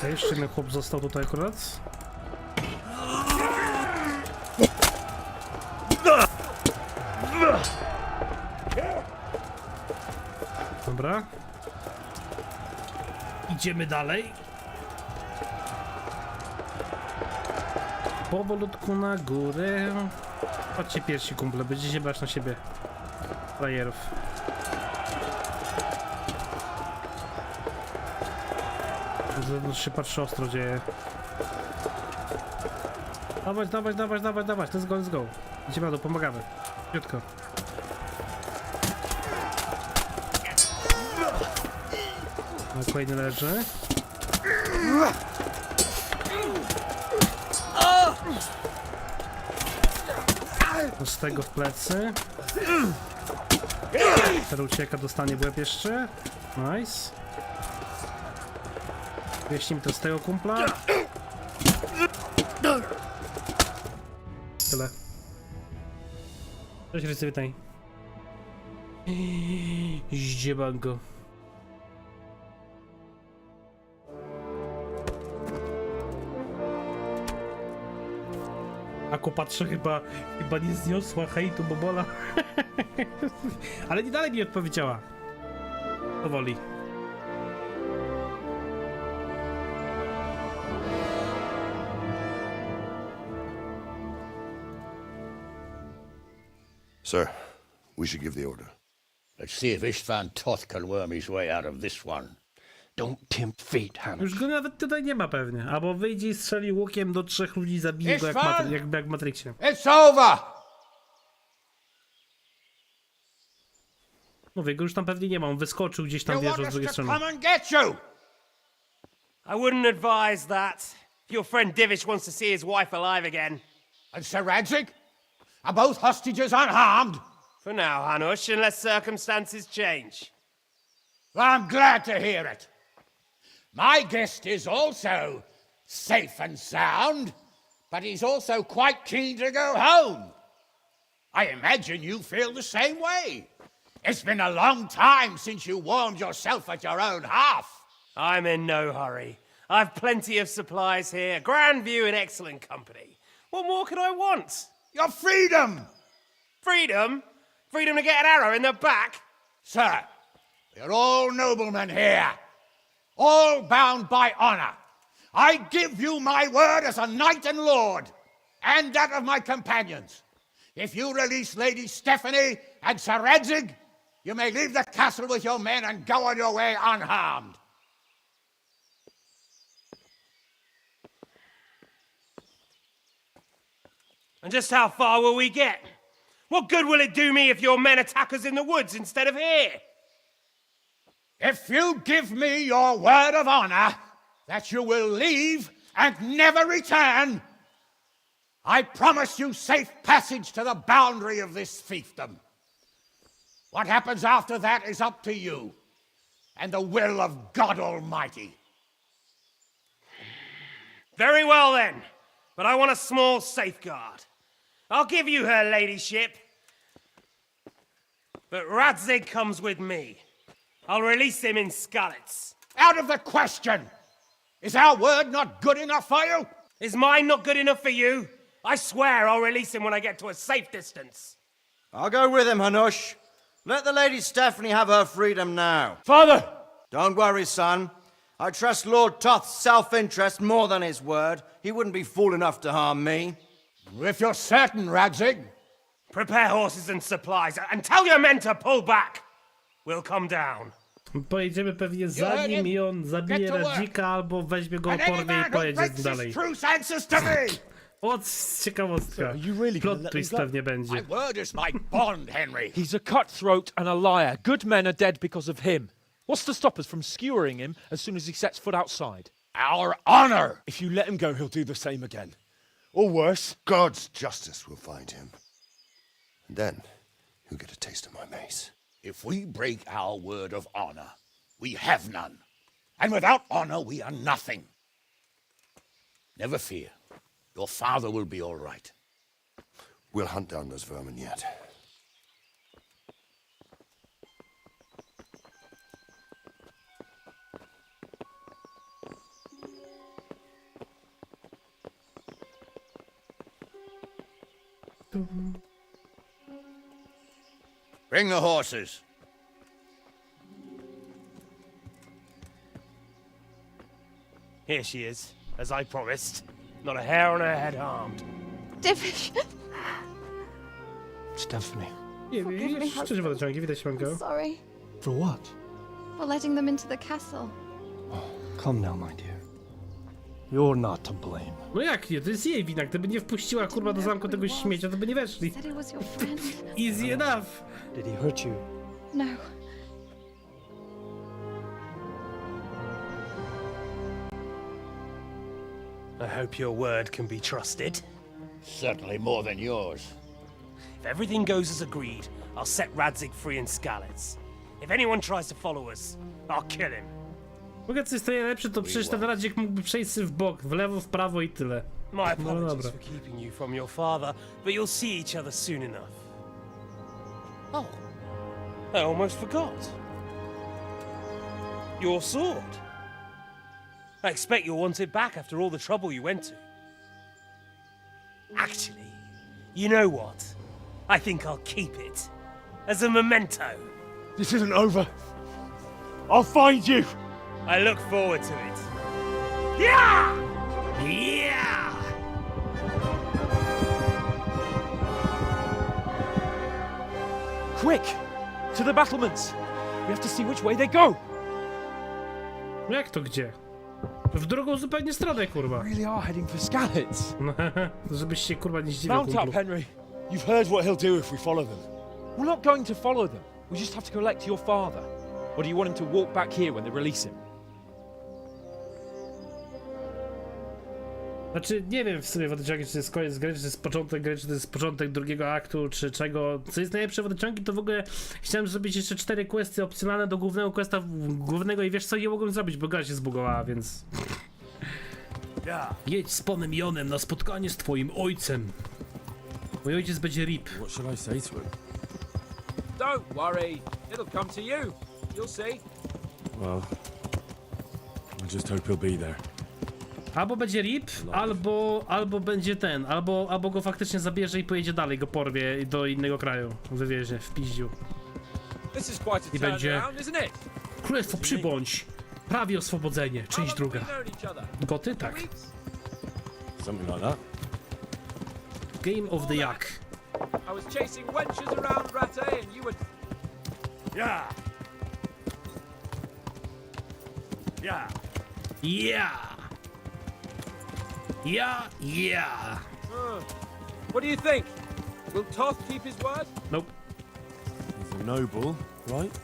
Okej, jeszcze jeden chłop został tutaj akurat. Dobra. Idziemy dalej. Powolutku na górę. Chodźcie pierwsi, kumple, będziecie brać na siebie frajerów. To się patrzy ostro dzieje. Dawać, dawać, dawać, dawać, dawać, let's go, let's go. Idziemy na dół, pomagamy. Krótko. No, kolejny leży. Z tego w plecy. Ten ucieka, dostanie w łeb jeszcze. Nice. Wyjaśnijmy to z tego kumpla. Tyle. Cześć, wszyscy, witaj. Zdziebango. Ako patrzę, chyba nie zniosła hejtu Bobola. Ale nie dalej mi odpowiedziała. Powoli. Sir, we should give the order. Let's see if Istvan Toth can worm his way out of this one. Don't tempt fate, Heniek. Już go nawet tutaj nie ma pewnie. Albo wyjdzie i strzeli łukiem do 3 ludzi, zabije go jak w Matrixie. It's over! Mówię, go już tam pewnie nie ma. On wyskoczył gdzieś tam, wieżą z drugiej strony. Come and get you! I wouldn't advise that. If your friend Divish wants to see his wife alive again. And Sir Radzig? Are both hostages unharmed? For now, Hanush, unless circumstances change. I'm glad to hear it. My guest is also safe and sound, but he's also quite keen to go home. I imagine you feel the same way. It's been a long time since you warmed yourself at your own hearth. I'm in no hurry. I've plenty of supplies here, grand view and excellent company. What more could I want? Your freedom! Freedom? Freedom to get an arrow in the back? Sir, we're all noblemen here, all bound by honor. I give you my word as a knight and lord, and that of my companions. If you release Lady Stephanie and Sir Radzig, you may leave the castle with your men and go on your way unharmed. And just how far will we get? What good will it do me if your men attack us in the woods instead of here? If you give me your word of honor that you will leave and never return, I promise you safe passage to the boundary of this fiefdom. What happens after that is up to you and the will of God Almighty. Very well then, but I want a small safeguard. I'll give you her ladyship, but Radzig comes with me. I'll release him in Scarlets. Out of the question! Is our word not good enough for you? Is mine not good enough for you? I swear I'll release him when I get to a safe distance. I'll go with him, Hanush. Let the Lady Stephanie have her freedom now. Father! Don't worry, son. I trust Lord Toth's self-interest more than his word. He wouldn't be fool enough to harm me. If you're certain, Radzig. Prepare horses and supplies, and tell your men to pull back. We'll come down. Pojedziemy pewnie za nim i on zabije Radzika, albo weźmie go, porwie i pojedzie z nim dalej. O, ciekawostka. Plot twist pewnie będzie. My word is my bond, Henry. He's a cutthroat and a liar. Good men are dead because of him. What's to stop us from skewering him as soon as he sets foot outside? Our honor! If you let him go, he'll do the same again. Or worse. God's justice will find him. And then he'll get a taste of my mace. If we break our word of honor, we have none. And without honor, we are nothing. Never fear. Your father will be all right. We'll hunt down those vermin yet. Bring the horses. Here she is, as I promised. Not a hair on her head harmed. Stephanie. Nie, szczerze wodociągi, widać mango. Sorry For what? for letting them into the castle. Come now, my dear. You're not to blame. No jak nie, to jest jej wina. Gdyby nie wpuściła kurwa do zamku tego śmiecia, to by nie weszli. Said he was your friend. Easy enough. Did he hurt you? No. I hope your word can be trusted. Certainly more than yours. If everything goes as agreed, I'll set Radzig free in Skalitz. If anyone tries to follow us, I'll kill him. Mogę coś to najlepsze, to przecież ten Radzik mógłby przejść w bok, w lewo, w prawo i tyle. My apologies dobra. for keeping you from your father, but you'll see each other soon enough. Oh, I almost forgot. Your sword. I expect you'll want it back after all the trouble you went to. Actually, you know what? I think I'll keep it. As a memento. This isn't over. I'll find you. I look forward to it. Yeah! Yeah! Quick! To the battlements! We have to see which way they go! Jak to gdzie? W drugą zupełnie stronę, kurwa. Really are heading for Skalitz. Żebyś się kurwa nie zdziwił. Mount up, Henry. You've heard what he'll do if we follow them. We're not going to follow them. We just have to collect your father. Or do you want him to walk back here when they release him? Znaczy, nie wiem w sumie wodociągi, czy to jest koniec gry, czy to jest początek gry, czy to jest początek drugiego aktu, czy czego. Co jest najlepsze wodociągi, to w ogóle chciałem zrobić jeszcze 4 questy opcjonalne do głównego questa głównego i wiesz co, nie mogłem zrobić, bo gra się zbugowała, więc... Jedź z panem Jonem na spotkanie z twoim ojcem. Mój ojciec będzie RIP. What should I say to him? Don't worry, it'll come to you. You'll see. Well, I just hope he'll be there. Albo będzie RIP, albo będzie ten, albo go faktycznie zabierze i pojedzie dalej, go porwie do innego kraju, wywiezie, w piździu. This is quite a I będzie turnaround, isn't it? Królestwo przybądź, prawie oswobodzenie, część druga. Goty? Tak. Something like that. Game of the Jak. I was chasing wenches around Rattay and you were... Yeah! Yeah! Yeah! Yeah! What do you think? Will Toth keep his word? Nope. He's a noble, right?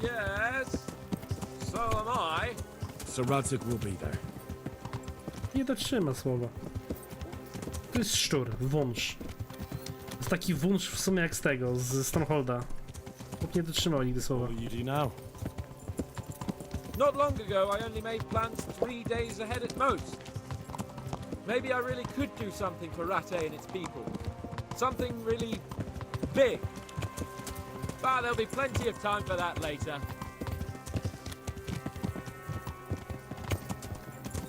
Yes. So am I. So Radzig will be there. Nie dotrzyma słowa. To jest szczur, wąż. To jest taki wąż w sumie jak z tego, z Strongholda. Nie dotrzymał nigdy słowa. What do you do now? Not long ago, I only made plans 3 days ahead at most. Maybe I really could do something for Rattay and its people. Something really big. But there'll be plenty of time for that later.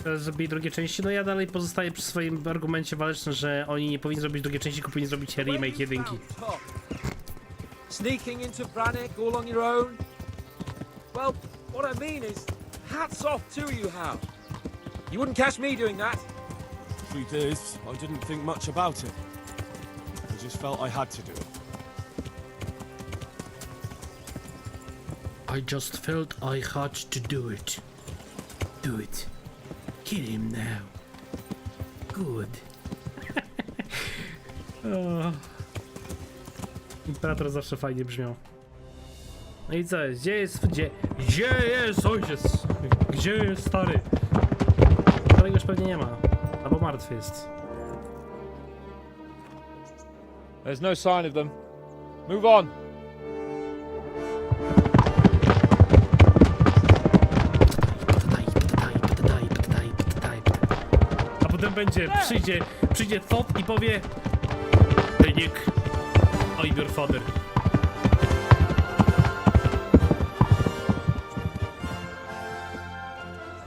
Teraz zrobili drugie części, no ja dalej pozostaję przy swoim argumencie walecznym, że oni nie powinni zrobić drugiej części, tylko powinni zrobić remake jedynki. Sneaking into Brannick all on your own? Well, what I mean is, hats off to you, Hal. You wouldn't catch me doing that. Truth is, I didn't think much about it. I just felt I had to do it. I just felt I had to do it. Do it. Kill him now. Good. O. Imperator zawsze fajnie brzmiał. No i co jest? Gdzie jest ojciec? Gdzie jest stary? Starego już pewnie nie ma. Albo martwy jest. There's no sign of them. Move on. A potem przyjdzie Thot i powie Heniek, I'm your father.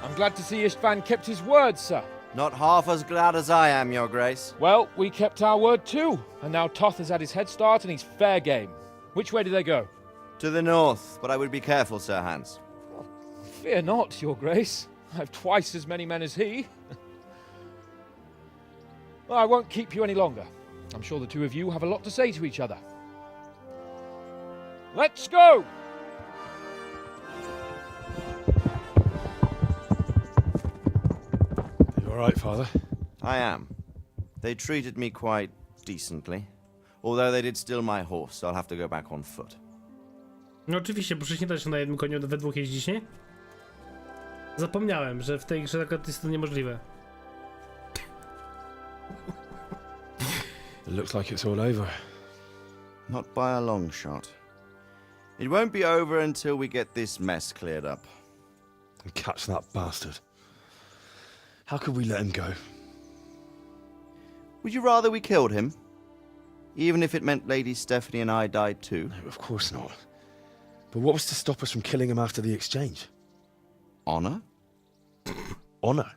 I'm glad to see Istvan kept his word, sir. Not half as glad as I am, Your Grace. Well, we kept our word too. And now Toth has had his head start and he's fair game. Which way do they go? To the north, but I would be careful, Sir Hans. Fear not, Your Grace. I've twice as many men as he. Well, I won't keep you any longer. I'm sure the two of you have a lot to say to each other. Let's go! You all right, Father? I am. They treated me quite decently. Although they did steal my horse, so I'll have to go back on foot. No oczywiście, bo przecież nie da się na jednym koniu we dwóch jeździć, nie? Zapomniałem, że w tej grze akurat jest to niemożliwe. It looks like it's all over. Not by a long shot. It won't be over until we get this mess cleared up. And catch that bastard. How could we let him go? Would you rather we killed him? Even if it meant Lady Stephanie and I died too? No, of course not. But what was to stop us from killing him after the exchange? Honor? Honor?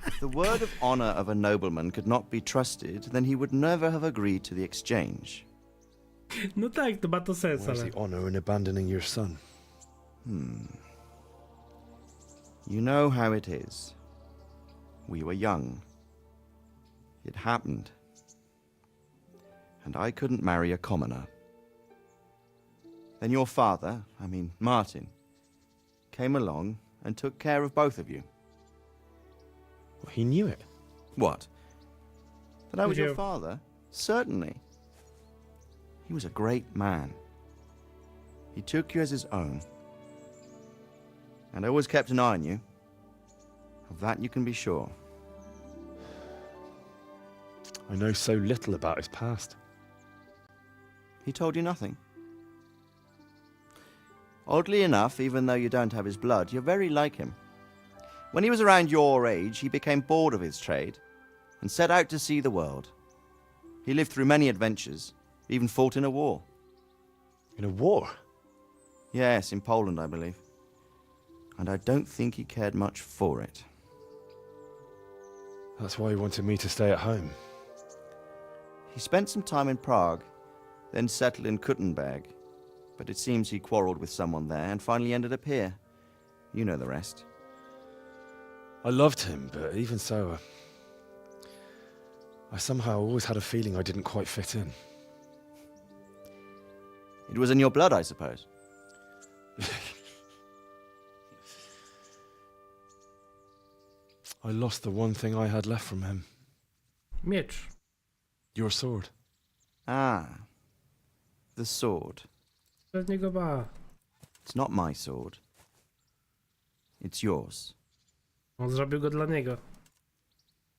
If the word of honor of a nobleman could not be trusted, then he would never have agreed to the exchange. No tak, to ma to sens, Where's ale... the honor in abandoning your son? You know how it is. We were young. It happened. And I couldn't marry a commoner. Then your father, Martin, came along and took care of both of you. Well, he knew it. What? That I was Did your you? father? Certainly. He was a great man. He took you as his own. And always kept an eye on you. Of that you can be sure. I know so little about his past. He told you nothing? Oddly enough, even though you don't have his blood, you're very like him. When he was around your age, he became bored of his trade and set out to see the world. He lived through many adventures, even fought in a war. In a war? Yes, in Poland, I believe. And I don't think he cared much for it. That's why he wanted me to stay at home. He spent some time in Prague, then settled in Kuttenberg. But it seems he quarreled with someone there and finally ended up here. You know the rest. I loved him, but even so, I somehow always had a feeling I didn't quite fit in. It was in your blood, I suppose. I lost the one thing I had left from him. Miecz. Your sword. Ah. The sword. Bez niego ma. It's not my sword. It's yours. On zrobił go dla niego.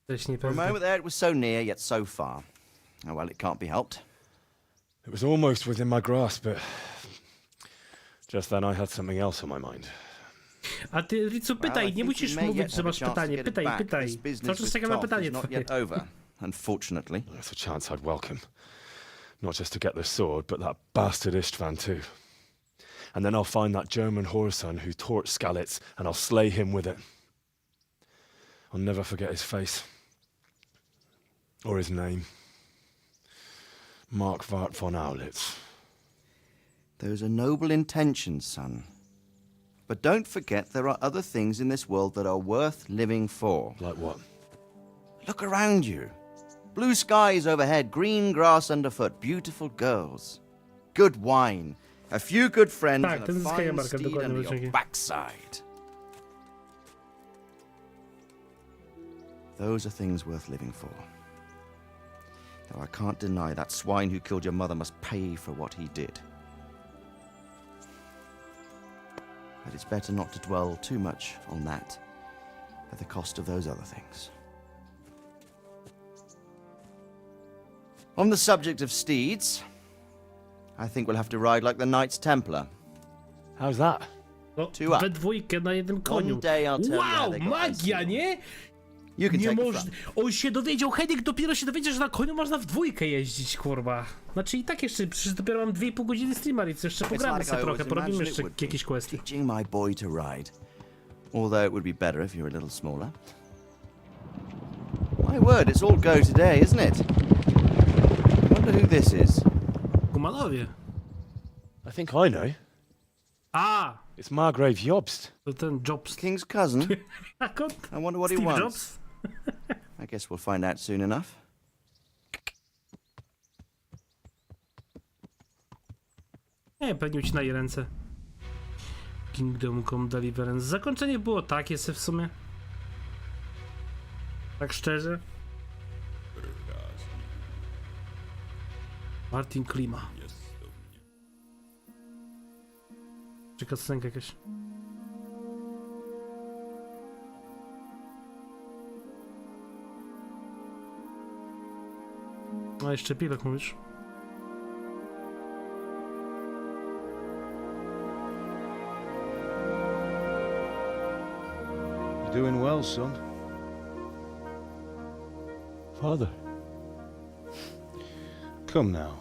Wcześniej For a pewnie. moment there it was so near, yet so far. Oh well, it can't be helped. It was almost within my grasp, but just then I had something else on my mind. A ty, Ricu, pytaj, nie Well, I think musisz we may mówić, yet że have a masz chance to pytanie. get it Pytaj, back. pytaj. This business Cały czas with czekam na Toff pytanie is not twoje. yet over, unfortunately. That's a chance I'd welcome. Not just to get the sword, but that bastard Istvan too. And then I'll find that German whoreson who torched Skalitz, and I'll slay him with it. I'll never forget his face. Or his name. Markwart von Aulitz. Those are noble intentions, son. But don't forget there are other things in this world that are worth living for. Like what? Look around you. Blue skies overhead, green grass underfoot, beautiful girls. Good wine, a few good friends, Tak, and ten a zyskaje fine markę, steed dokładnie under your wyczeki. backside. Those are things worth living for. Though I can't deny that swine who killed your mother must pay for what he did. But it's better not to dwell too much on that at the cost of those other things. On the subject of steeds, I think we'll have to ride like the Knights Templar. How's that? No, Two up. we dwójkę na jednym koniu. One day I'll tell you how Wow, they got magia, their nie? You can Nie take the można. front. On się dowiedział, Heniek dopiero się dowiedział, że na koniu można w dwójkę jeździć, kurwa. Znaczy i tak jeszcze, przecież dopiero mam 2,5 godziny streama, więc jeszcze pogramy like sobie I trochę, always porobimy imagined jeszcze it would be. jakieś questy. Teaching my boy to ride. Although it would be better if you were a little smaller. My word, it's all go today, isn't it? I wonder who this is. Kumanowie. I think I know. A! It's Margrave Jobst. To ten Jobs. King's cousin? I wonder what he Steve wants. Jobs? I guess we'll find out soon enough. Nie, pewnie ucinali ręce. Kingdom Come Deliverance. Zakończenie było takie w sumie. Tak szczerze. Martin Klima. Czy kasenka jakaś? A jeszcze pilot mówisz? You're doing well, son. Father. Come now.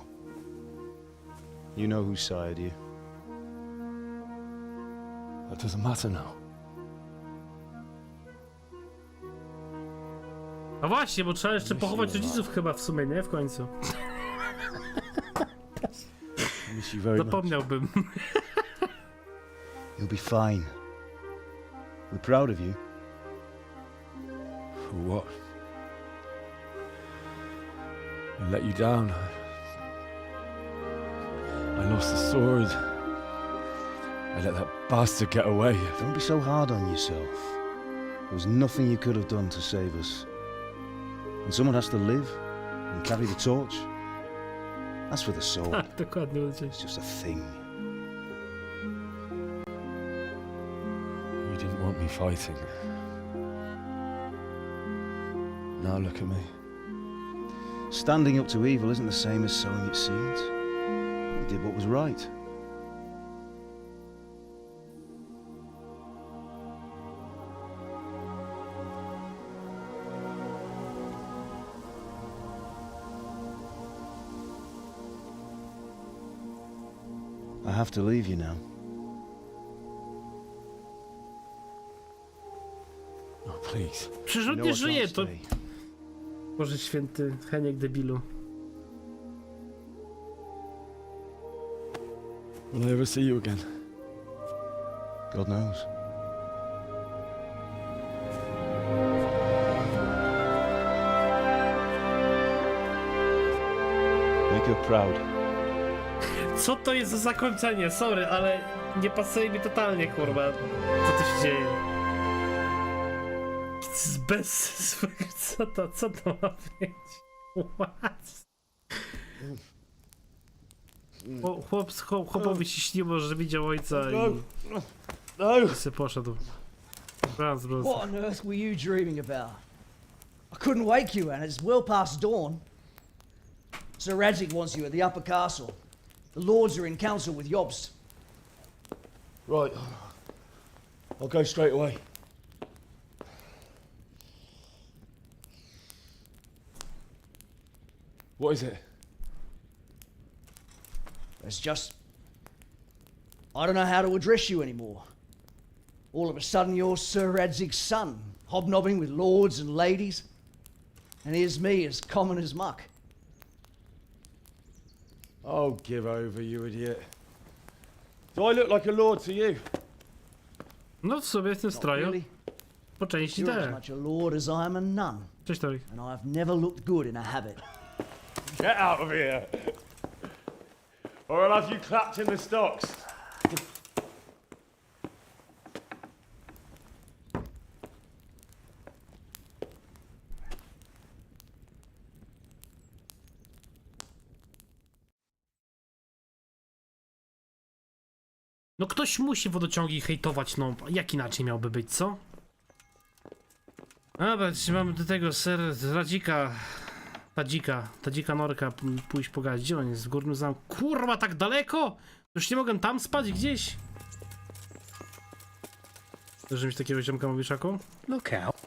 You know who sired you. That doesn't matter now. A właśnie, bo trzeba jeszcze pochować rodziców chyba w sumie, nie? W końcu. Miss you very much. Zapomniałbym. You'll be fine. We're proud of you. For what? I let you down. I lost the sword. I let that bastard get away. Don't be so hard on yourself. There was nothing you could have done to save us. And someone has to live and carry the torch. As for the sword, Dokładnie. it's just a thing. You didn't want me fighting. Now look at me. Standing up to evil isn't the same as sowing its seeds. You did what was right. I have to leave you now. Oh, please. Przecież on nie żyje, to... Boże święty, Heniek debilu. Will I ever see you again? God knows. Make her proud. Co to jest za zakończenie? Sorry, ale nie pasuje mi totalnie, kurwa. Co tu się dzieje? Bez... Co to ma być? What? Chłopowi się śniło, że widział ojca i se poszedł. Raz. What on earth were you dreaming about? I couldn't wake you, and it's well past dawn. Sir Radzik wants you at the upper castle. The lords are in council with Jobst. Right. I'll go straight away. What is it? It's just... I don't know how to address you anymore. All of a sudden you're Sir Radzig's son, hobnobbing with lords and ladies. And here's me, as common as muck. Oh, give over, you idiot. Do I look like a lord to you? No w sobie w tym stroju. Really. Po części You're as tak. much a lord as I am a nun. Cześć, Torik. And I've never looked good in a habit. Get out of here! Or I'll have you clapped in the stocks. No ktoś musi wodociągi hejtować, no jak inaczej miałby być, co? Dobra, mamy do tego Radzika, Tadzika Norka pójść pogadać. Gdzie on jest? W górnym zamku. Kurwa, tak daleko? Już nie mogę tam spać gdzieś? Że mieć takiego ziomka mówisz, Jaku? Look out.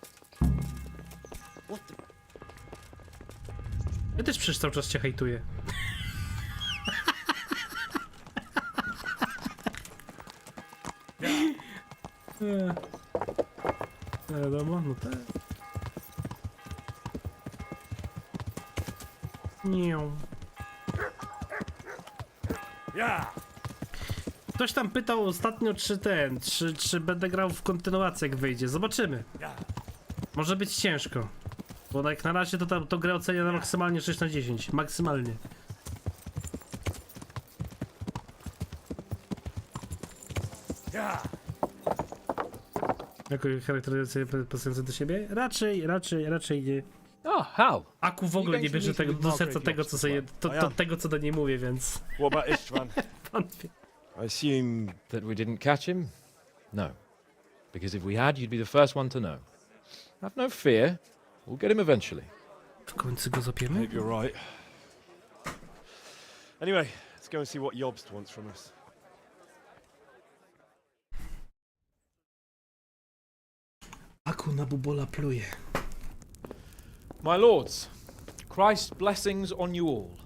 Ja też przecież cały czas cię hejtuję. Wiadomo, no tak. Nie. Ktoś tam pytał ostatnio, czy będę grał w kontynuację, jak wyjdzie. Zobaczymy. Może być ciężko. Bo jak na razie to grę ocenia na maksymalnie 6 na 10. Maksymalnie. Jaką charakteryzację pasujące do siebie? Raczej nie. Oh, how? Aku w ogóle nie bierze tego, do serca tego, co sobie, tego, co do niej mówię, więc... What about Istvan? Wątpię. I assume That we didn't catch him? No. Because if we had, you'd be the first one to know. Have no fear. We'll get him eventually. W końcu go I zapiemy? hope you're right. Anyway, let's go and see what Jobst wants from us. Aku na bubola pluje. My lords, Christ's blessings on you all.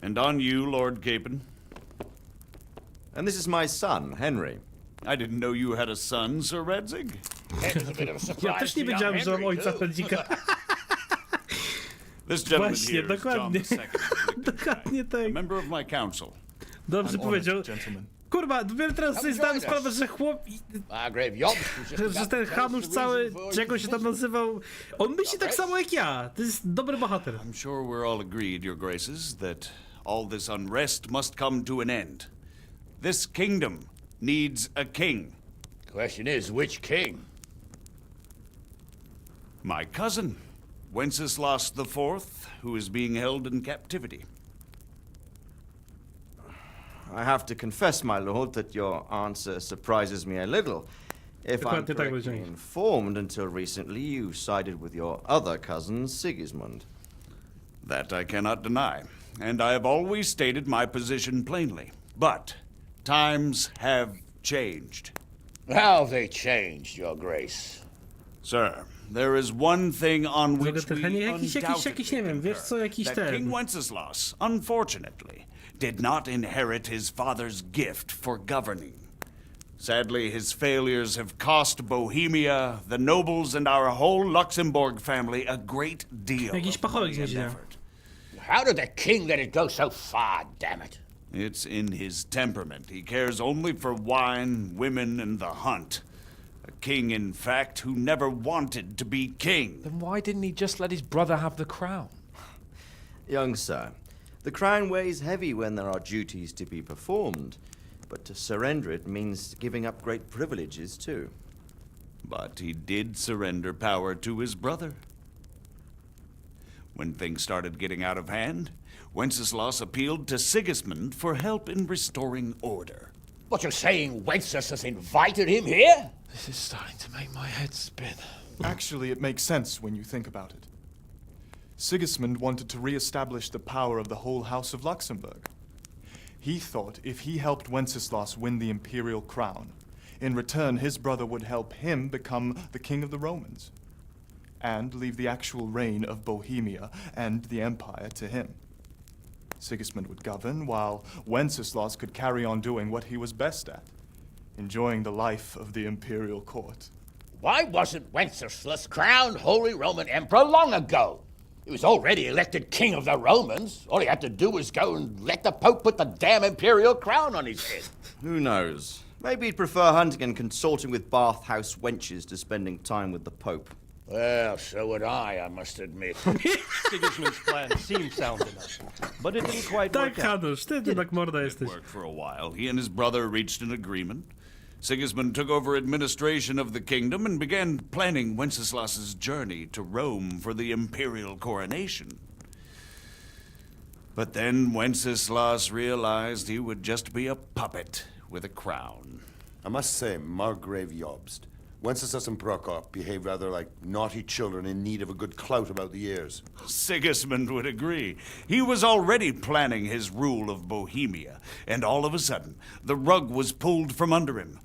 And on you, Lord Capon. And this is my son, Henry. I didn't know you had a son, Sir Redzig. Ja też nie wiedziałem, że mam ojca pędzika. This gentleman Właśnie, here is John dokładnie. II. Dokładnie tak. A member of my council. Dobrze powiedział. Kurwa, dopiero teraz sobie zdałem sprawę, że chłop... Że ten Hanusz cały, czego się tam nazywał... On myśli tak samo jak ja. To jest dobry bohater. I'm sure we're all agreed, your graces, that all this unrest must come to an end. This kingdom needs a king. Question is, which king? My cousin, Wenceslas IV, who is being held in captivity. I have to confess, my lord, that your answer surprises me a little. If I'm correctly informed, until recently you sided with your other cousin, Sigismund. That I cannot deny, and I have always stated my position plainly. But times have changed. How have they changed, your grace? Sir, there is one thing on which we jakiś, nie wiem, wiesz co, jakiś that King Wenceslas, unfortunately, did not inherit his father's gift for governing. Sadly, his failures have cost Bohemia, the nobles, and our whole Luxembourg family a great deal of money and effort. How did the king let it go so far, damn it? It's in his temperament. He cares only for wine, women, and the hunt. A king, in fact, who never wanted to be king. Then why didn't he just let his brother have the crown? Young sir, the crown weighs heavy when there are duties to be performed, but to surrender it means giving up great privileges too. But he did surrender power to his brother. When things started getting out of hand, Wenceslas appealed to Sigismund for help in restoring order. What, you're saying Wenceslas invited him here? This is starting to make my head spin. Actually, it makes sense when you think about it. Sigismund wanted to re-establish the power of the whole House of Luxembourg. He thought if he helped Wenceslas win the imperial crown, in return his brother would help him become the king of the Romans, and leave the actual reign of Bohemia and the empire to him. Sigismund would govern, while Wenceslas could carry on doing what he was best at, enjoying the life of the imperial court. Why wasn't Wenceslas crowned Holy Roman Emperor long ago? He was already elected king of the Romans. All he had to do was go and let the Pope put the damn imperial crown on his head. Who knows? Maybe he'd prefer hunting and consorting with bathhouse wenches to spending time with the Pope. Well, so would I must admit. Sigismund's plan seemed sound enough, but it didn't quite work out. It worked for a while. He and his brother reached an agreement. Sigismund took over administration of the kingdom and began planning Wenceslas's journey to Rome for the imperial coronation. But then Wenceslas realized he would just be a puppet with a crown. I must say, Margrave Jobst, Wenceslas and Prokop behave rather like naughty children in need of a good clout about the ears. Sigismund would agree. He was already planning his rule of Bohemia, and all of a sudden, the rug was pulled from under him.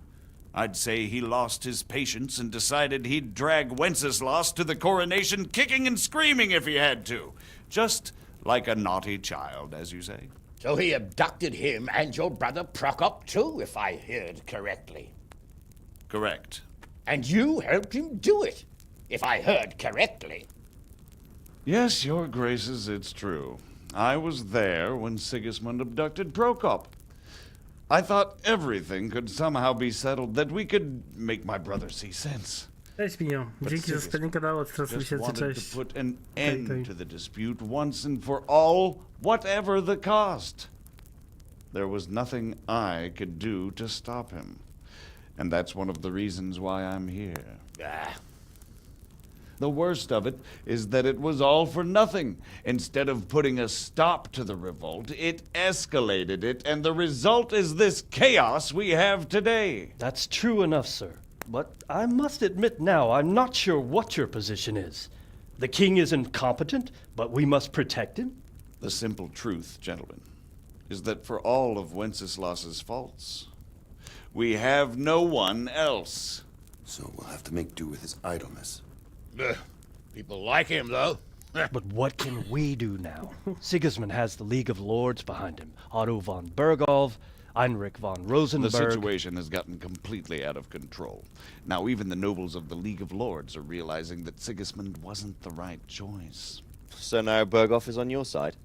I'd say he lost his patience and decided he'd drag Wenceslas to the coronation kicking and screaming if he had to. Just like a naughty child, as you say. So he abducted him and your brother Prokop too, if I heard correctly. Correct. And you helped him do it, if I heard correctly. Yes, your graces, it's true. I was there when Sigismund abducted Prokop. I thought everything could somehow be settled, that we could make my brother see sense. Cześć, Minio. Dzięki za spędzenie kanału od 14 Just miesięcy, wanted cześć. to put an end to the dispute once and for all, whatever the cost. There was nothing I could do to stop him. And that's one of the reasons why I'm here. The worst of it is that it was all for nothing. Instead of putting a stop to the revolt, it escalated it, and the result is this chaos we have today. That's true enough, sir. But I must admit now, I'm not sure what your position is. The king is incompetent, but we must protect him? The simple truth, gentlemen, is that for all of Wenceslas's faults, we have no one else. So we'll have to make do with his idleness. People like him, though. But what can we do now? Sigismund has the League of Lords behind him. Otto von Bergolf, Heinrich von Rosenberg. The situation has gotten completely out of control. Now even the nobles of the League of Lords are realizing that Sigismund wasn't the right choice. So now Bergolf is on your side.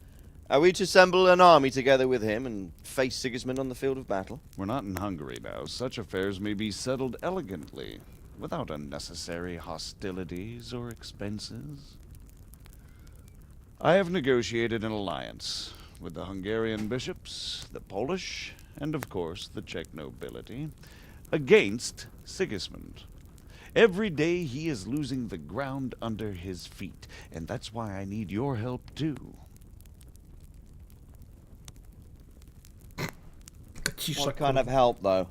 Are we to assemble an army together with him and face Sigismund on the field of battle? We're not in Hungary now. Such affairs may be settled elegantly, without unnecessary hostilities or expenses. I have negotiated an alliance with the Hungarian bishops, the Polish, and of course the Czech nobility, against Sigismund. Every day he is losing the ground under his feet, and that's why I need your help too. What kind of help, though?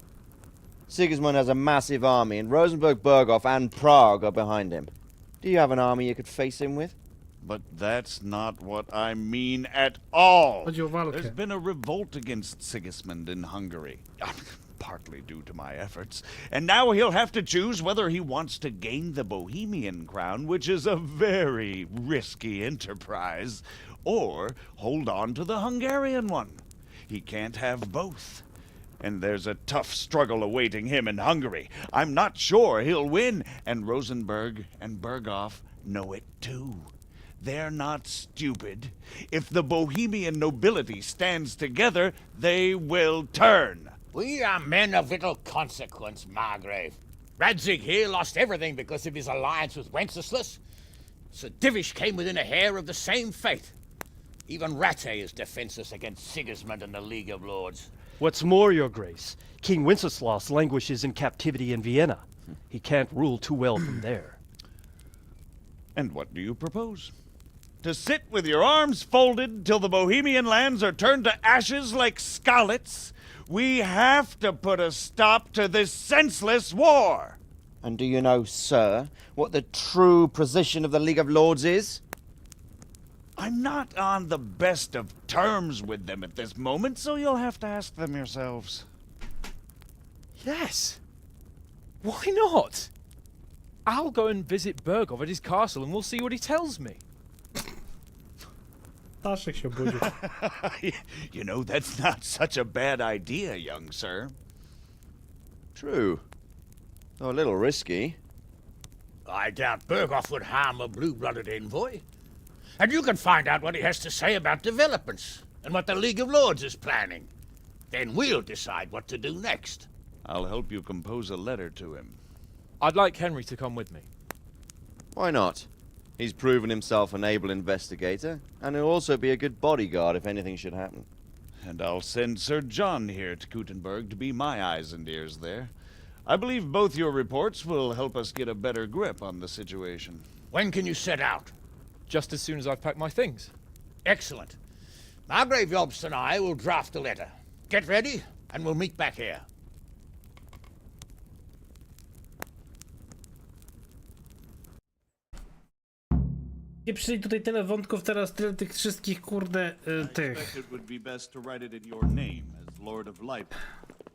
Sigismund has a massive army, and Rosenberg, Berghof, and Prague are behind him. Do you have an army you could face him with? But that's not what I mean at all. Chodzi o walkę. There's been a revolt against Sigismund in Hungary, partly due to my efforts, and now he'll have to choose whether he wants to gain the Bohemian crown, which is a very risky enterprise, or hold on to the Hungarian one. He can't have both. And there's a tough struggle awaiting him in Hungary. I'm not sure he'll win, and Rosenberg and Berghof know it too. They're not stupid. If the Bohemian nobility stands together, they will turn. We are men of little consequence, Margrave. Radzig here lost everything because of his alliance with Wenceslas. Sir Divish came within a hair of the same fate. Even Rattay is defenseless against Sigismund and the League of Lords. What's more, your grace, King Wenceslas languishes in captivity in Vienna. He can't rule too well from there. And what do you propose? To sit with your arms folded till the Bohemian lands are turned to ashes like Skalitz? We have to put a stop to this senseless war! And do you know, sir, what the true position of the League of Lords is? I'm not on the best of terms with them at this moment, so you'll have to ask them yourselves. Yes. Why not? I'll go and visit Berghof at his castle and we'll see what he tells me. Staszek się obudził. You know, that's not such a bad idea, young sir. True. Though a little risky. I doubt Berghof would harm a blue-blooded envoy. And you can find out what he has to say about developments and what the League of Lords is planning. Then we'll decide what to do next. I'll help you compose a letter to him. I'd like Henry to come with me. Why not? He's proven himself an able investigator, and he'll also be a good bodyguard if anything should happen. And I'll send Sir John here to Kuttenberg to be my eyes and ears there. I believe both your reports will help us get a better grip on the situation. When can you set out? Just as soon as I've packed my things. Excellent. Margrave Jobst and I will draft a letter. Get ready, and we'll meet back here. Nie przyjdzie tutaj tyle wątków teraz, tyle tych wszystkich, kurde, tych.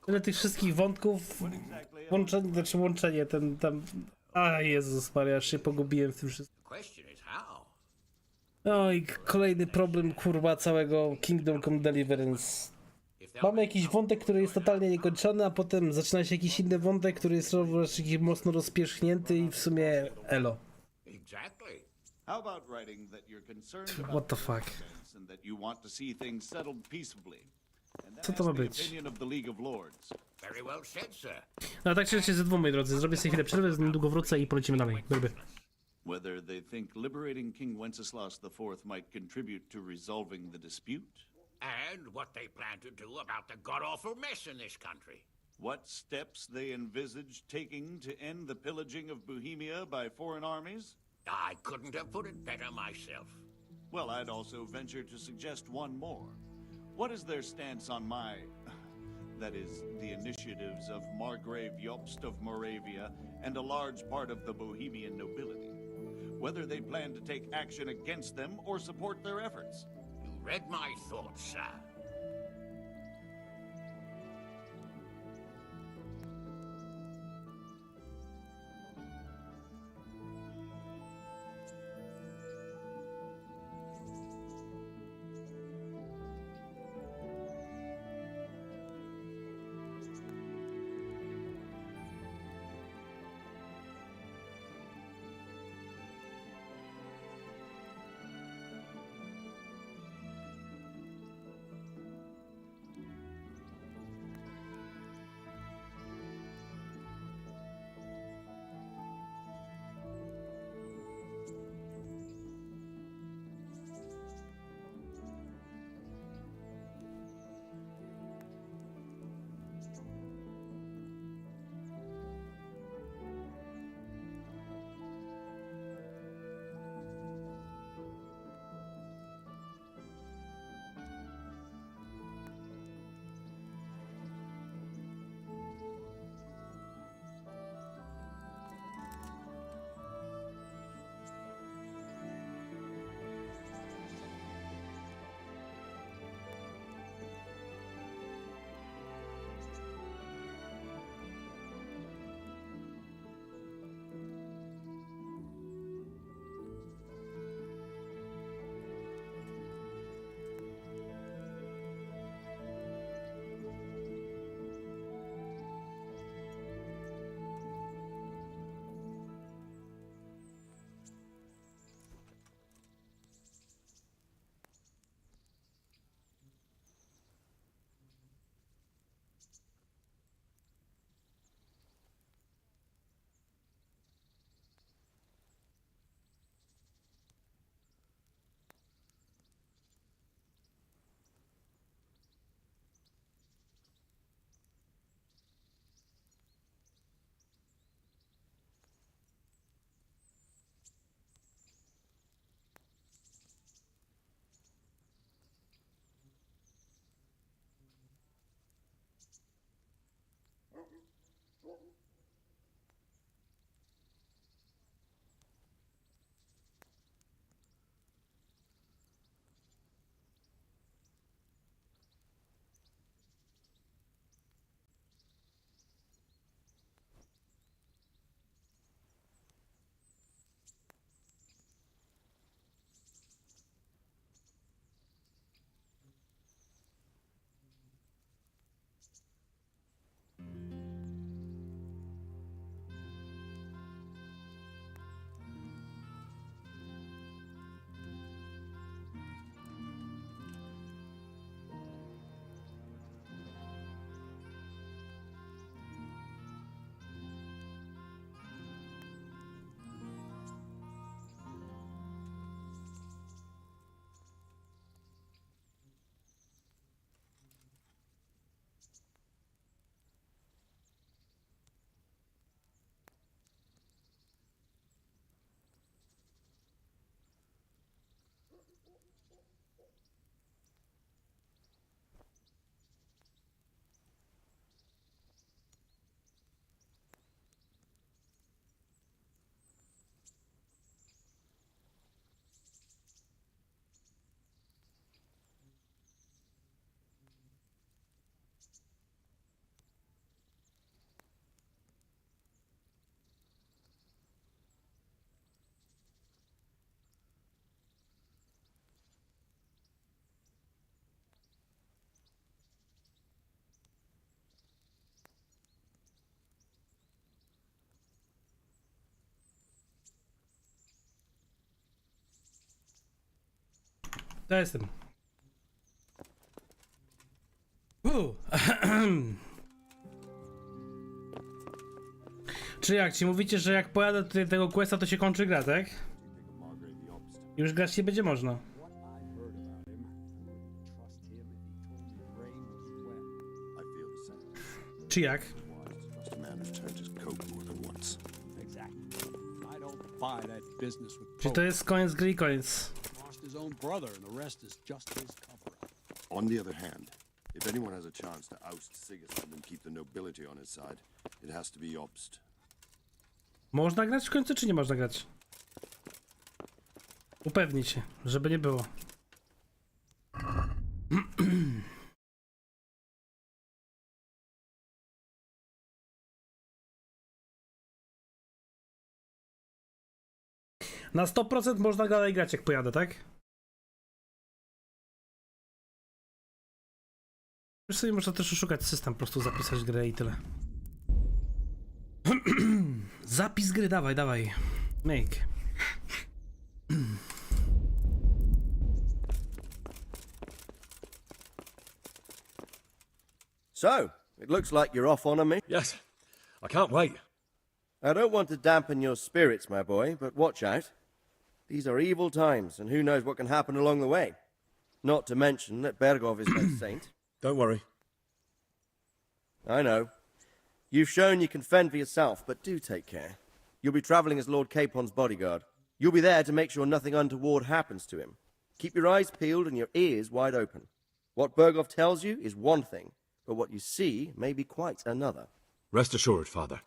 Tyle tych wszystkich wątków, łączenie, ten tam... A Jezus Maria, aż się pogubiłem w tym wszystkim. No i kolejny problem, kurwa, całego Kingdom Come Deliverance. Mamy jakiś wątek, który jest totalnie niekończony, a potem zaczyna się jakiś inny wątek, który jest mocno rozpierzchnięty i w sumie elo. How about writing that you're concerned What the fuck? and that you want to see things settled peaceably? Co to ma być? Very well said, sir. No tak czy ŁZWO, moi drodzy, zrobię sobie chwilę przerwy, niedługo wrócę i polecimy dalej. Byłby. Whether they think liberating King Wenceslas IV might contribute to resolving the dispute? And what they plan to do about the god-awful mess in this country. What steps they envisage taking to end the pillaging of Bohemia by foreign armies? I couldn't have put it better myself. Well, I'd also venture to suggest one more. What is their stance on that is, the initiatives of Margrave Jobst of Moravia and a large part of the Bohemian nobility? Whether they plan to take action against them or support their efforts? You read my thoughts, sir. To jestem. Czy jak? Ci mówicie, że jak pojadę tutaj tego questa, to się kończy gra, tak? Już grać nie będzie można. Czy jak? Czy to jest koniec gry i koniec? On the other hand, if anyone has a chance to oust Sigismund and keep the nobility on his side, it has to be Obst. Można grać w końcu, czy nie można grać? Upewnij się, żeby nie było. Na 100% można dalej grać, jak pojadę, tak? Wiesz sobie, można też szukać system, po prostu zapisać grę i tyle. Zapis gry, dawaj, dawaj. Make. So, it looks like you're off on a mission. Yes, I can't wait. I don't want to dampen your spirits, my boy, but watch out. These are evil times, and who knows what can happen along the way. Not to mention that Bergov is no saint. Don't worry. I know. You've shown you can fend for yourself, but do take care. You'll be traveling as Lord Capon's bodyguard. You'll be there to make sure nothing untoward happens to him. Keep your eyes peeled and your ears wide open. What Bergov tells you is one thing, but what you see may be quite another. Rest assured, Father.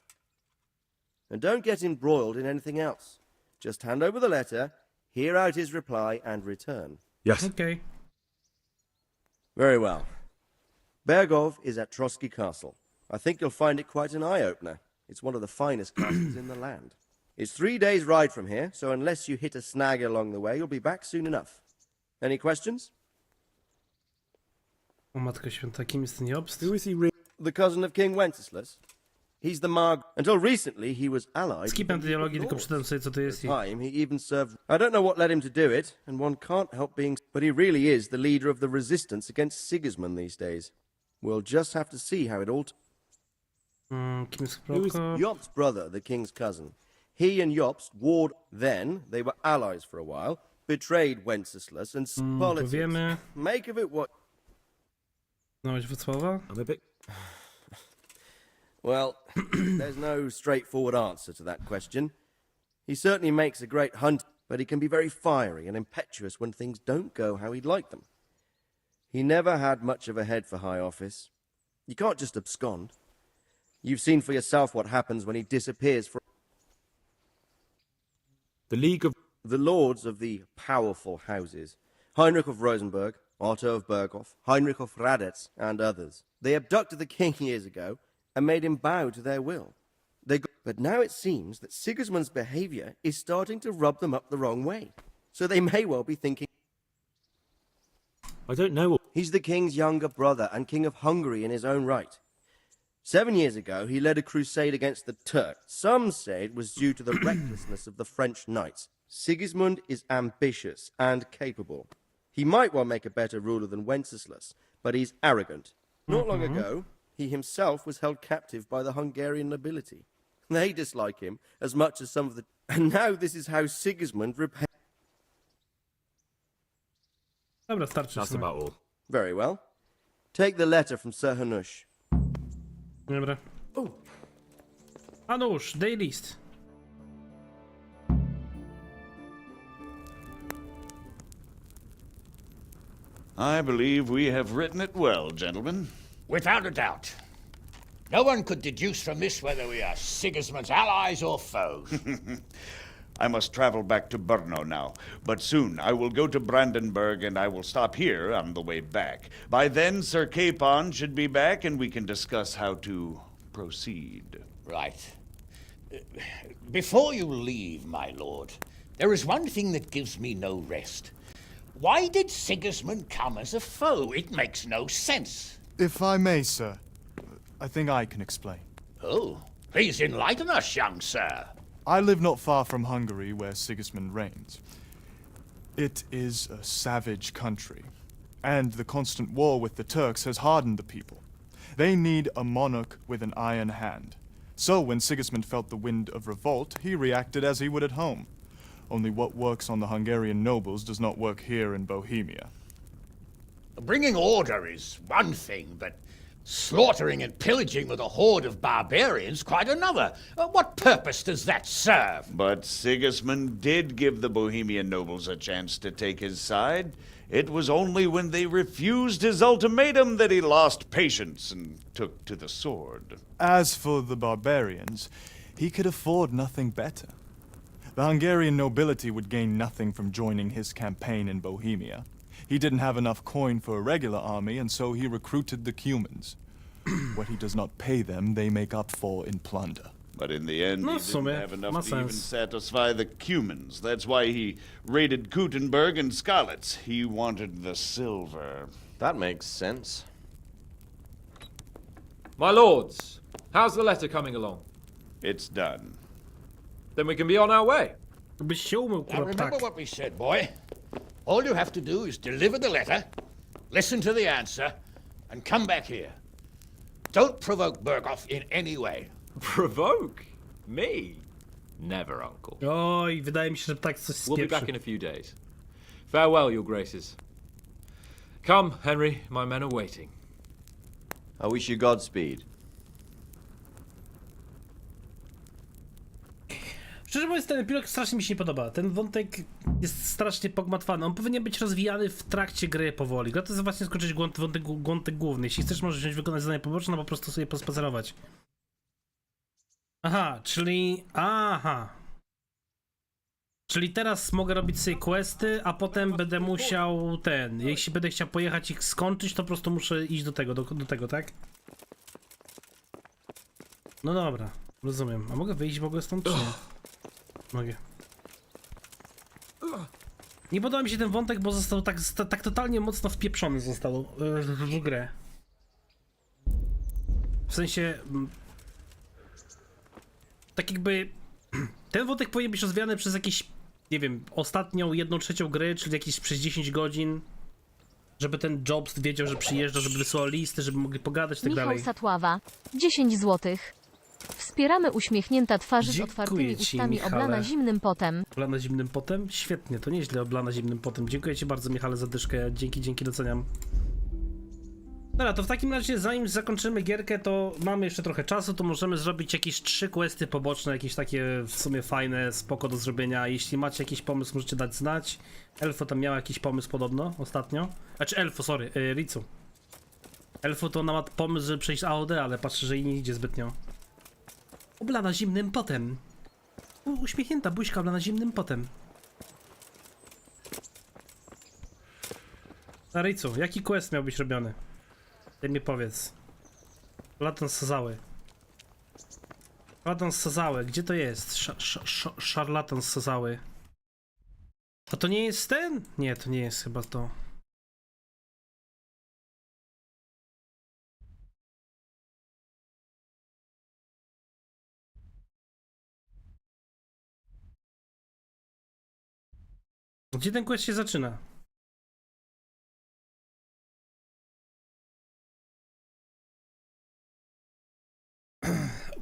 And don't get embroiled in anything else. Just hand over the letter, hear out his reply, and return. Yes. Okay. Very well. Bergov is at Trotsky Castle. I think you'll find it quite an eye-opener. It's one of the finest castles in the land. It's 3 days' ride from here, so unless you hit a snag along the way, you'll be back soon enough. Any questions? O Matko Święta, kim jest ten Jobst? Who is he The cousin of King Wenceslas. He's the Until recently, he was allied... Skipem te dialogi, tylko czytam sobie, co to jest. Time, he even served... I don't know what led him to do it, and one can't help being... But he really is the leader of the resistance against Sigismund these days. We'll just have to see how it all... Kim jest Who is Prokop? Jobst's brother, the king's cousin? He and Jobst warred then, they were allies for a while, betrayed Wenceslas and To politics. wiemy. Make of it what... Znałeś Wacława? I'm a bit... Well, there's no straightforward answer to that question. He certainly makes a great hunter, but he can be very fiery and impetuous when things don't go how he'd like them. He never had much of a head for high office. You can't just abscond. You've seen for yourself what happens when he disappears from... The League of... The lords of the powerful houses. Heinrich of Rosenberg, Otto of Berghof, Heinrich of Radetz, and others. They abducted the king years ago and made him bow to their will. But now it seems that Sigismund's behavior is starting to rub them up the wrong way. So they may well be thinking... I don't know. He's the king's younger brother and king of Hungary in his own right. 7 years ago, he led a crusade against the Turks. Some say it was due to the recklessness of the French knights. Sigismund is ambitious and capable. He might well make a better ruler than Wenceslas, but he's arrogant. Not long ago, he himself was held captive by the Hungarian nobility. They dislike him as much as some of the... And now this is how Sigismund repaid... Dobra, starczy. That's about all. Very well. Take the letter from Sir Hanush. Dobra. A nóż, day list. I believe we have written it well, gentlemen. Without a doubt. No one could deduce from this whether we are Sigismund's allies or foes. I must travel back to Brno now, but soon I will go to Brandenburg and I will stop here on the way back. By then, Sir Capon should be back and we can discuss how to proceed. Right. Before you leave, my lord, there is one thing that gives me no rest. Why did Sigismund come as a foe? It makes no sense. If I may, sir, I think I can explain. Oh, please enlighten us, young sir. I live not far from Hungary, where Sigismund reigns. It is a savage country, and the constant war with the Turks has hardened the people. They need a monarch with an iron hand. So when Sigismund felt the wind of revolt, he reacted as he would at home. Only what works on the Hungarian nobles does not work here in Bohemia. Bringing order is one thing, but slaughtering and pillaging with a horde of barbarians quite another. What purpose does that serve? But Sigismund did give the Bohemian nobles a chance to take his side. It was only when they refused his ultimatum that he lost patience and took to the sword. As for the barbarians, he could afford nothing better. The Hungarian nobility would gain nothing from joining his campaign in Bohemia. He didn't have enough coin for a regular army, and so he recruited the Cumans. What he does not pay them, they make up for in plunder. But in the end, No, he so didn't have enough makes to even sense. satisfy the Cumans. That's why he raided Kuttenberg and Skalitz. He wanted the silver. That makes sense. My lords, how's the letter coming along? It's done. Then we can be on our way. Byś się umiał, Now kurwa, remember tak. what we said, boy. All you have to do is deliver the letter, listen to the answer, and come back here. Don't provoke Berghoff in any way. Provoke? Me? Never, uncle. Oj, wydaje mi się, że tak coś We'll be back in spieprzy. a few days. Farewell, your graces. Come, Henry, my men are waiting. I wish you Godspeed. Szczerze mówiąc, ten epilog strasznie mi się nie podoba. Ten wątek jest strasznie pogmatwany. On powinien być rozwijany w trakcie gry powoli. Gra to jest właśnie skończyć wątek główny. Jeśli chcesz, możesz wziąć wykonać zadanie poboczne, po prostu sobie pospacerować. Aha, czyli... Aha. Czyli teraz mogę robić sobie questy, a potem będę musiał jeśli będę chciał pojechać ich skończyć, to po prostu muszę iść do tego, tak? No dobra, rozumiem. A mogę wyjść w ogóle stąd, czy nie? Mogę. Nie podoba mi się ten wątek, bo został tak totalnie mocno wpieprzony został w grę. W sensie... Tak jakby... Ten wątek powinien być rozwijany przez jakieś, nie wiem, ostatnią 1/3 gry, czyli jakieś przez 10 godzin. Żeby ten Jobs wiedział, że przyjeżdża, żeby wysłał listy, żeby mogli pogadać i tak Michał dalej. Satława, 10 złotych. Wspieramy uśmiechnięta twarz z otwartymi Dziękuję ci, ustami Michale. oblana zimnym potem. Oblana zimnym potem? Świetnie, to nieźle oblana zimnym potem. Dziękuję ci bardzo, Michale, za dyszkę. Dzięki, doceniam. Dobra, to w takim razie, zanim zakończymy gierkę, to mamy jeszcze trochę czasu, to możemy zrobić jakieś 3 questy poboczne, jakieś takie w sumie fajne, spoko do zrobienia. Jeśli macie jakiś pomysł, możecie dać znać. Elfo tam miał jakiś pomysł podobno ostatnio. Znaczy Elfo, sorry, Ricu. Elfo to ona ma pomysł, żeby przejść AOD, ale patrzę, że jej nie idzie zbytnio. Oblana zimnym potem. Uśmiechnięta buźka oblana zimnym potem. A Ricu, jaki quest miał być robiony? Ty mi powiedz. Szarlatan Sazały. Szarlatan Sazały, gdzie to jest? Szarlatan Sazały. A to nie jest ten? Nie, to nie jest chyba to. Gdzie ten quest się zaczyna?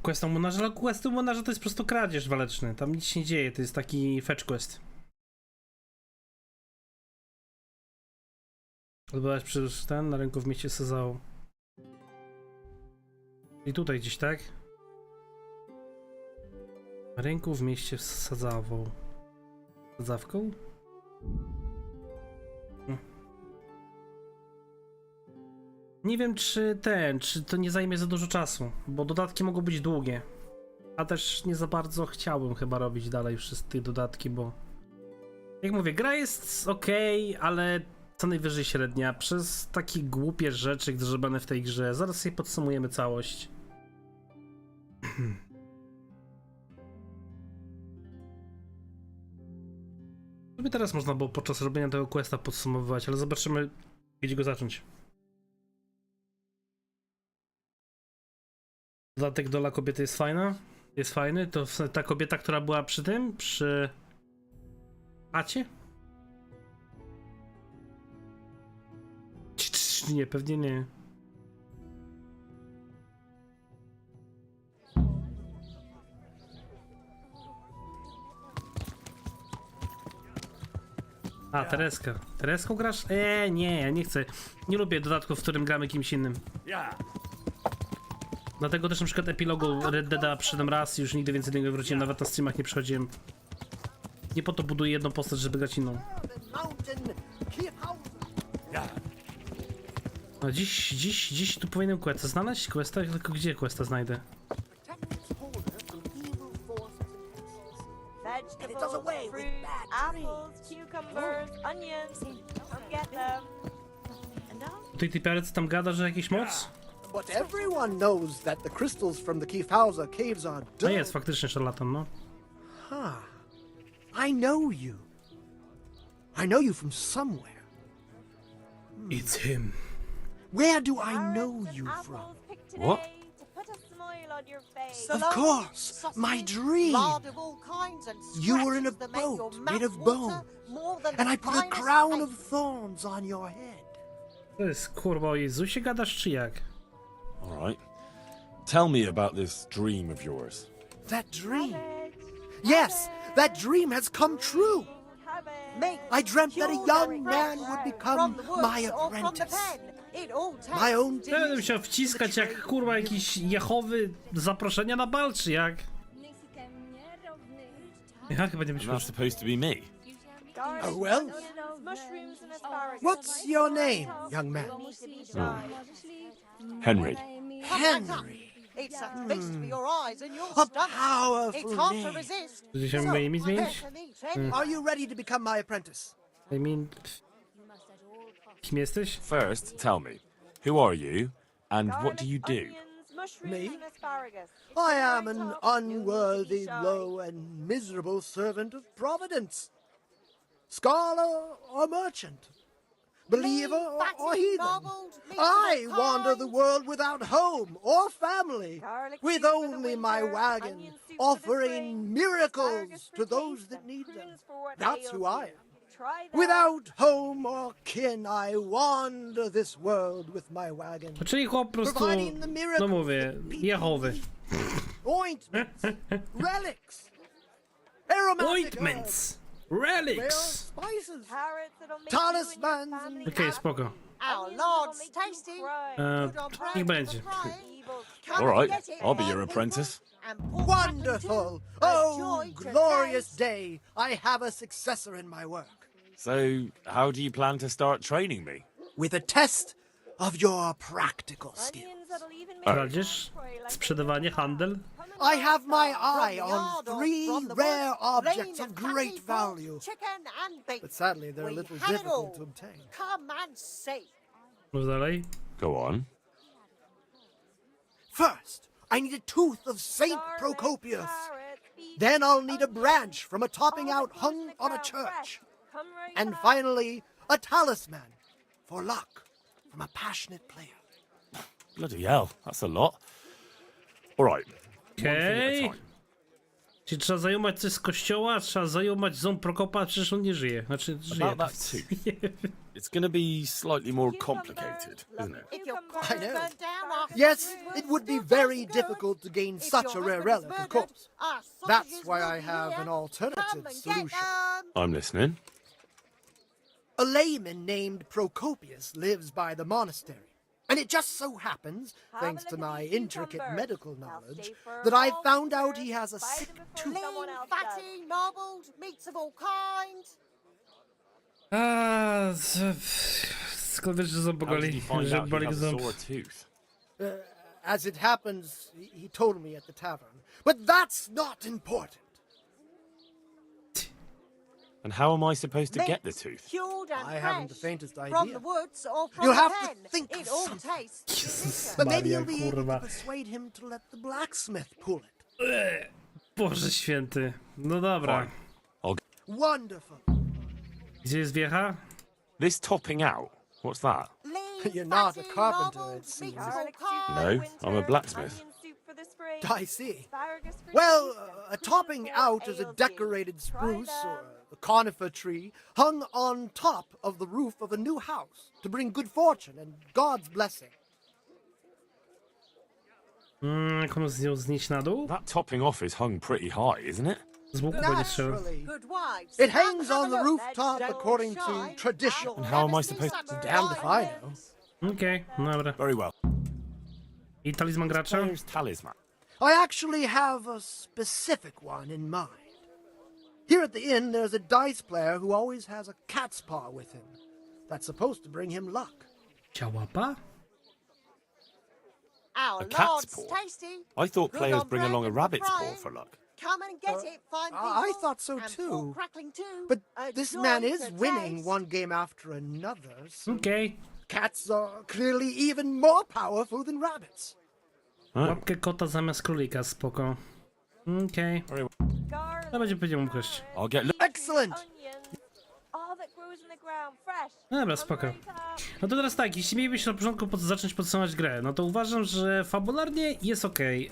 Questu Monarza, ale Questu Monarza to jest po prostu kradzież waleczny. Tam nic się nie dzieje, to jest taki fetch quest. Odbyłeś przecież ten na rynku w mieście Sezał. I tutaj gdzieś, tak? Na rynku w mieście Sadzawą. Sadzawką? Nie wiem, czy to nie zajmie za dużo czasu, bo dodatki mogą być długie. A też nie za bardzo chciałbym chyba robić dalej wszystkie dodatki, bo... Jak mówię, gra jest okej, ale co najwyżej średnia. Przez takie głupie rzeczy, gdy zrobione w tej grze. Zaraz sobie podsumujemy całość. By teraz można było podczas robienia tego questa podsumowywać, ale zobaczymy, gdzie go zacząć. Dodatek Dola kobiety jest fajna? Jest fajny? To ta kobieta, która była przy tym? Przy... Acie? Nie, pewnie nie. A, Tereska. Tereską grasz? Nie, ja nie chcę. Nie lubię dodatków, w którym gramy kimś innym. Dlatego też na przykład epilogu Red Deada przyszedłem raz i już nigdy więcej do niego wróciłem, nawet na streamach nie przychodziłem. Nie po to buduję jedną postać, żeby grać inną. No dziś tu powinienem questa znaleźć? Questa? Tylko gdzie questa znajdę? Tutaj typiary co tam gada, że jakiś moc? But everyone knows that the crystals from the Kifauza caves are No dull. jest, faktycznie szarlatan, no. Huh. I know you. I know you from somewhere. It's him. Where do I know you from? What? Of course, my dream. You were in a boat made of bone, and I put a crown of thorns on your head. To jest kurwa o Jezusie gadasz czy jak? All right. Tell me about this dream of yours. That dream. Yes, that dream has come true. I dreamt that a young man would become my apprentice. My own Ja będę musiał wciskać jak kurwa jakiś Jehowy zaproszenia na bal czy jak? Ja chyba nie myślę. That's supposed to be me. Oh, well. What's your name, young man? Henry. Henry. It's a feast for your eyes and your A stomach. powerful It's hard to name. resist. Dzisiaj moje imię zmienić? Are you ready to become my apprentice? I mean... Kim jesteś? First, tell me, who are you and what do you do? Me? I am an unworthy, low, and miserable servant of Providence. Scholar or merchant? Believer or heathen? I wander the world without home or family, with only my wagon, offering miracles to those that need them. That's who I am. Without home or kin, I wander this world with my wagon. Czyli chłop po prostu, no mówię, Jehowy. Ointments, relics, aromatic Ointments, relics. spices, talismans, and Okej, spoko. Our Lord's tasty. Niech będzie. All right, I'll be your apprentice. wonderful! Oh, glorious day! I have a successor in my work. So, how do you plan to start training me? With a test of your practical skills. Kradzież, sprzedawanie, handel. I have my eye on 3 rare objects of great value. But sadly, they're a little difficult to obtain. Come and see. Mów dalej. Go on. First, I need a tooth of Saint Procopius. Then I'll need a branch from a topping out hung on a church. And finally, a talisman for luck from a passionate player. Bloody hell, that's a lot. All right. Okej. Czy trzeba zajmować coś z kościoła? Trzeba zajmować ząb Prokopa? Przecież on nie żyje. Znaczy, żyje. About that tooth. It's going to be slightly more complicated, isn't it? I know. Yes, it would be very difficult to gain such a rare relic, of course. That's why I have an alternative solution. I'm listening. A layman named Procopius lives by the monastery. And it just so happens, thanks to my intricate medical knowledge, that I found out he has a sick tooth. Lean, fatty, marbled, meats of all kinds. Skąd wiesz, że ząb How did boli? you find Że out he boli has a ząb. sore tooth? As it happens, he told me at the tavern. But that's not important. And how am I supposed to get the tooth? Cured and I haven't the fresh. faintest From idea. the woods or from You'll the have pen. to think It of all something. tastes But maybe Maria, you'll be able kurwa. to persuade him to let the blacksmith pull it. Boże święty. No dobra. Wonderful. Gdzie jest wiecha? This topping out, what's that? You're not a carpenter, it seems. No, I'm a blacksmith. I see. Well, a topping out is a decorated spruce or a conifer tree hung on top of the roof of a new house to bring good fortune and God's blessing. Jak on z nią znieść na dół? That topping off is hung pretty high, isn't it? Z łuku będzie strzelał. Naturally. Good wives. It hangs Have a on the look, rooftop then. according Don't to shy. tradition. And how am I supposed to? Damned if I know. Okej, dobra. Very well. I talizman gracza? Player's talisman. I actually have a specific one in mind. Here at the inn, there's a dice player who always has a cat's paw with him. That's supposed to bring him luck. Ciałapa? Our A cat's Lord's paw? tasty. I thought Good players on bring along a bread and rabbit's paw frying. for luck. Come and get it, fine I people. thought so And too. pork crackling too. But A this joy man is to winning taste. one game after another, so Okej. cats are clearly even more powerful than rabbits. Łapkę kota zamiast królika, spoko. Okej. To będzie powiedział mu kość. I'll get. Excellent! All that grows in the ground, fresh. Dobra, spoko. No to teraz tak, jeśli mielibyśmy na początku zacząć podsumować grę, no to uważam, że fabularnie jest okej.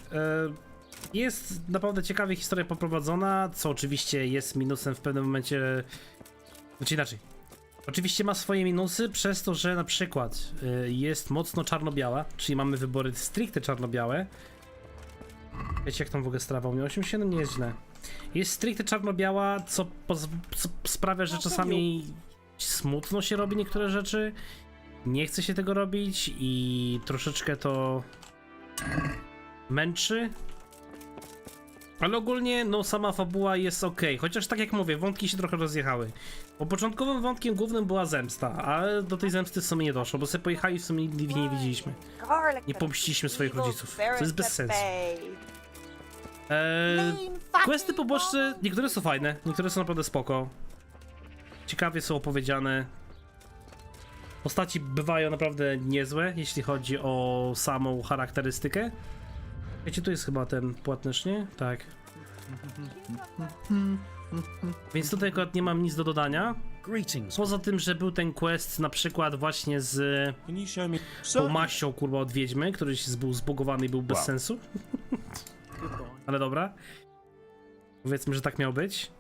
Jest naprawdę ciekawie historia poprowadzona, co oczywiście jest minusem w pewnym momencie. Znaczy inaczej. Oczywiście ma swoje minusy przez to, że na przykład jest mocno czarno-biała, czyli mamy wybory stricte czarno-białe. Wiecie, jak tam w ogóle strawa? U mnie 87 nie jest źle. Jest stricte czarno-biała, co sprawia, że czasami smutno się robi niektóre rzeczy. Nie chce się tego robić i troszeczkę to męczy. Ale ogólnie, no sama fabuła jest ok, chociaż tak jak mówię, wątki się trochę rozjechały. Bo początkowym wątkiem głównym była zemsta, ale do tej zemsty w sumie nie doszło, bo sobie pojechali i w sumie nigdy nie widzieliśmy. Nie pomściliśmy swoich rodziców, co jest bez sensu. Questy poboczne, niektóre są fajne, niektóre są naprawdę spoko. Ciekawie są opowiedziane. Postaci bywają naprawdę niezłe, jeśli chodzi o samą charakterystykę. Wiecie, tu jest chyba ten płatnerz, nie? Tak. Więc tutaj akurat nie mam nic do dodania. Poza tym, że był ten quest na przykład właśnie z tą maścią, kurwa, od wiedźmy, który był zbugowany i był bez sensu. Ale dobra. Powiedzmy, że tak miał być.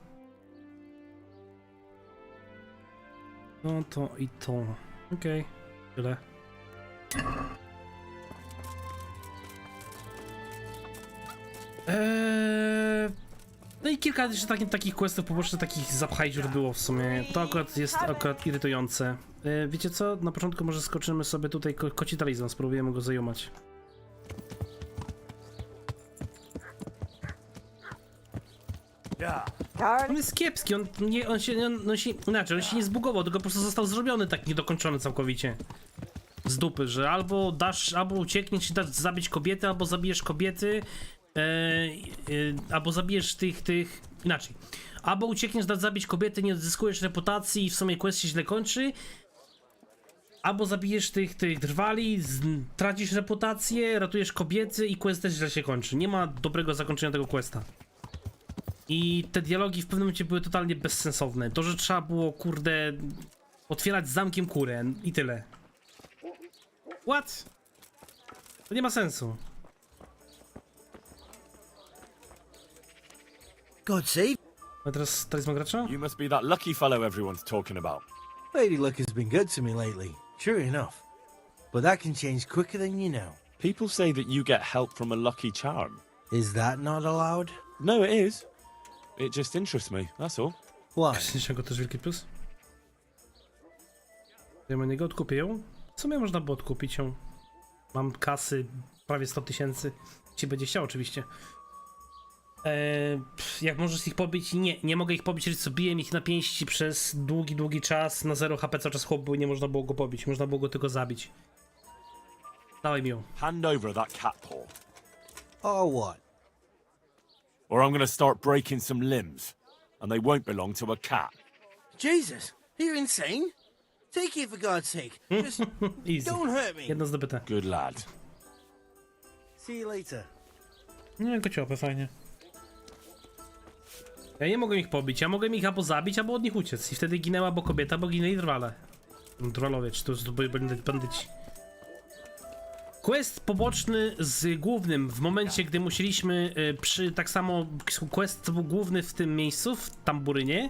No to i to. Okej. Tyle. No i kilka jeszcze takich questów pobocznych, takich zapchajdziur było w sumie. To akurat jest irytujące. Wiecie co? Na początku może skoczymy sobie tutaj koci talizman, spróbujemy go zajumać. On jest kiepski, on się nie zbugował, tylko po prostu został zrobiony tak niedokończony całkowicie. Z dupy, że albo uciekniesz i dasz zabić kobiety, albo zabijesz kobiety, albo zabijesz tych... Inaczej. Albo uciekniesz, dasz zabić kobiety, nie odzyskujesz reputacji i w sumie quest się źle kończy. Albo zabijesz tych drwali, tracisz reputację, ratujesz kobiety i quest też źle się kończy. Nie ma dobrego zakończenia tego questa. I te dialogi w pewnym momencie były totalnie bezsensowne. To, że trzeba było, kurde, otwierać z zamkiem kurę i tyle. What? To nie ma sensu. God save. A teraz talizman gracza? You must be that lucky fellow everyone's talking about. Lady Luck has been good to me lately, sure enough. But that can change quicker than you know. People say that you get help from a lucky charm. Is that not allowed? No, it is. It just interests me, that's all. Why? Czego też wielki plus? Ja niego odkupię ją? W sumie można było odkupić ją. Mam kasy prawie 100 000. Ci będzie chciał oczywiście. Jak możesz ich pobić? Nie mogę ich pobić, co biłem ich na pięści przez długi czas. Na 0 HP cały czas chłop był i nie można było go pobić. Można było go tylko zabić. Dawaj mi ją. Hand over that cat paw. Or what? Or I'm gonna start breaking some limbs. And they won't belong to a cat. Jesus, you're insane. Take it for God's sake. Just Easy. don't hurt me. Jedno zdobyte. Good lad. See you later. Nie, kociopy, fajnie. Ja nie mogę ich pobić, ja mogę ich albo zabić, albo od nich uciec. I wtedy ginęła albo kobieta, bo ginęli drwale. Drwalowie, czy to jest bandyci. Quest poboczny z głównym w momencie, gdy musieliśmy tak samo quest był główny w tym miejscu, w tamburynie,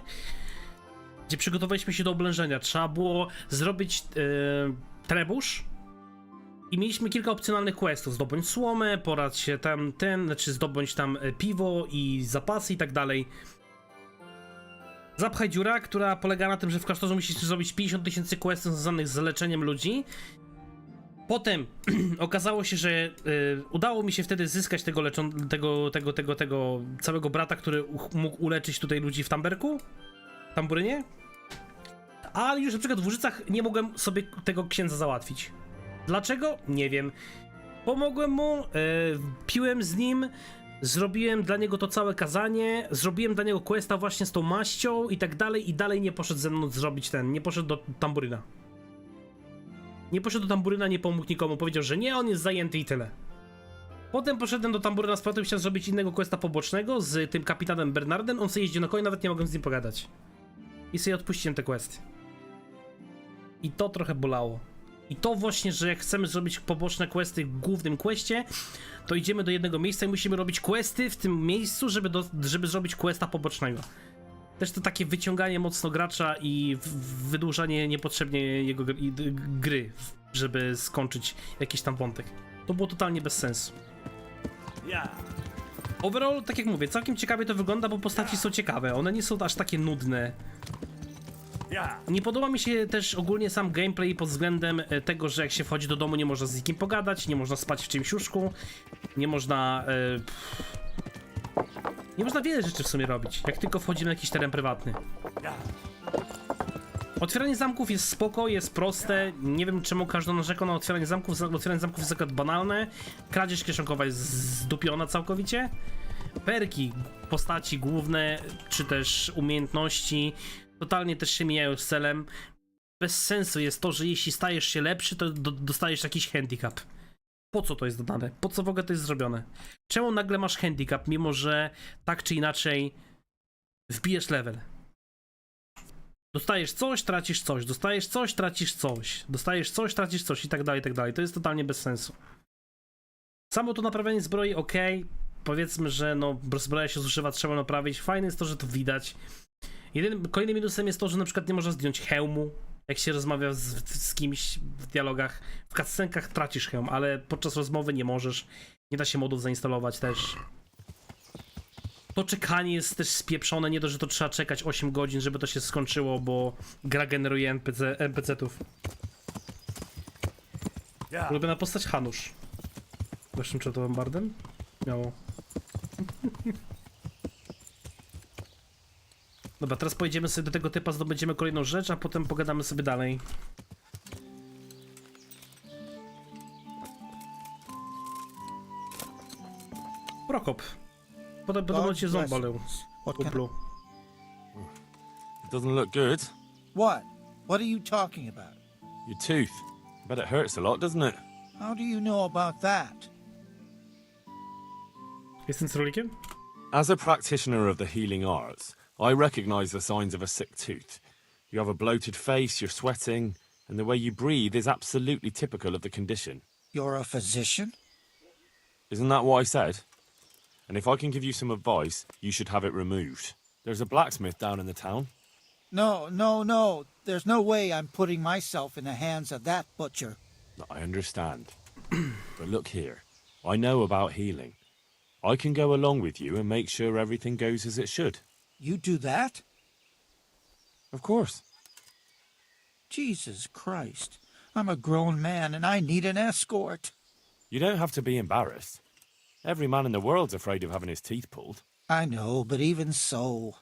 gdzie przygotowaliśmy się do oblężenia. Trzeba było zrobić trebusz i mieliśmy kilka opcjonalnych questów. Zdobądź słomę, poradź się tam zdobądź tam piwo i zapasy i tak dalej. Zapchaj dziura, która polega na tym, że w klasztorze musisz zrobić 50 000 questów związanych z leczeniem ludzi. Potem okazało się, że udało mi się wtedy zyskać tego całego brata, który mógł uleczyć tutaj ludzi w tamburynie. Ale już na przykład w Łużycach nie mogłem sobie tego księdza załatwić. Dlaczego? Nie wiem. Pomogłem mu, piłem z nim, zrobiłem dla niego to całe kazanie, zrobiłem dla niego questa właśnie z tą maścią i tak dalej, i dalej nie poszedł ze mną zrobić nie poszedł do tamburyna. Nie poszedł do tamburyna, nie pomógł nikomu, powiedział, że nie, on jest zajęty i tyle. Potem poszedłem do tamburyna z powrotem, chciałem zrobić innego questa pobocznego z tym kapitanem Bernardem, on sobie jeździł na koniu, nawet nie mogłem z nim pogadać. I sobie odpuściłem te questy. I to trochę bolało. I to właśnie, że jak chcemy zrobić poboczne questy w głównym questie, to idziemy do jednego miejsca i musimy robić questy w tym miejscu, żeby zrobić questa pobocznego. Też to takie wyciąganie mocno gracza i wydłużanie niepotrzebnie jego gry, żeby skończyć jakiś tam wątek. To było totalnie bez sensu. Overall, tak jak mówię, całkiem ciekawie to wygląda, bo postaci są ciekawe, one nie są aż takie nudne. Nie podoba mi się też ogólnie sam gameplay pod względem tego, że jak się wchodzi do domu, nie można z nikim pogadać, nie można spać w czymś łóżku, nie można wiele rzeczy w sumie robić, jak tylko wchodzimy na jakiś teren prywatny. Otwieranie zamków jest spoko, jest proste, nie wiem czemu każdy narzeka na otwieranie zamków jest akurat banalne, kradzież kieszonkowa jest zdupiona całkowicie, perki, postaci główne, czy też umiejętności totalnie też się mijają z celem. Bez sensu jest to, że jeśli stajesz się lepszy, to dostajesz jakiś handicap. Po co to jest dodane? Po co w ogóle to jest zrobione? Czemu nagle masz handicap, mimo że tak czy inaczej wbijesz level? Dostajesz coś, tracisz coś, dostajesz coś, tracisz coś, dostajesz coś, tracisz coś i tak dalej, i tak dalej. To jest totalnie bez sensu. Samo to naprawianie zbroi, ok. Powiedzmy, że no zbroja się zużywa, trzeba naprawić. Fajne jest to, że to widać. Kolejnym minusem jest to, że na przykład nie można zdjąć hełmu, jak się rozmawia z kimś w dialogach. W cutscenkach tracisz hełm, ale podczas rozmowy nie możesz. Nie da się modów zainstalować też. To czekanie jest też spieprzone, nie dość, że to trzeba czekać 8 godzin, żeby to się skończyło, bo gra generuje NPC-tów. Ulubiona postać Hanusz. Zresztą czy to bombardem? Miało. Dobra, teraz pojedziemy sobie do tego typa, zdobędziemy kolejną rzecz, a potem pogadamy sobie dalej. Prokop. Podobno cię ząb bolał. It doesn't look good. What? What are you talking about? Your tooth. I bet it hurts a lot, doesn't it? How do you know about that? Jestem trollikiem? As a practitioner of the healing arts, I recognize the signs of a sick tooth. You have a bloated face, you're sweating, and the way you breathe is absolutely typical of the condition. You're a physician? Isn't that what I said? And if I can give you some advice, you should have it removed. There's a blacksmith down in the town. No. There's no way I'm putting myself in the hands of that butcher. I understand. But look here, I know about healing. I can go along with you and make sure everything goes as it should. You do that? Of course. Jesus Christ. I'm a grown man and I need an escort. You don't have to be embarrassed. Every man in the world's afraid of having his teeth pulled. I know, but even so.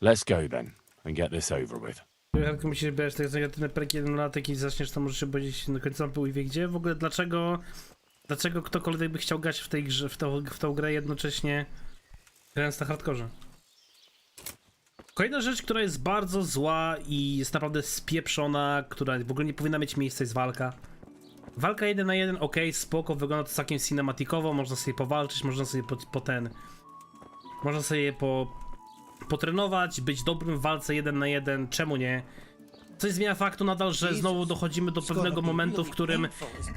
Let's go then and get this over with. Jak musisz brać te negatywne perki 1 latek i zaczniesz, to możesz się powiedzieć do końca mapy i wie gdzie. W ogóle dlaczego ktokolwiek by chciał grać w tej grze, w tą grę jednocześnie grając na hardkorze? Kolejna rzecz, która jest bardzo zła i jest naprawdę spieprzona, która w ogóle nie powinna mieć miejsca, jest walka. Walka 1 na 1, ok, spoko, wygląda to całkiem cinematikowo, można sobie powalczyć, można sobie można sobie potrenować, być dobrym w walce 1 na 1, czemu nie? Coś zmienia faktu nadal, że znowu dochodzimy do pewnego momentu, w którym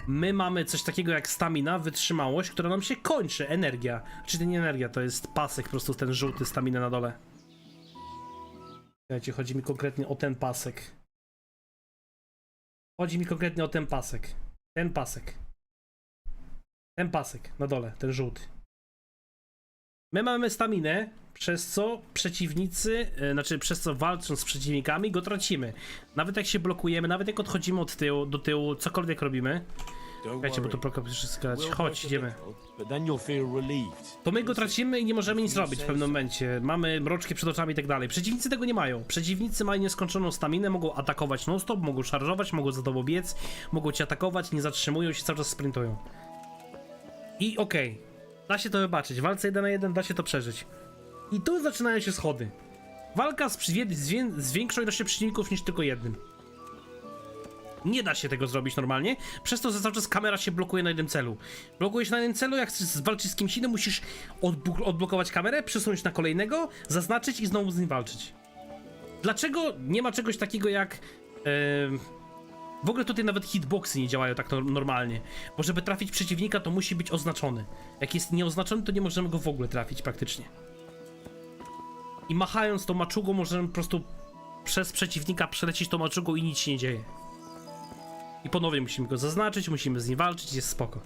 my mamy coś takiego jak stamina, wytrzymałość, która nam się kończy, energia. Czy to nie energia, to jest pasek, po prostu ten żółty stamina na dole. Słuchajcie, chodzi mi konkretnie o ten pasek. Chodzi mi konkretnie o ten pasek. Ten pasek. Ten pasek na dole, ten żółty. My mamy staminę, przez co przeciwnicy, przez co walcząc z przeciwnikami go tracimy. Nawet jak się blokujemy, nawet jak odchodzimy od tyłu do tyłu, cokolwiek robimy. Czekajcie, bo to chodź, idziemy. To my go tracimy i nie możemy nic robić w pewnym momencie. Mamy mroczki przed oczami i tak dalej. Przeciwnicy tego nie mają. Przeciwnicy mają nieskończoną staminę, mogą atakować non-stop, mogą szarżować, mogą za tobą biec, mogą cię atakować, nie zatrzymują się, cały czas sprintują. I okej, da się to wybaczyć. W walce 1 na 1 da się to przeżyć. I tu zaczynają się schody. Walka z większą ilością przeciwników niż tylko jednym. Nie da się tego zrobić normalnie, przez to, że cały czas kamera się blokuje na jednym celu. Blokuje się na jednym celu, jak chcesz walczyć z kimś innym, musisz odblokować kamerę, przesunąć na kolejnego, zaznaczyć i znowu z nim walczyć. Dlaczego nie ma czegoś takiego jak... W ogóle tutaj nawet hitboxy nie działają tak normalnie, bo żeby trafić przeciwnika, to musi być oznaczony. Jak jest nieoznaczony, to nie możemy go w ogóle trafić praktycznie. I machając tą maczugą, możemy po prostu przez przeciwnika przelecieć tą maczugą i nic się nie dzieje. I ponownie musimy go zaznaczyć, musimy z nim walczyć, jest spoko.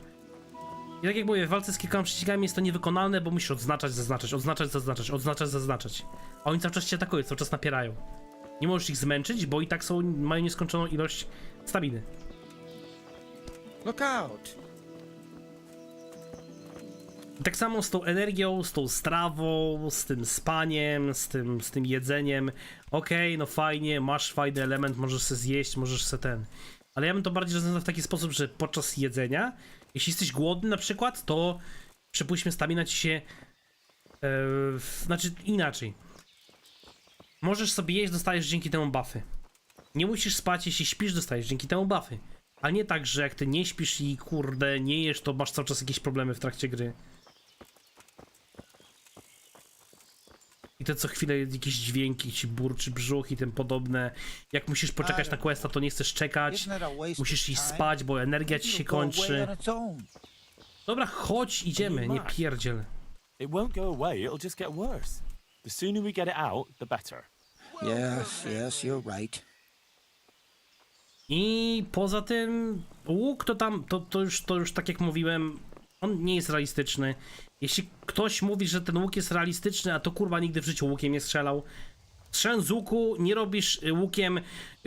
I tak jak mówię, w walce z kilkoma przeciwnikami jest to niewykonalne, bo musisz odznaczać, zaznaczać, odznaczać, zaznaczać, odznaczać, zaznaczać. A oni cały czas cię atakują, cały czas napierają. Nie możesz ich zmęczyć, bo i tak mają nieskończoną ilość staminy. Look out! I tak samo z tą energią, z tą strawą, z tym spaniem, z tym jedzeniem. Okej, no fajnie, masz fajny element, możesz se zjeść, możesz se ten. Ale ja bym to bardziej rozwiązał w taki sposób, że podczas jedzenia, jeśli jesteś głodny na przykład, to przypuśćmy stamina ci się... znaczy inaczej. Możesz sobie jeść, dostajesz dzięki temu buffy. Nie musisz spać, jeśli śpisz, dostajesz dzięki temu buffy. A nie tak, że jak ty nie śpisz i kurde nie jesz, to masz cały czas jakieś problemy w trakcie gry. I to co chwilę jakieś dźwięki, ci burczy brzuch i tym podobne. Jak musisz poczekać na questa, to nie chcesz czekać. Musisz iść spać, bo energia ci się kończy. Dobra, chodź, idziemy, nie pierdziel. It won't go away, it'll just get worse. The sooner we get it out, the better. Yes, you're right. I poza tym łuk to już tak jak mówiłem, on nie jest realistyczny. Jeśli ktoś mówi, że ten łuk jest realistyczny, a to kurwa nigdy w życiu łukiem nie strzelał. Strzelając z łuku nie robisz łukiem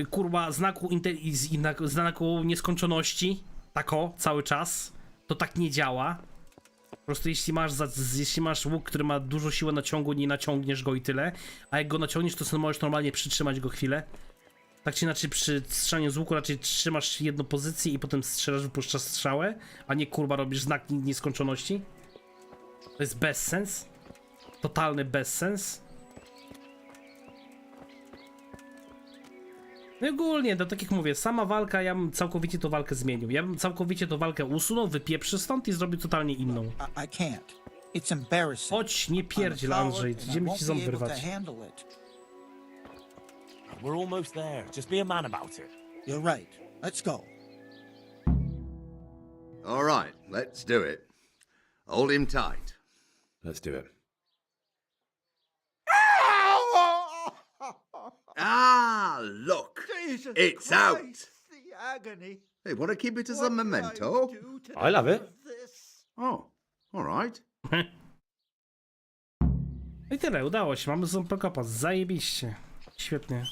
kurwa znaku nieskończoności. Tako, cały czas. To tak nie działa. Po prostu jeśli masz łuk, który ma dużo siły naciągu, nie naciągniesz go i tyle. A jak go naciągniesz, to sobie możesz normalnie przytrzymać go chwilę. Tak czy inaczej przy strzelaniu z łuku raczej trzymasz jedną pozycję i potem strzelasz, wypuszczasz strzałę, a nie kurwa robisz znak nieskończoności. To jest bezsens. Totalny bezsens. No i ogólnie, to tak jak mówię, sama walka, ja bym całkowicie tą walkę zmienił. Ja bym całkowicie tą walkę usunął, wypieprzy stąd i zrobił totalnie inną. I can't. It's embarrassing. Chodź, nie pierdziel, Andrzej, idziemy ci ząb wyrwać. We're almost there. Just be a man about it. You're right. Let's go. All right, let's do it. Hold him tight. Let's do it. Ah, look. Jesus It's Christ, out. the agony. Hey, want to keep it as a memento? I'll have it. Oh, all right. I tyle, udało się, mamy ząb kopa, zajebiście. Świetnie.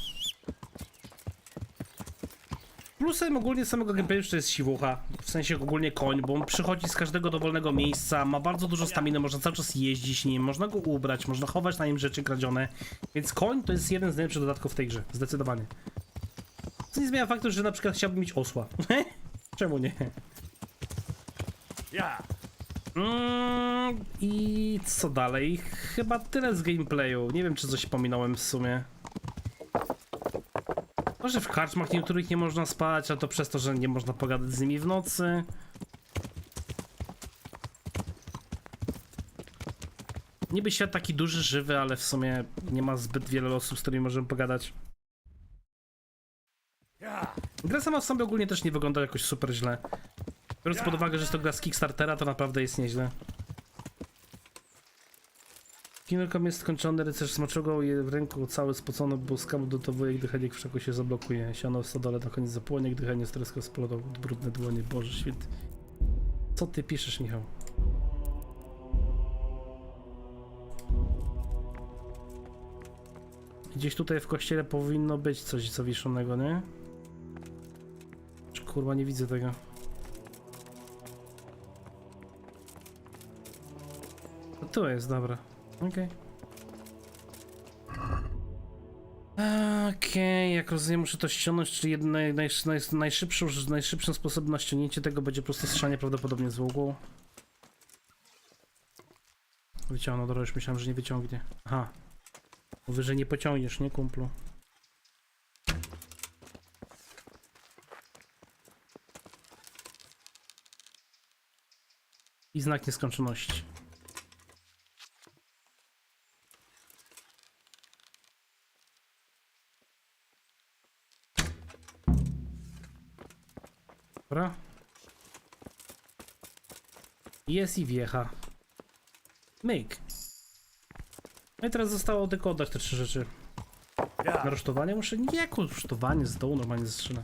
Plusem ogólnie samego gameplayu to jest siwucha, w sensie ogólnie koń, bo on przychodzi z każdego dowolnego miejsca, ma bardzo dużo staminy, można cały czas jeździć nim, można go ubrać, można chować na nim rzeczy kradzione, więc koń to jest jeden z najlepszych dodatków w tej grze, zdecydowanie. Co nie zmienia faktu, że na przykład chciałbym mieć osła. Czemu nie? I co dalej? Chyba tyle z gameplayu, nie wiem czy coś pominąłem w sumie. Może w karczmach niektórych nie można spać, a to przez to, że nie można pogadać z nimi w nocy. Niby świat taki duży, żywy, ale w sumie nie ma zbyt wiele osób, z którymi możemy pogadać. Gra sama w sobie ogólnie też nie wygląda jakoś super źle. Biorąc pod uwagę, że jest to gra z Kickstartera, to naprawdę jest nieźle. Kinelkom jest skończony, rycerz smaczugą i w ręku cały spocony, bo skam dotowuje, gdy Heniek w szoku się zablokuje. Siano w stodole na koniec zapłonie, gdy Heniek streska splodą brudne dłonie. Boże święty. Co ty piszesz, Michał? Gdzieś tutaj w kościele powinno być coś zawieszonego, nie? Kurwa, nie widzę tego. To tu jest, dobra. Okej. Okej, jak rozumiem, muszę to ściągnąć, czyli najszybszym sposobem na ściągnięcie tego będzie po prostu strzanie prawdopodobnie z ługą. Wyciągnął, dobra, już myślałem, że nie wyciągnie. Aha. Mówię, że nie pociągniesz, nie, kumplu? I znak nieskończoności. Dobra. Jest i wjecha. Myk. No i teraz zostało tylko oddać te 3 rzeczy. Na rusztowanie muszę? Nie, jako rusztowanie z dołu normalnie zestrzelę.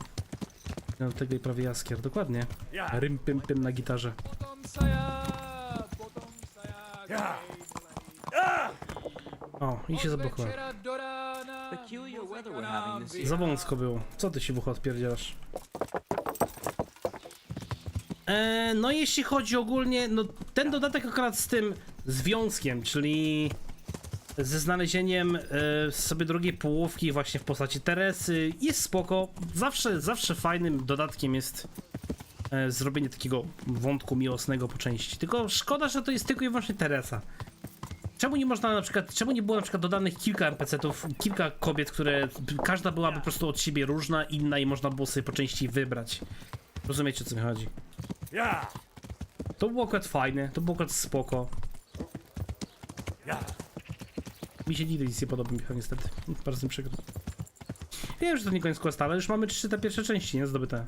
Do tego i prawie jaskier, dokładnie. Rym pym pym na gitarze. O, i się zablokowałem. Za wąsko było. Co ty się, wucho, odpierdzielasz? No jeśli chodzi ogólnie, no ten dodatek akurat z tym związkiem, czyli ze znalezieniem sobie drugiej połówki właśnie w postaci Teresy, jest spoko. Zawsze fajnym dodatkiem jest zrobienie takiego wątku miłosnego po części. Tylko szkoda, że to jest tylko i wyłącznie Teresa. Czemu nie można na przykład, czemu nie było na przykład dodanych kilka NPC-ów, kilka kobiet, które każda byłaby po prostu od siebie różna, inna i można było sobie po części wybrać. Rozumiecie, o co mi chodzi? To było akurat fajne, to było akurat spoko. Mi się nigdy nic nie podoba, Michał, niestety. Bardzo mi przykro. Wiem, że to nie koniec questa, ale już mamy 3 te pierwsze części, nie? Zdobyte.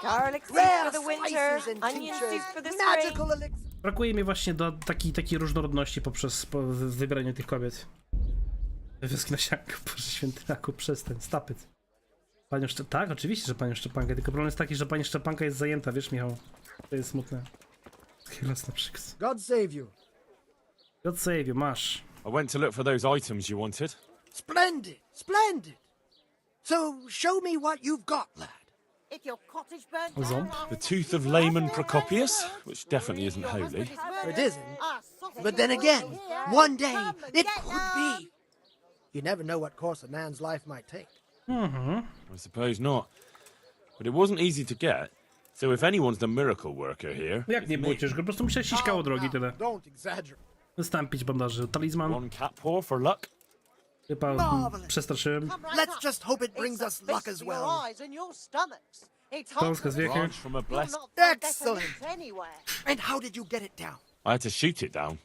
Garlic seeds for the winter, onion soup for the spring. Brakuje mi właśnie do takiej różnorodności poprzez wybieranie tych kobiet. Wioski na siankę, Boże święty Jakub, przestań, stapyt. Panią tak, oczywiście, że panią Szczepankę, tylko problem jest taki, że pani Szczepanka jest zajęta, wiesz, Michał? To jest smutne. Chylas na przykład. God save you. God save you, masz. I went to look for those items you wanted. Splendid, splendid. So show me what you've got, lad. If your cottage burnt Zomb? The tooth of layman Procopius, which definitely isn't holy. It isn't. But then again, one day it could be. You never know what course a man's life might take. I suppose not. But it wasn't easy to get. So if anyone's the miracle worker here... Jak nie było ciężko, po prostu musiałeś iść kało drogi, tyle. Don't exaggerate. Wystąpić bandaży. Talizman. One cat paw for luck. Chyba przestraszyłem. Let's just hope it brings us luck as well. Polska z wiekiem. Branch from a blessed... Excellent. And how did you get it down? I had to shoot it down.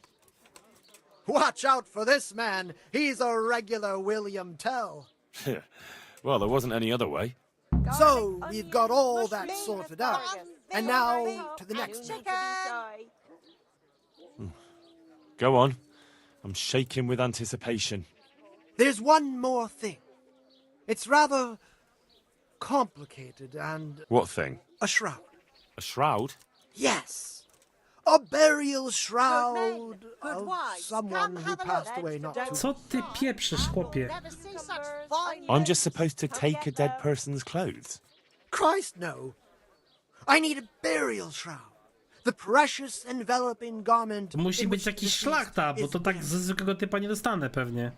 Watch out for this man. He's a regular William Tell. Well, there wasn't any other way. So, we've got all that sorted out. And now, to the next one. Go on. I'm shaking with anticipation. There's one more thing. It's rather complicated and... What thing? A shroud. A shroud? Yes. A burial shroud of someone who passed away not too long. Co ty pieprzysz, chłopie? I'm just supposed to take a dead person's clothes. Christ, no. I need a burial shroud. The precious enveloping garment. To musi być jakiś szlachta, bo to tak ze zwykłego typa nie dostanę pewnie.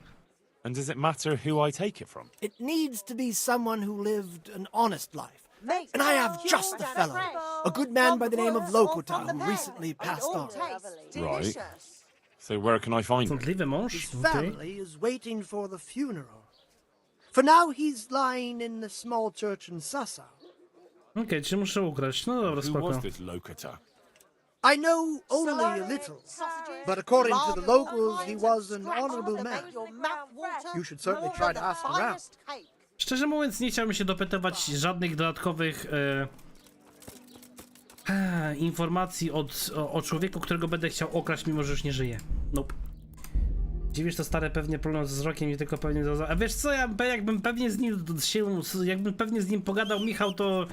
And does it matter who I take it from? It needs to be someone who lived an honest life. And I have just the fellow. A good man by the name of Lokota who recently passed on. Right. So where can I find him? Sądliwy mąż? His Okej. family is waiting for the funeral. For now he's lying in the small church in Sasa. Okej, czy muszę ukraść? No dobra, Who spoko. was this Lokota? I know only a little, but according to the locals, he was an honorable man. You should certainly try to ask around. Szczerze mówiąc, nie chciałbym się dopytywać żadnych dodatkowych informacji o człowieku, którego będę chciał okraść, mimo że już nie żyje. Nope. Dziwisz, to stare pewnie problem ze wzrokiem i tylko pewnie... A wiesz co, jakbym pewnie z nim pogadał, Michał, to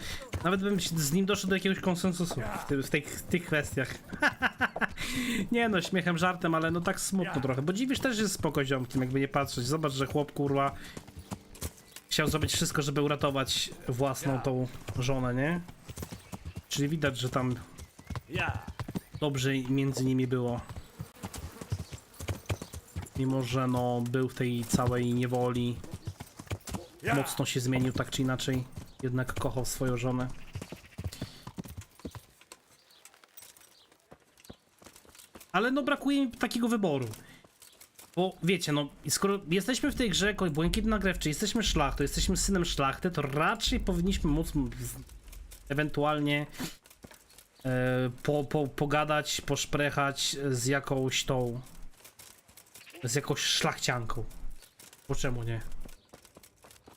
nawet bym z nim doszedł do jakiegoś konsensusu w tych kwestiach. Nie no, śmiechem, żartem, ale no tak smutno trochę, bo Dziwisz też jest spoko ziomkiem, jakby nie patrzeć. Zobacz, że chłop, kurwa, chciał zrobić wszystko, żeby uratować własną tą żonę, nie? Czyli widać, że tam dobrze między nimi było. Mimo, że no był w tej całej niewoli, mocno się zmienił tak czy inaczej, jednak kochał swoją żonę. Ale no brakuje mi takiego wyboru. Bo wiecie, no skoro jesteśmy w tej grze jako błękitny nagrywczy, jesteśmy szlachtą, jesteśmy synem szlachty, to raczej powinniśmy móc ewentualnie pogadać, poszprechać z jakąś tą... z jakąś szlachcianką. Bo czemu nie?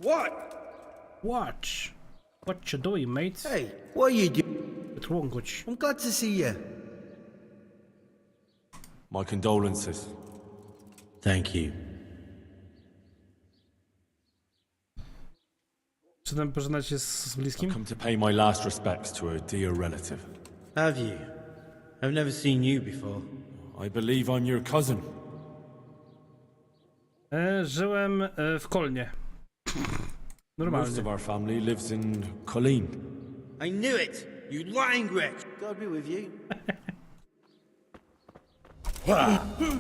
What? Watch. What you doing, mate? Hey, what are you doing? What's wrong with you? I'm glad to see you. My condolences. Thank you. Czy tam pożegnać się z bliskim? Come to pay my last respects to a dear relative. Have you? I've never seen you before. I believe I'm your cousin. Żyłem w Kolnie. Normalnie. Most of our family lives in Colleen. I knew it! You lying wretch! God be with you.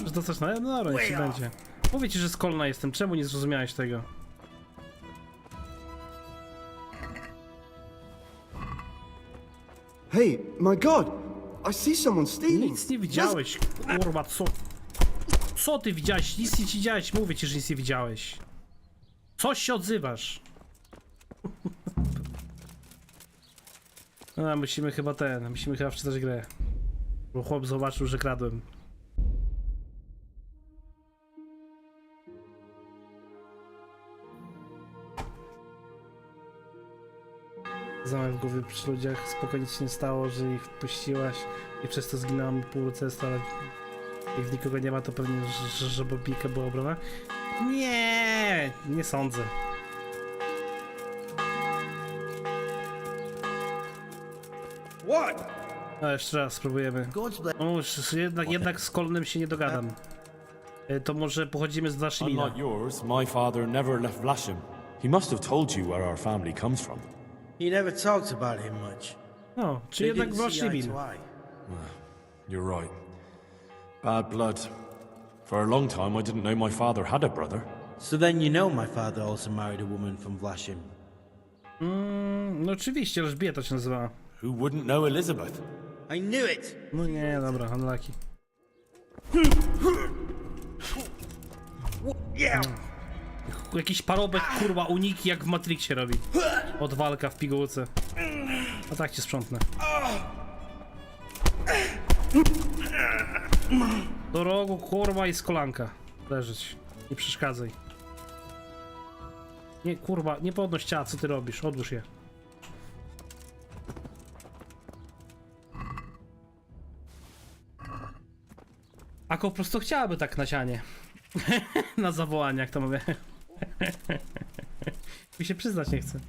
Że to coś na... No dobra, niech się będzie. Mówię ci, że z Kolna jestem. Czemu nie zrozumiałeś tego? Hey, my God! I see someone stealing. Nic nie widziałeś, kurwa, co? Co ty widziałeś? Nic nie widziałeś, mówię ci, że nic nie widziałeś. Coś się odzywasz. No, musimy chyba wczytać grę. Bo chłop zobaczył, że kradłem. Zamek w głowie przy ludziach, spokojnie ci się nie stało, że ich wpuściłaś i przez to zginęłam pół cesta, ale jak nikogo nie ma, to pewnie, że Bobika była obrona. Nie, nie sądzę. What? No jeszcze raz spróbujemy. Jednak z Kolnem się nie dogadam. To może pochodzimy z Wlaszymina. Unlike yours, my father never left Vlashim. He must have told you where our family comes from. He never talks about him much. No, czy jednak Wlaszymin. You're right. Bad blood. For a long time I didn't know my father had a brother. So then you know my father also married a woman from Vlashim. No oczywiście, Elżbieta się nazywała. Who wouldn't know Elizabeth? I knew it! No nie, dobra, unlucky. Jakiś parobek, kurwa, uniki jak w Matrixie robi. Od walka w pigułce. A tak cię sprzątnę. Do rogu, kurwa, i z kolanka. Leżeć. Nie przeszkadzaj. Nie, kurwa, nie podnoś ciała, co ty robisz? Odłóż je. Ako po prostu chciałaby tak na cianie. Na zawołanie, jak to mówię. Mi się przyznać nie chce.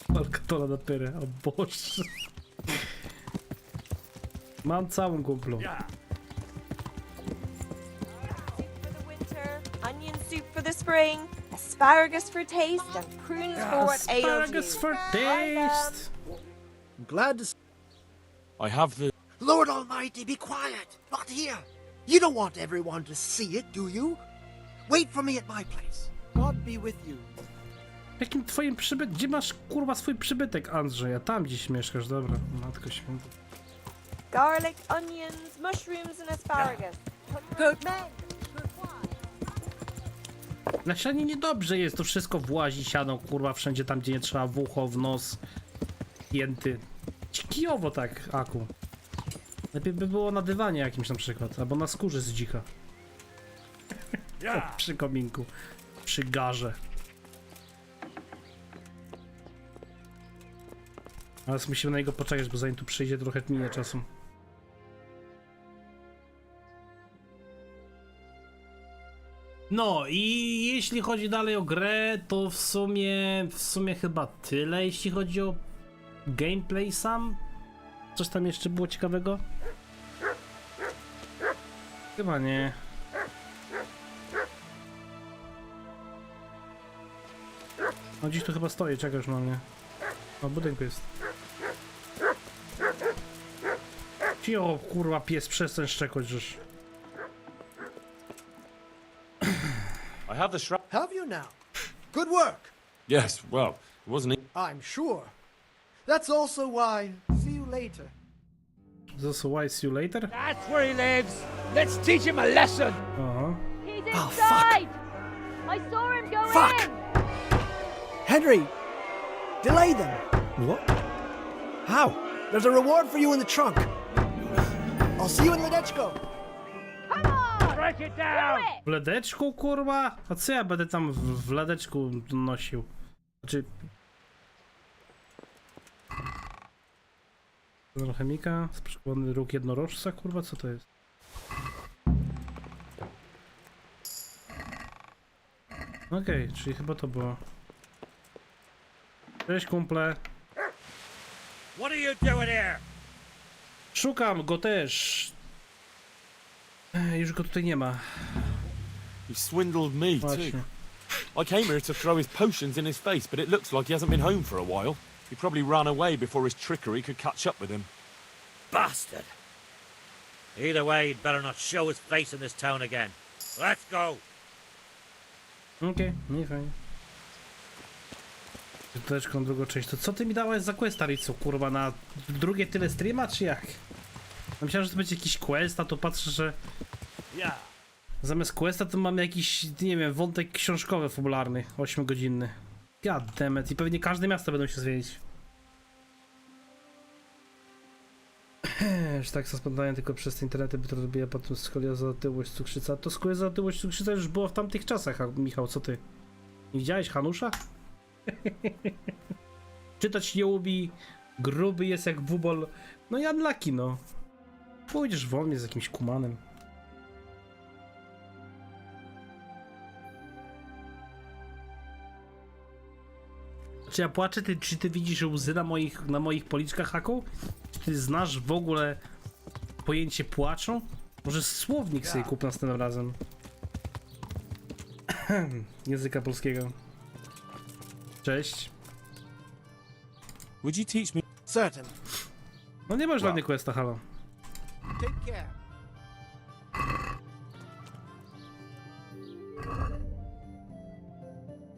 Walka tola na pyrę, o Boże. Mam całą kumplu. Onion soup for the spring, asparagus for taste, and prunes for what ails you. Asparagus for taste. I'm glad to I have the... Lord Almighty, be quiet! Not here! You don't want everyone to see it, do you? Wait for me at my place. God be with you. Jakim twoim przybytek? Gdzie masz, kurwa, swój przybytek, Andrzej? A tam gdzieś mieszkasz, dobra. Matko święta. Garlic, onions, mushrooms, and asparagus. Good man. Na ścianie niedobrze jest, to wszystko włazi, siano, kurwa, wszędzie tam, gdzie nie trzeba, w ucho, w nos, jęty. Kijowo tak, Aku. Lepiej by było na dywanie jakimś na przykład, albo na skórze z dzika. Przy kominku, przy garze. Ale musimy na niego poczekać, bo zanim tu przyjdzie, trochę minie czasu. No i jeśli chodzi dalej o grę, to w sumie chyba tyle, jeśli chodzi o gameplay sam. Coś tam jeszcze było ciekawego? Chyba nie. No dziś tu chyba stoi, czeka już na mnie. O, w budynku jest. Cio, kurwa, pies, przestań szczekać, żeż. I have the shroud. Have you now? Good work. Yes, well, it wasn't. I'm sure. That's also why. See you later. So why see you later? That's where he lives. Let's teach him a lesson. He's Oh, inside! I saw him go Fuck. in! Henry, delay them. What? How? There's a reward for you in the trunk. I'll see you in Ledeczko. Come on! Break it down. W ledeczku, kurwa? A co ja będę tam w ledeczku nosił? Znaczy... Chemika, sprzykładany róg jednorożca, kurwa, co to jest? Okej, czyli chyba to było. Cześć, kumple. What are you doing here? Szukam go też. Już go tutaj nie ma. He swindled me Właśnie. too. I came here to throw his potions in his face, but it looks like he hasn't been home for a while. He probably ran away before his trickery could catch up with him. Bastard. Either way, he'd better not show his face in this town again. Let's go. Okej, nie fajnie. Teczką drugą część. To co ty mi dałeś za questa, Ricu, kurwa, na drugie tyle streama, czy jak? Myślałem, że to będzie jakiś quest, a to patrzę, że... Zamiast questa to mamy jakiś, nie wiem, wątek książkowy, fabularny, 8-godzinny. God damn it. I pewnie każde miasto będą się zwiedzić. Że tak spadają tylko przez te internety, by to robiła potem skolioza, otyłość, cukrzyca. To skolioza, otyłość, cukrzyca już było w tamtych czasach, a Michał, co ty? Nie widziałeś Hanusza? Czytać nie lubi, gruby jest jak wubol. No i unlucky, no. Pójdziesz wolnie z jakimś kumanem. Czy ja płaczę? Czy ty widzisz łzy na moich policzkach, Haku? Czy ty znasz w ogóle pojęcie płaczu? Może słownik sobie kup następnym razem. Języka polskiego. Cześć. Would you teach me? Certain. No nie masz żadnej questa, halo. Take care.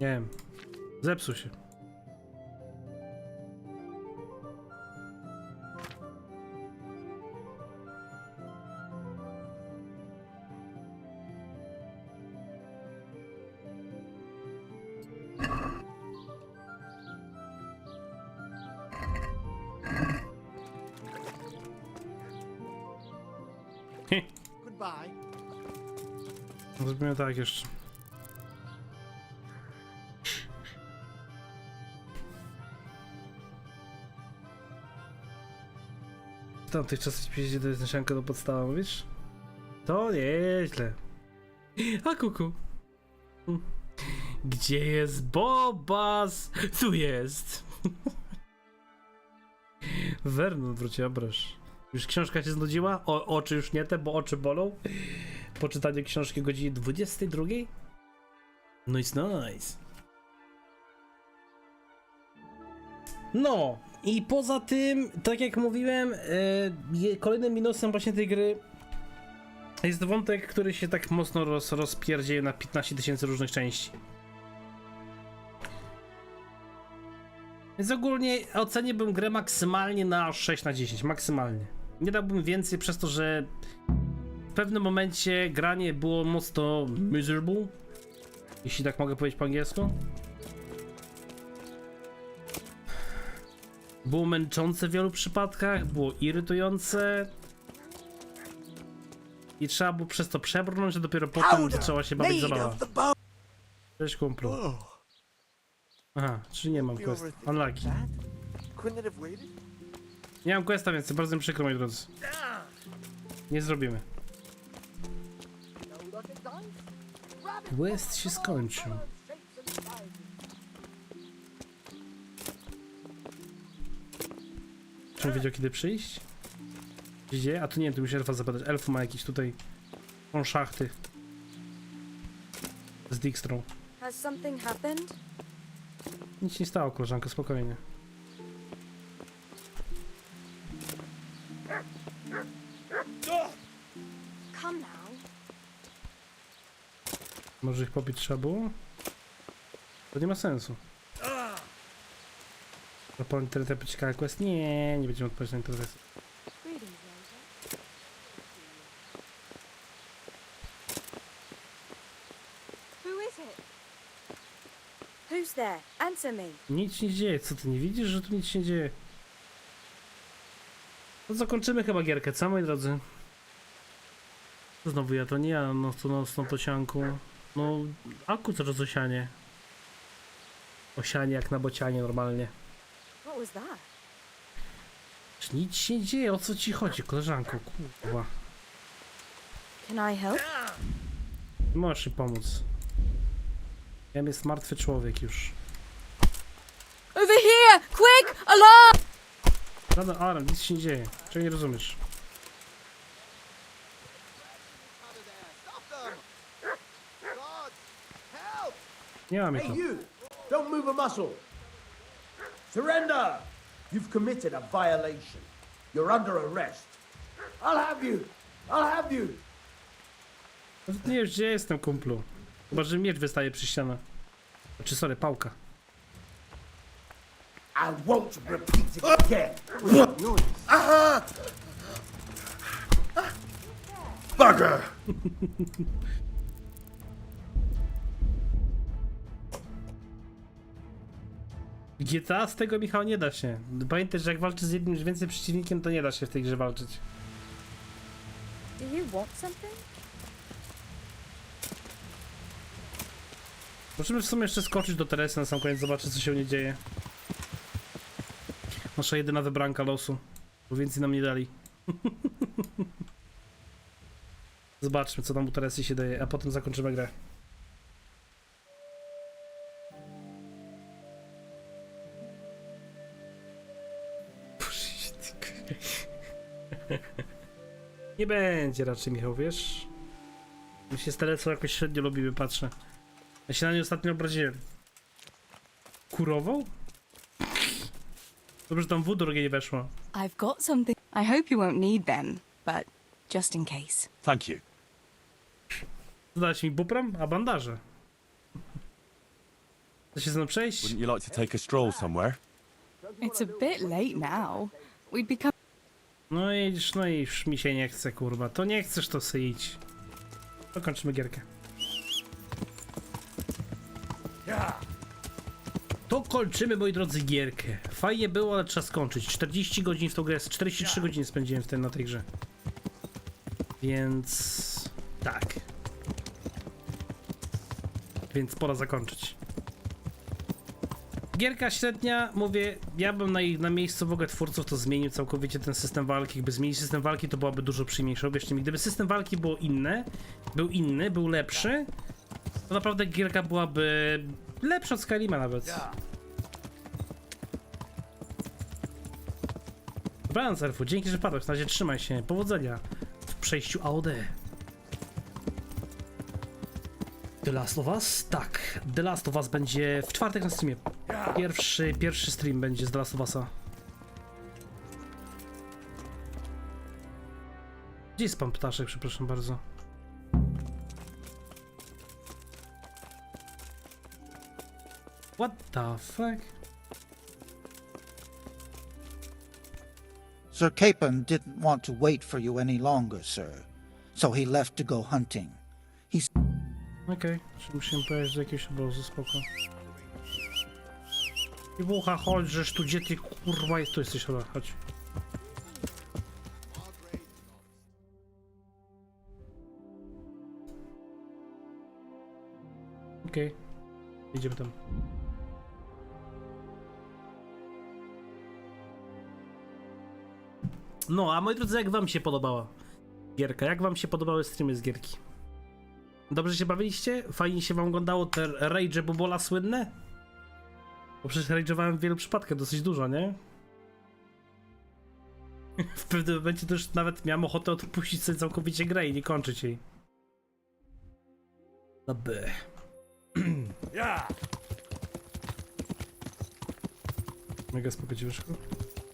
Nie wiem. Zepsuł się. Goodbye. Zrobimy tak jeszcze. W tamtych czasach przyjdzie do Jeznaszanka do podstawy, mówisz? To nieźle. A kuku. Gdzie jest Bobas? Tu jest. Vernon wróci, obraż. Już książka się znudziła? Oczy już nie te, bo oczy bolą. Poczytanie książki o godzinie 22? Nice. No i poza tym, tak jak mówiłem, kolejnym minusem właśnie tej gry jest wątek, który się tak mocno rozpierdzieje na 15 000 różnych części. Więc ogólnie oceniłbym grę maksymalnie na 6 na 10, maksymalnie. Nie dałbym więcej przez to, że w pewnym momencie granie było mocno miserable, jeśli tak mogę powiedzieć po angielsku. Było męczące w wielu przypadkach, było irytujące i trzeba było przez to przebrnąć, a dopiero potem zaczęła się bawić zabawa. Cześć, kumplu. Aha, czyli nie mam quest. Unlucky. Nie mam questa, więc bardzo mi przykro, moi drodzy. Nie zrobimy. Quest się skończył. Czy on wiedział kiedy przyjść? Gdzie? A tu nie wiem, tu musi elfa zapytać. Elfu ma jakieś tutaj... Są szachty. Z Dijkstrą. Has something happened? Nic nie stało, koleżanko, spokojnie. Come now. Może ich pobić trzeba było? To nie ma sensu. Po internecie pociekała quest? Nie będziemy odpowiedzieć na internet. Who is it? Who's there? Answer me. Nic się nie dzieje, co ty nie widzisz, że tu nic się nie dzieje? No zakończymy chyba gierkę, co moi drodzy? Znowu ja, to nie ja, no to nocną pociągu. No, aku co to osianie. Osianie jak na bocianie normalnie. What was that? Nic się nie dzieje, o co ci chodzi, koleżanko, kurwa. Can I help? Możesz mi pomóc. Ja jest martwy człowiek już. Over here! Quick! Alarm! Żaden alarm, nic się nie dzieje. Czego nie rozumiesz? Nie mamy to. Hey you! Don't move a muscle! Surrender! You've committed a violation. You're under arrest. I'll have you! I'll have you! Nie wiesz gdzie jestem, kumplu. Chyba, że miecz wystaje przy ścianę. Znaczy, sorry, pałka. I won't repeat it again. Bugger! GTA z tego, Michał, nie da się. Pamiętaj, że jak walczysz z jednym już więcej przeciwnikiem, to nie da się w tej grze walczyć. Do you want something? Możemy w sumie jeszcze skoczyć do Teresy na sam koniec, zobaczyć co się nie dzieje. Nasza jedyna wybranka losu. Bo więcej nam nie dali. Zobaczmy co tam u Teresy się daje, a potem zakończymy grę. Nie będzie raczej, Michał, wiesz? My się z Teresą jakoś średnio lubimy, patrzę. Ja się na nie ostatnio obraziłem. Kurował? Dobrze, że tam wód drogie nie weszło. I've got something. I hope you won't need them, but just in case. Thank you. Dodałeś mi bupram, a bandaże. Chcesz się ze mną przejść? Wouldn't you like to take a stroll somewhere? It's a bit late now. We'd become. No idziesz, no i już mi się nie chce, kurwa. To nie chcesz, to sobie idź. To kończymy gierkę. To kończymy, moi drodzy, gierkę. Fajnie było, ale trzeba skończyć. 40 godzin w tą grę, 43 godziny spędziłem na tej grze. Więc... tak. Więc pora zakończyć. Gierka średnia, mówię, ja bym na miejscu w ogóle twórców to zmienił całkowicie ten system walki. Jakby zmienić system walki, to byłaby dużo przyjemniejsze. Uwierzcie mi, gdyby system walki był lepszy, to naprawdę gierka byłaby lepsza od Skyrima nawet. Dobranoc, Elfu, dzięki, że padłeś. Na razie trzymaj się. Powodzenia w przejściu AOD. The Last of Us? Tak, The Last of Us będzie w czwartek na streamie. Pierwszy stream będzie z The Last of Us'a. Gdzie jest pan ptaszek, przepraszam bardzo? What the fuck? Sir Capon didn't want to wait for you any longer, sir. So he left to go hunting. Okej, czyli musimy pojechać do jakiegoś obozu, spoko. I wucha, chodź, żeż tu, gdzie ty kurwa jest, tu jesteś, chyba, chodź. Okej, idziemy tam. No, a moi drodzy, jak wam się podobała gierka? Jak wam się podobały streamy z gierki? Dobrze się bawiliście? Fajnie się wam oglądało te rage bobola słynne? Bo przecież rage'owałem w wielu przypadkach dosyć dużo, nie? W pewnym momencie też nawet miałem ochotę odpuścić sobie całkowicie grę i nie kończyć jej. No by. Mega spoko, dziewczynko.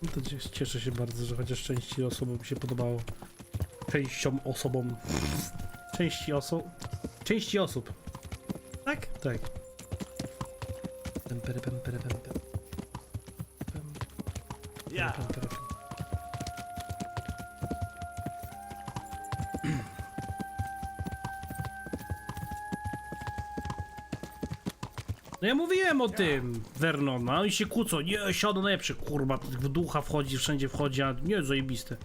No to cieszę się bardzo, że chociaż części osób mi się podobało. Częściom osobom. Części osób. Tak? Tak. No ja mówiłem o tym, Vernon, a oni się kłócą, nie, siadę najlepszy, kurwa, w ducha wchodzi, wszędzie wchodzi, a nie, zajebiste.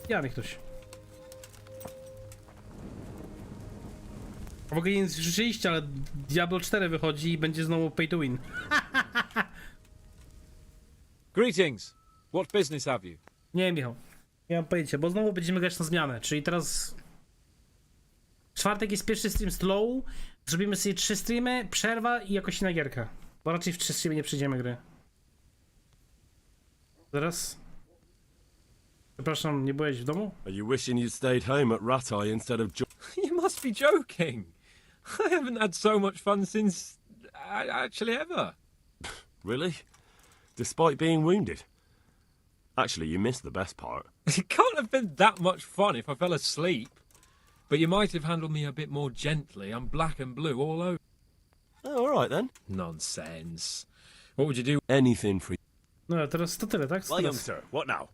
Jany ktoś. W ogóle nie słyszeliście, ale Diablo 4 wychodzi i będzie znowu pay to win. Greetings. What business have you? Nie, Michał. Nie mam pojęcia, bo znowu będziemy grać na zmianę, czyli teraz... W czwartek jest pierwszy stream z low, zrobimy sobie 3 streamy, przerwa i jakoś inna gierka. Bo raczej w 3 streamy nie przyjdziemy gry. Zaraz. Przepraszam, nie byłeś w domu? Are you wishing you'd stayed home at Ratai instead of... You must be joking. I haven't had so much fun since... actually ever. Really? Despite being wounded? Actually, you missed the best part. It can't have been that much fun if I fell asleep. But you might have handled me a bit more gently. I'm black and blue all over. Oh, all right then. Nonsense. What would you do? Anything for you. No, teraz to tyle, tak? Well, young sir, what now?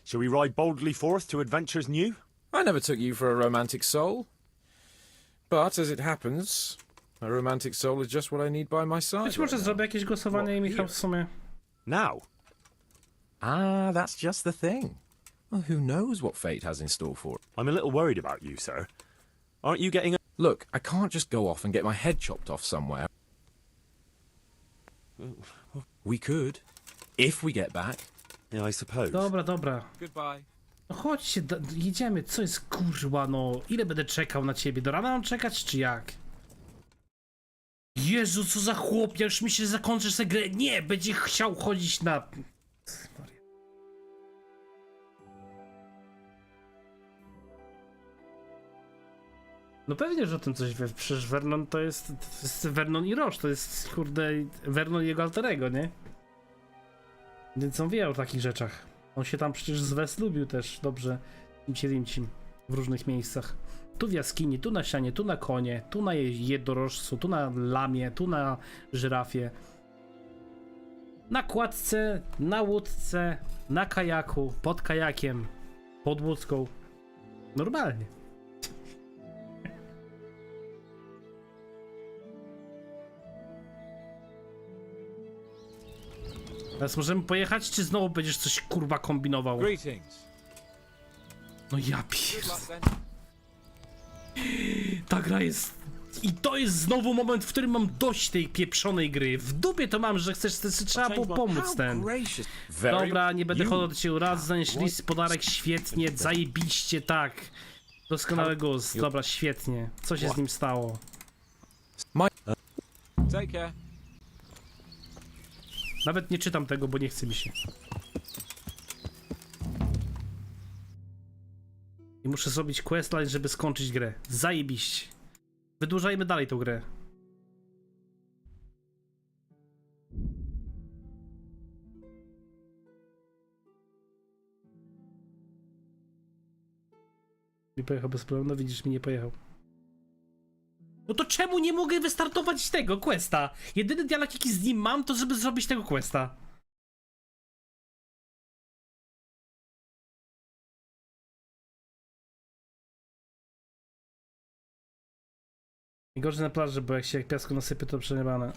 Shall we ride boldly forth to adventures new? I never took you for a romantic soul. But as it happens, a romantic soul is just what I need by my side. Być może zrobię jakieś głosowanie i Michał w sumie. Now? Ah, that's just the thing. Well, who knows what fate has in store for it? I'm a little worried about you, sir. Aren't you getting a... Look, I can't just go off and get my head chopped off somewhere. We could, if we get back. Yeah, I suppose. Dobra, dobra. Goodbye. No chodźcie, jedziemy, co jest kurwa, no. Ile będę czekał na ciebie? Do rana mam czekać, czy jak? Jezu, co za chłop, ja już myślę, że zakończysz tę grę. Nie, będzie chciał chodzić na... No pewnie, że o tym coś wie. Przecież Vernon to jest Vernon i Roche, to jest kurde Vernon i jego alterego, nie? Więc on wie o takich rzeczach. On się tam przecież z Wes lubił też dobrze rimcim w różnych miejscach. Tu w jaskini, tu na ścianie, tu na konie, tu na jednorożcu, tu na lamie, tu na żyrafie. Na kładce, na łódce, na kajaku, pod kajakiem, pod łódką. Normalnie. Teraz możemy pojechać, czy znowu będziesz coś kurwa kombinował? Greetings. No ja Ta gra jest... I to jest znowu moment, w którym mam dość tej pieprzonej gry. W dupie to mam, że chcesz, trzeba było pomóc ten. Dobra, nie będę chodził do ciebie raz, zaniesz list, podarek, świetnie, zajebiście, tak. Doskonały gust, dobra, świetnie. Co się z nim stało? Take care. Nawet nie czytam tego, bo nie chce mi się. I muszę zrobić questline, żeby skończyć grę. Zajebiście. Wydłużajmy dalej tą grę. Nie pojechał bez problemu, no widzisz, mi nie pojechał. No to czemu nie mogę wystartować tego questa? Jedyny dialog jaki z nim mam, to żeby zrobić tego questa. Gorzej na plaży, bo jak się jak piasku nasypie, to przejebane.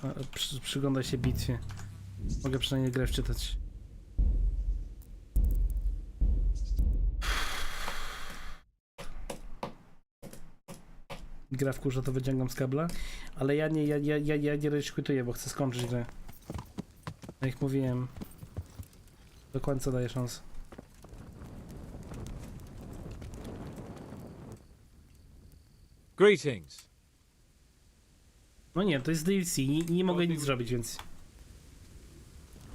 Przyglądaj się bitwie. Mogę przynajmniej grę wczytać. Gra wkurza, to wyciągam z kabla. Ale ja nie ryzykuję, bo chcę skończyć grę. Jak mówiłem, do końca daję szansę. Greetings. No nie, to jest DLC, nie mogę nic zrobić, więc...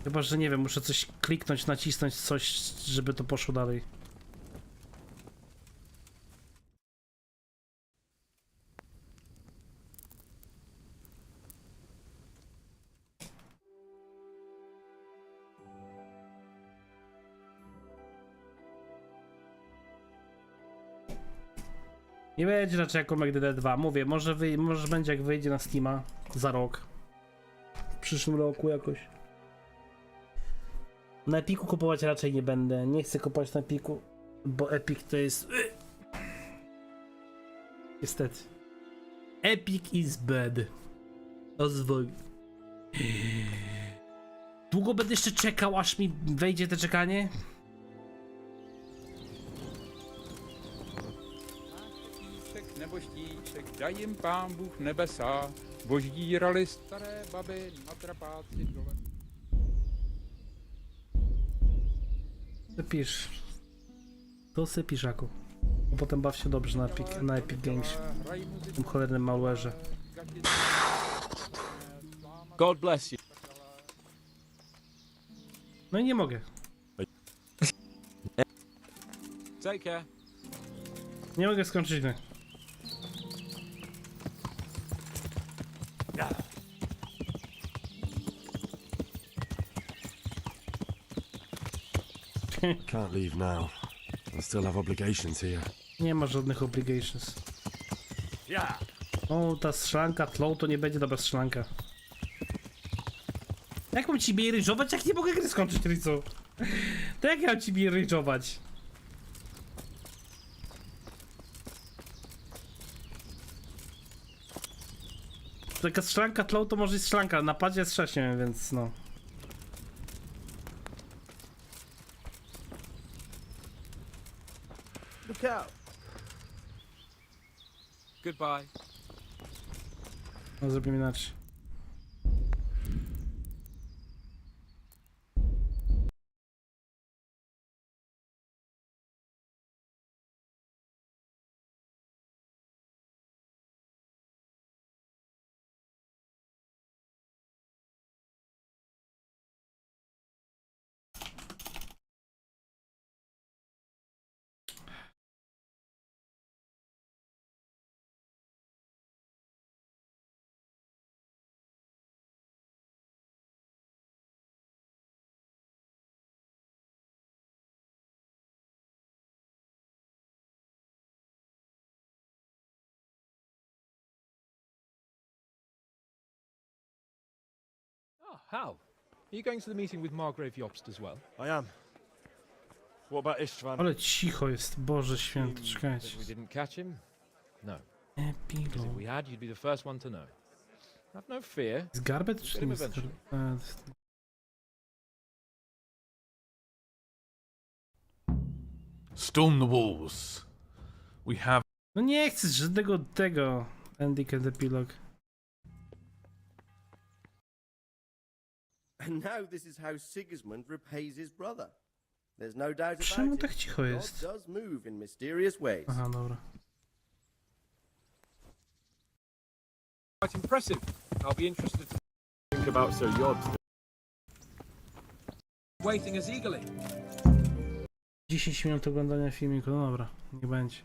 Chyba, że nie wiem, muszę coś kliknąć, nacisnąć coś, żeby to poszło dalej. Nie będzie raczej jak Komendy 2. Mówię, może będzie jak wyjdzie na Steama za rok. W przyszłym roku jakoś. Na Epiku kupować raczej nie będę. Nie chcę kupować na Epiku, bo Epic to jest... Niestety. Epic is bad. Ozwoj. Długo będę jeszcze czekał, aż mi wejdzie to czekanie? Nebožtíček, daj jim pán Bůh nebesa, boždírali staré baby na trapáci dole. Zapisz. To se piszaku. A potem baw się dobrze na Epic Games. W tym cholernym malware'ze. God bless you. No i nie mogę. Take care. Nie mogę skończyć gry. Can't leave now. I still have obligations here. Nie ma żadnych obligations. Yeah. O, ta strzelanka tlą to nie będzie dobra strzelanka. Jak mam ciebie ryżować, jak nie mogę gry skończyć, Rico? To jak ja mam ciebie ryżować? Taka strzelanka tlą to może jest strzelanka, na padzie jest 6, więc no. Look out. Goodbye. No zrobimy inaczej. Oh, how? Are you going to the meeting with Margrave Jobst as well? I am. What about Istvan? Ale cicho jest, Boże święty, czekajcie. That we didn't catch him? No. Epilog. Because if we had, you'd be the first one to know. Have no fear. Z garbet czy Get to him jest... eventually. Storm the walls. We have... No nie chcę żadnego tego. Ending and epilog. And now this is how Sigismund repays his brother. There's no doubt Czemu about tak it. cicho jest? God does move in mysterious ways. Aha, dobra. Quite impressive. I'll be interested to Think about ŁYWO. waiting as eagerly. 10 minut oglądania filmiku, no dobra, nie będzie.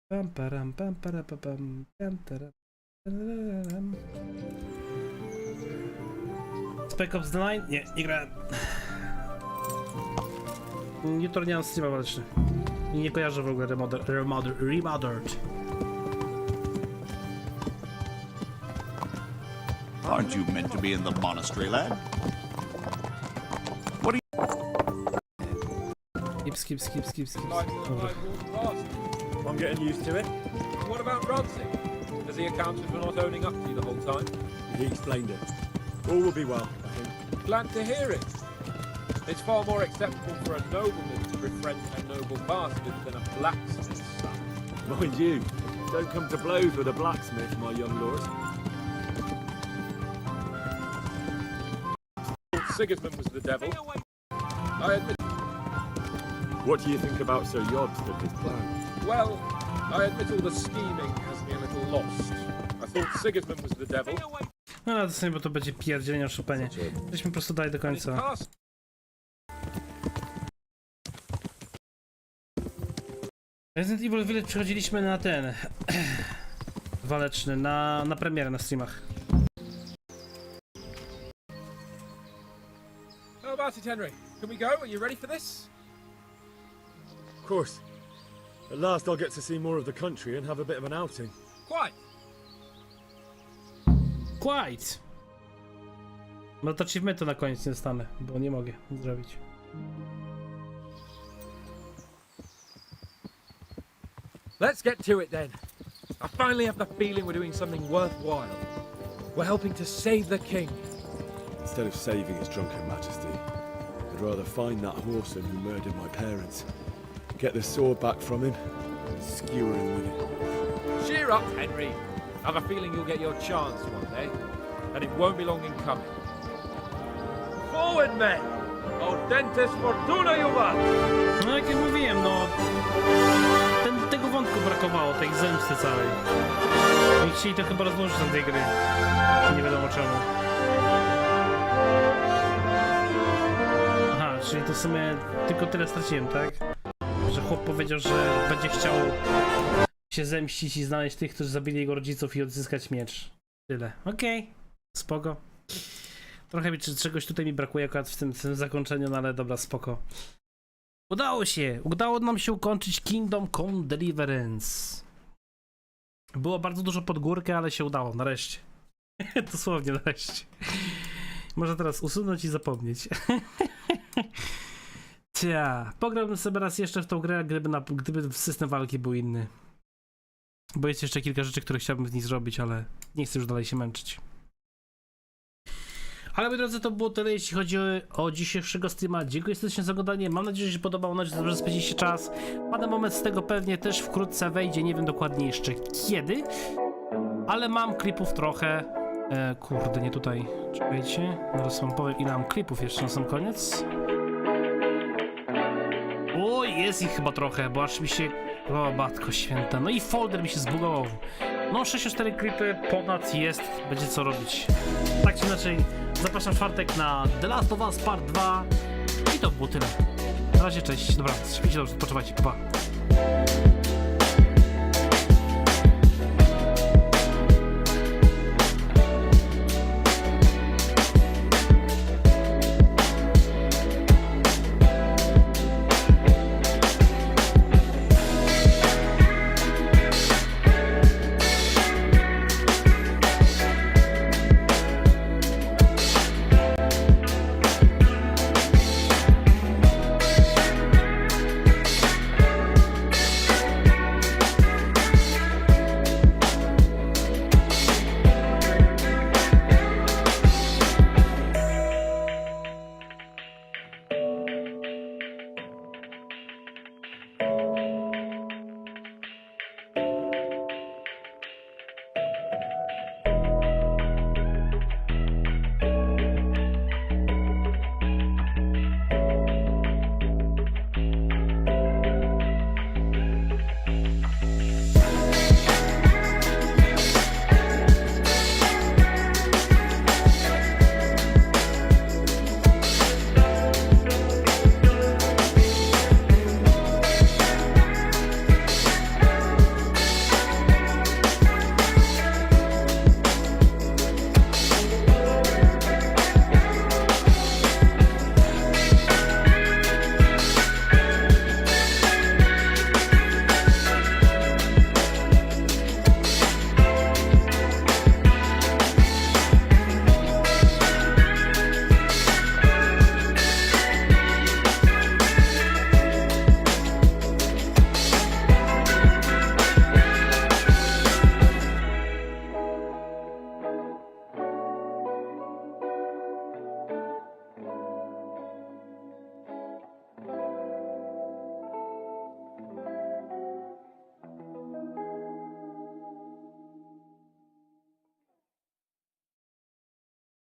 Pam param pam para pam pam taram. Spec Ops The Line? Nie, nie grałem. Jutro nie mam streama waleczny. I nie kojarzę w ogóle Remothered. Aren't you meant to be in the monastery, lad? What are you... Skip. Like Dobra. I'm getting used to it. What about Rodzik? Has he accounted for not owning up to you the whole time? He explained it. All will be well, I think. Glad to hear it. It's far more acceptable for a nobleman to befriend a noble bastard than a blacksmith's son. Mind you, don't come to blows with a blacksmith, my young lord. Sigismund was the devil. I admit. What do you think about ዄYWO and his plan? Well, I admit all the scheming has me a little lost. I thought Sigismund was the devil. No to sobie, bo to będzie pierdzielenie o Chopinie. Weźmy po prostu dalej do końca. Resident Evil Village przychodziliśmy na ten... waleczny, na premierę na streamach. How about it, Henry? Can we go? Are you ready for this? Of course. At last I'll get to see more of the country and have a bit of an outing. Quite. Quite! No to achievementu na koniec nie dostanę, bo nie mogę zrobić. Let's get to it then. I finally have the feeling we're doing something worthwhile. We're helping to save the king. Instead of saving his drunken majesty, I'd rather find that whoreson who murdered my parents, get the sword back from him, and skewer him with it. Cheer up, Henry. I have a feeling you'll get your chance one day, and it won't be long in coming. Forward, men! Audentes fortuna juvat! No jak ja mówiłem, no... Tego wątku brakowało, tej zemsty całej. I chcieli to chyba rozłożyć na tej gry. Nie wiadomo czemu. Aha, czyli to w sumie tylko tyle straciłem, tak? Że chłop powiedział, że będzie chciał się zemścić i znaleźć tych, którzy zabili jego rodziców i odzyskać miecz. Tyle. Okej. Spoko. Trochę mi czegoś tutaj mi brakuje akurat w tym zakończeniu, no ale dobra, spoko. Udało się! Udało nam się ukończyć Kingdom Come Deliverance. Było bardzo dużo pod górkę, ale się udało, nareszcie. Dosłownie nareszcie. Można teraz usunąć i zapomnieć. Pograłbym sobie raz jeszcze w tą grę, gdyby system walki był inny. Bo jest jeszcze kilka rzeczy, które chciałbym z niej zrobić, ale nie chcę już dalej się męczyć. Ale moi drodzy, to było tyle, jeśli chodzi o dzisiejszego streama. Dziękuję serdecznie za oglądanie. Mam nadzieję, że się podobało. Mam nadzieję, że dobrze spędziliście czas. Pada moment z tego pewnie też wkrótce wejdzie. Nie wiem dokładnie jeszcze kiedy. Ale mam klipów trochę. Kurde, nie tutaj. Czekajcie. Zaraz wam powiem, ile mam klipów jeszcze na sam koniec. O, jest ich chyba trochę, bo aż mi się... O, matko święta. No i folder mi się zbugował. No, 64 klipy ponad jest. Będzie co robić. Tak czy inaczej, zapraszam w czwartek na The Last of Us Part 2. I to było tyle. Na razie, cześć. Dobra, śpijcie dobrze, odpoczywajcie. Pa.